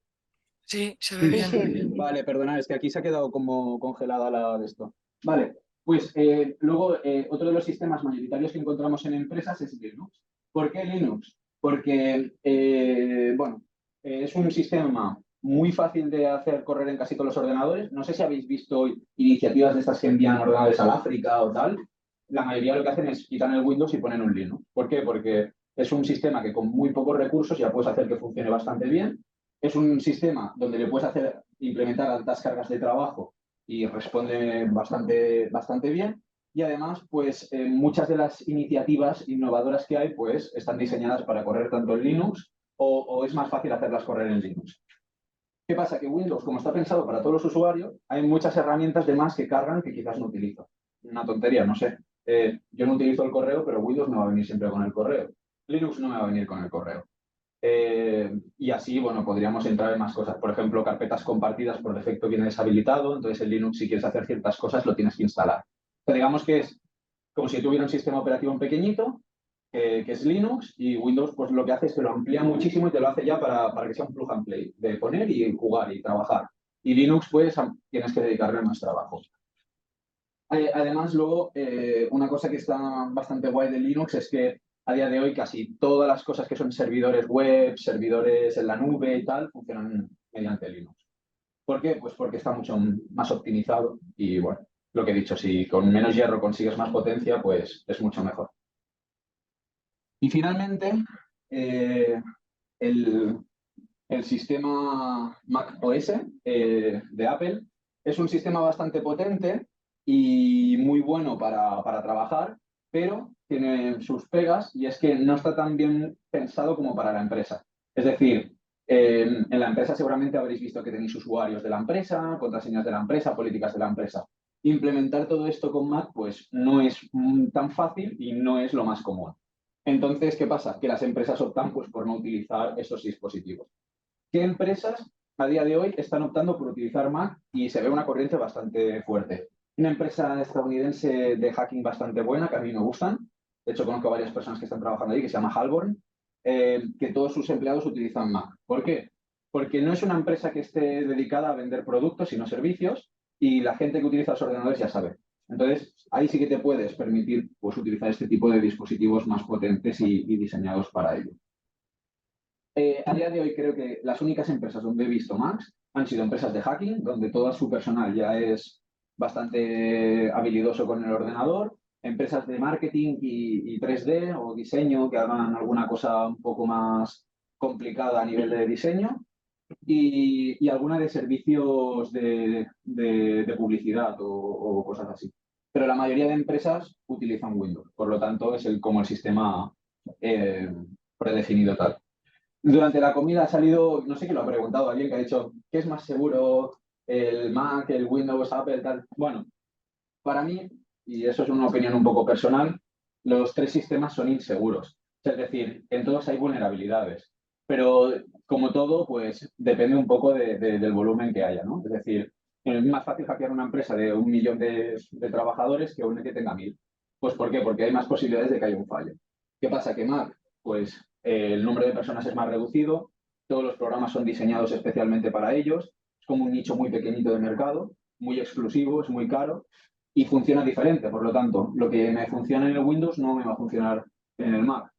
Sí, se ve bien. Vale, perdonad, es que aquí se ha quedado como congelada la de esto. Vale, pues luego otro de los sistemas mayoritarios que encontramos en empresas es Linux. ¿Por qué Linux? Porque, bueno, es un sistema muy fácil de hacer correr en casi todos los ordenadores. No sé si habéis visto iniciativas de estas que envían ordenadores al África o tal. La mayoría lo que hacen es quitar el Windows y ponen un Linux. ¿Por qué? Porque es un sistema que con muy pocos recursos ya puedes hacer que funcione bastante bien. Es un sistema donde le puedes implementar altas cargas de trabajo y responde bastante bien. Y además, pues muchas de las iniciativas innovadoras que hay, pues están diseñadas para correr tanto en Linux o es más fácil hacerlas correr en Linux. ¿Qué pasa? Que Windows, como está pensado para todos los usuarios, hay muchas herramientas de más que cargan que quizás no utilizo. Una tontería, no sé. Yo no utilizo el correo, pero Windows me va a venir siempre con el correo. Linux no me va a venir con el correo. Y así, bueno, podríamos entrar en más cosas. Por ejemplo, carpetas compartidas por defecto viene deshabilitado, entonces en Linux si quieres hacer ciertas cosas lo tienes que instalar. O sea, digamos que es como si tuviera un sistema operativo pequeñito, que es Linux, y Windows pues lo que hace es que lo amplía muchísimo y te lo hace ya para que sea un plug and play, de poner y jugar y trabajar. Y Linux pues tienes que dedicarle más trabajo. Además, luego, una cosa que está bastante guay de Linux es que a día de hoy casi todas las cosas que son servidores web, servidores en la nube y tal, funcionan mediante Linux. ¿Por qué? Pues porque está mucho más optimizado y, bueno, lo que he dicho, si con menos hierro consigues más potencia, pues es mucho mejor. Y finalmente, el sistema Mac OS de Apple es un sistema bastante potente y muy bueno para trabajar, pero tiene sus pegas y es que no está tan bien pensado como para la empresa. Es decir, en la empresa seguramente habréis visto que tenéis usuarios de la empresa, contraseñas de la empresa, políticas de la empresa. Implementar todo esto con Mac pues no es tan fácil y no es lo más común. Entonces, ¿qué pasa? Que las empresas optan pues, por no utilizar estos dispositivos. ¿Qué empresas a día de hoy están optando por utilizar Mac y se ve una corriente bastante fuerte. Una empresa estadounidense de hacking bastante buena, que a mí me gustan, de hecho conozco a varias personas que están trabajando ahí, que se llama Halborn, que todos sus empleados utilizan Mac. ¿Por qué? Porque no es una empresa que esté dedicada a vender productos, sino servicios, y la gente que utiliza los ordenadores ya sabe. Entonces, ahí sí que te puedes permitir pues, utilizar este tipo de dispositivos más potentes y diseñados para ello. A día de hoy creo que las únicas empresas donde he visto Macs han sido empresas de hacking, donde todo su personal ya es bastante habilidoso con el ordenador, empresas de marketing y 3D o diseño que hagan alguna cosa un poco más complicada a nivel de diseño y alguna de servicios de publicidad o cosas así. Pero la mayoría de empresas utilizan Windows, por lo tanto es como el sistema predefinido tal. Durante la comida ha salido, no sé quién lo ha preguntado, alguien que ha dicho, ¿qué es más seguro, el Mac, el Windows, Apple, tal? Bueno, para mí, y eso es una opinión un poco personal, los tres sistemas son inseguros. Es decir, en todos hay vulnerabilidades. Pero como todo, pues depende un poco del volumen que haya, ¿no? Es decir, es más fácil hackear una empresa de 1 millón de trabajadores que una que tenga 1000. Pues ¿por qué? Porque hay más posibilidades de que haya un fallo. ¿Qué pasa? Que Mac, pues el número de personas es más reducido, todos los programas son diseñados especialmente para ellos, es como un nicho muy pequeñito de mercado, muy exclusivo, es muy caro y funciona diferente. Por lo tanto, lo que me funciona en el Windows no me va a funcionar en el Mac.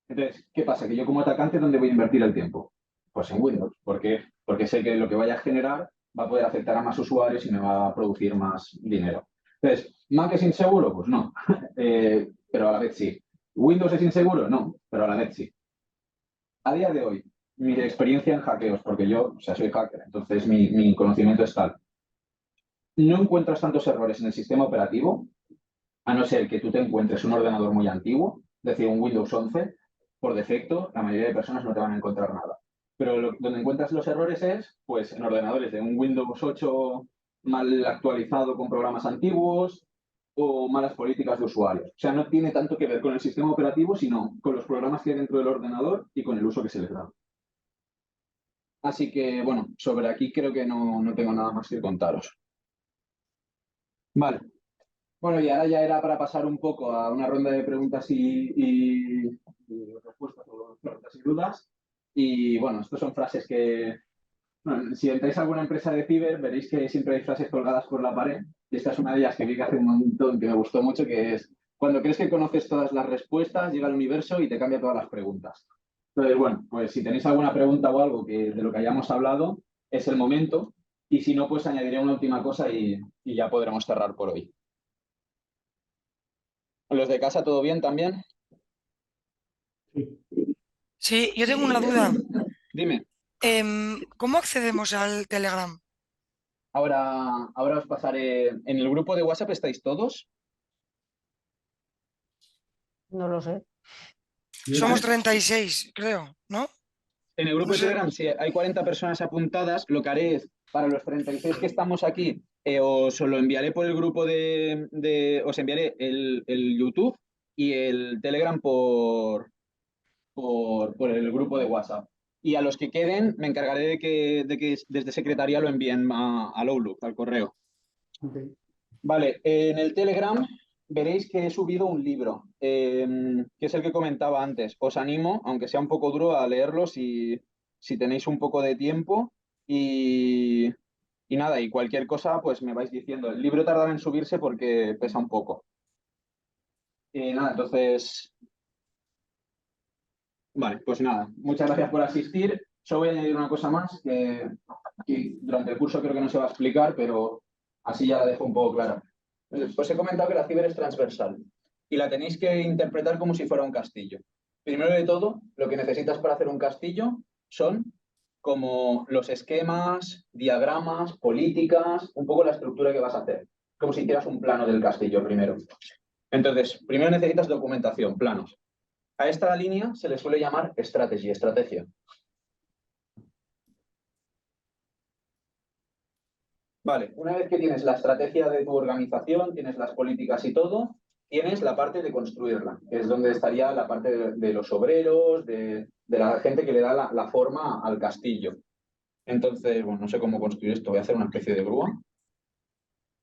Entonces, ¿qué pasa? Que yo como atacante, ¿dónde voy a invertir el tiempo? Pues en Windows. ¿Por qué? Porque sé que lo que vaya a generar va a poder afectar a más usuarios y me va a producir más dinero. Entonces, ¿Mac es inseguro? Pues no, pero a la vez sí. ¿Windows es inseguro? No, pero a la vez sí. A día de hoy, mi experiencia en hackeos, porque yo, o sea, soy hacker, entonces mi conocimiento es tal. No encuentras tantos errores en el sistema operativo, a no ser que tú te encuentres un ordenador muy antiguo, es decir, un Windows 11, por defecto, la mayoría de personas no te van a encontrar nada. Pero donde encuentras los errores es, pues, en ordenadores de un Windows 8 mal actualizado con programas antiguos o malas políticas de usuarios. O sea, no tiene tanto que ver con el sistema operativo, sino con los programas que hay dentro del ordenador y con el uso que se les da. Así que, bueno, sobre aquí creo que no tengo nada más que contaros. Vale. Bueno, y ahora ya era para pasar un poco a una ronda de preguntas y respuestas o preguntas y dudas. Y bueno, estas son frases que, bueno, si entráis a alguna empresa de ciber, veréis que siempre hay frases colgadas por la pared. Y esta es una de ellas que vi que hace un montón, que me gustó mucho, que es, cuando crees que conoces todas las respuestas, llega el universo y te cambia todas las preguntas. Entonces, bueno, pues si tenéis alguna pregunta o algo de lo que hayamos hablado, es el momento. Y si no, pues añadiré una última cosa y ya podremos cerrar por hoy. ¿Los de casa todo bien también? Sí, yo tengo una duda. Dime. ¿Cómo accedemos al Telegram? Ahora os pasaré. ¿En el grupo de WhatsApp estáis todos? No lo sé. Somos 36, creo, ¿no? En el grupo No de sé. Telegram, si hay 40 personas apuntadas, lo que haré es, para los 36 que estamos aquí, os lo enviaré por el grupo os enviaré el YouTube y el Telegram por el grupo de WhatsApp. Y a los que queden, me encargaré de que desde secretaría lo envíen al Outlook, al correo. Okay. Vale, en el Telegram veréis que he subido un libro, que es el que comentaba antes. Os animo, aunque sea un poco duro, a leerlo si tenéis un poco de tiempo. Y nada, y cualquier cosa, pues me vais diciendo. El libro tardará en subirse porque pesa un poco. Y nada, entonces... Vale, pues nada, muchas gracias por asistir. Yo voy a añadir una cosa más que durante el curso creo que no se va a explicar, pero así ya la dejo un poco clara. Os he comentado que la ciber es transversal y la tenéis que interpretar como si fuera un castillo. Primero de todo, lo que necesitas para hacer un castillo son como los esquemas, diagramas, políticas, un poco la estructura que vas a hacer. Como si hicieras un plano del castillo primero. Entonces, primero necesitas documentación, planos. A esta línea se le suele llamar estrategia. Vale, una vez que tienes la estrategia de tu organización, tienes las políticas y todo, tienes la parte de construirla, que es donde estaría la parte de los obreros, de la gente que le da la forma al castillo. Entonces, bueno, no sé cómo construir esto, voy a hacer una especie de grúa.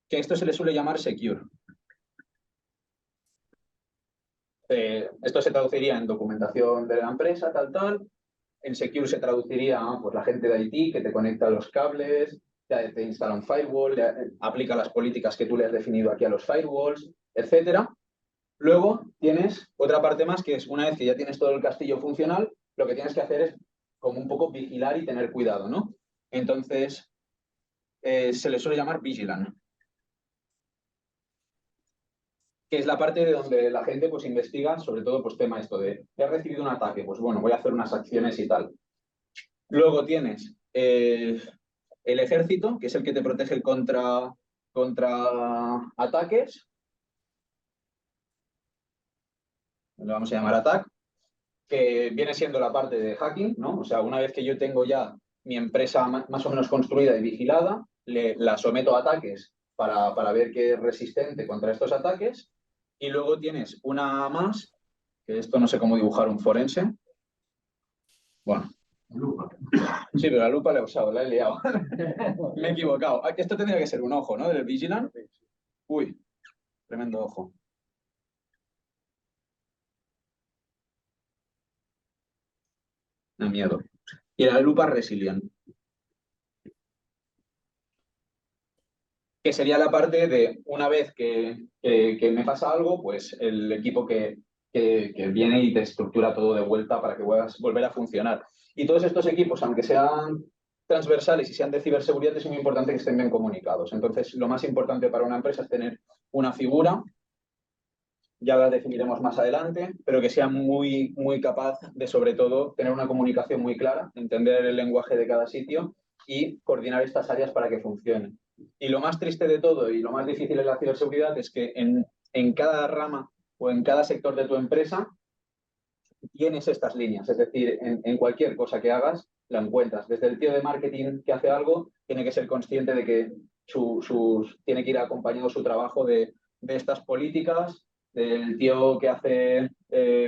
Que a esto se le suele llamar secure. Esto se traduciría en documentación de la empresa, tal. En secure se traduciría pues, la gente de IT que te conecta los cables, te instala un firewall, aplica las políticas que tú le has definido aquí a los firewalls, etcétera. Luego tienes otra parte más que es, una vez que ya tienes todo el castillo funcional, lo que tienes que hacer es como un poco vigilar y tener cuidado, ¿no? Entonces, se le suele llamar vigilant, que es la parte de donde la gente pues investiga, sobre todo pues tema esto de, he recibido un ataque, pues bueno, voy a hacer unas acciones y tal. Luego tienes el ejército, que es el que te protege contra ataques. Lo vamos a llamar attack, que viene siendo la parte de hacking, ¿no? O sea, una vez que yo tengo ya mi empresa más o menos construida y vigilada, la someto a ataques para ver que es resistente contra estos ataques. Y luego tienes una más, que esto no sé cómo dibujar un forense. Bueno. Lupa. Sí, pero la lupa la he usado, la he liado. Me he equivocado. Esto tendría que ser un ojo, ¿no? Del Vigilant. Uy, tremendo ojo. Da miedo. Y la lupa Resilient. Que sería la parte de, una vez que me pasa algo, pues el equipo que viene y te estructura todo de vuelta para que puedas volver a funcionar. Y todos estos equipos, aunque sean transversales y sean de ciberseguridad, es muy importante que estén bien comunicados. Entonces, lo más importante para una empresa es tener una figura, ya la definiremos más adelante, pero que sea muy, muy capaz de, sobre todo, tener una comunicación muy clara, entender el lenguaje de cada sitio y coordinar estas áreas para que funcionen. Y lo más triste de todo y lo más difícil en la ciberseguridad es que en cada rama o en cada sector de tu empresa tienes estas líneas. Es decir, en cualquier cosa que hagas, la encuentras. Desde el tío de marketing que hace algo, tiene que ser consciente de que tiene que ir acompañado su trabajo de estas políticas, del tío que hace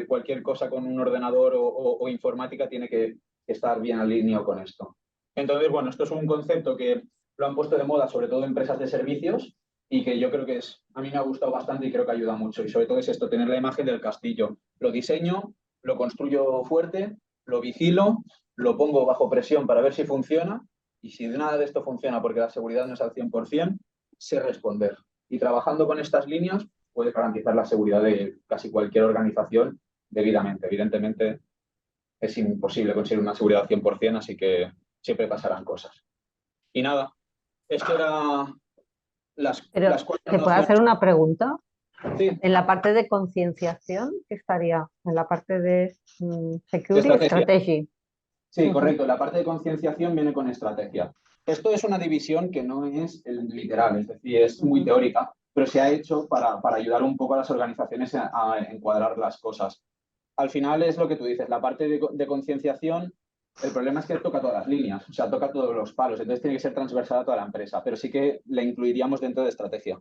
cualquier cosa con un ordenador o informática, tiene que estar bien alineado con esto. Entonces, bueno, esto es un concepto que lo han puesto de moda, sobre todo empresas de servicios, y que yo creo que a mí me ha gustado bastante y creo que ayuda mucho. Y sobre todo es esto, tener la imagen del castillo. Lo diseño, lo construyo fuerte, lo vigilo, lo pongo bajo presión para ver si funciona, y si nada de esto funciona porque la seguridad no es al 100%, sé responder. Y trabajando con estas líneas puedes garantizar la seguridad de casi cualquier organización debidamente. Evidentemente es imposible conseguir una seguridad al 100%, así que siempre pasarán cosas. Y nada, esto era las cuatro ¿te puedo hacer una pregunta? Sí. En la parte de concienciación, ¿qué estaría? En la parte de security strategy. Sí, correcto. La parte de concienciación viene con estrategia. Esto es una división que no es literal, es decir, es muy teórica, pero se ha hecho para ayudar un poco a las organizaciones a encuadrar las cosas. Al final es lo que tú dices, la parte de concienciación, el problema es que toca todas las líneas, o sea, toca todos los palos, entonces tiene que ser transversal a toda la empresa, pero sí que la incluiríamos dentro de estrategia.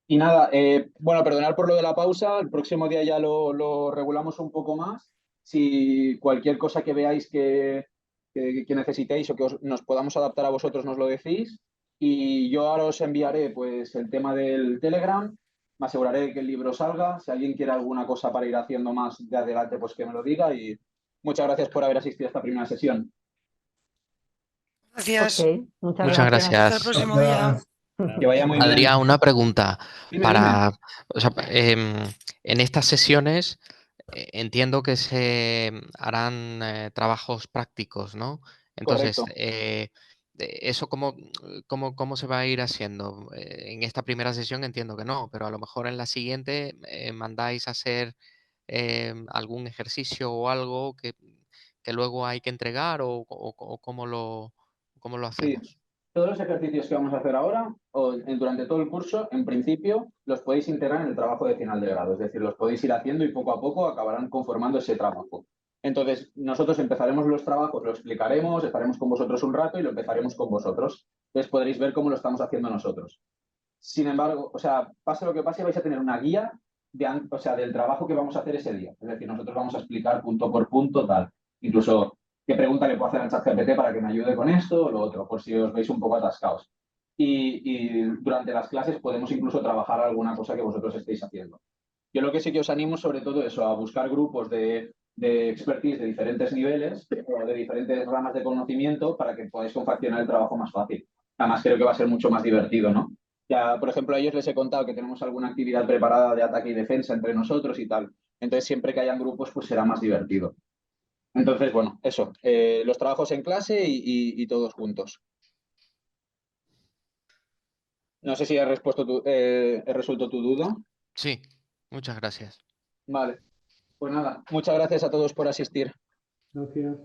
Y nada, bueno, perdonad por lo de la pausa, el próximo día ya lo regulamos un poco más. Si cualquier cosa que veáis que necesitéis o que nos podamos adaptar a vosotros, nos lo decís. Y yo ahora os enviaré pues el tema del Telegram, me aseguraré de que el libro salga. Si alguien quiere alguna cosa para ir haciendo más de adelante, pues que me lo diga. Y muchas gracias por haber asistido a esta primera sesión. Gracias. Okay, muchas gracias. Hasta el próximo día. Que vaya muy bien. Adrián, una pregunta. Dime. O sea, en estas sesiones entiendo que se harán trabajos prácticos, ¿no? Entonces, ¿eso cómo se va a ir haciendo? En esta primera sesión entiendo que no, pero a lo mejor en la siguiente mandáis a hacer algún ejercicio o algo que luego hay que entregar o cómo lo hacemos. Sí. Todos los ejercicios que vamos a hacer ahora o durante todo el curso, en principio, los podéis integrar en el trabajo de final de grado. Es decir, los podéis ir haciendo y poco a poco acabarán conformando ese trabajo. Entonces, nosotros empezaremos los trabajos, lo explicaremos, estaremos con vosotros un rato y lo empezaremos con vosotros. Entonces podréis ver cómo lo estamos haciendo nosotros. Sin embargo, o sea, pase lo que pase, vais a tener una guía del trabajo que vamos a hacer ese día. Es decir, nosotros vamos a explicar punto por punto, tal. Incluso qué pregunta le puedo hacer al ChatGPT para que me ayude con esto o lo otro, por si os veis un poco atascados. Y durante las clases podemos incluso trabajar alguna cosa que vosotros estéis haciendo. Yo lo que sí que os animo sobre todo eso, a buscar grupos de expertise de diferentes niveles o de diferentes ramas de conocimiento para que podáis confeccionar el trabajo más fácil. Además creo que va a ser mucho más divertido, ¿no? Ya, por ejemplo, a ellos les he contado que tenemos alguna actividad preparada de ataque y defensa entre nosotros y tal. Entonces siempre que hayan grupos pues será más divertido. Entonces, bueno, eso, los trabajos en clase y todos juntos. No sé si he resuelto tu duda. Sí, muchas gracias. Vale, pues nada, muchas gracias a todos por asistir. Gracias.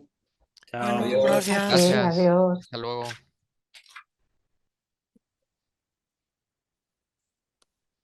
Chao. Bueno, gracias. Gracias. Adiós. Hasta luego.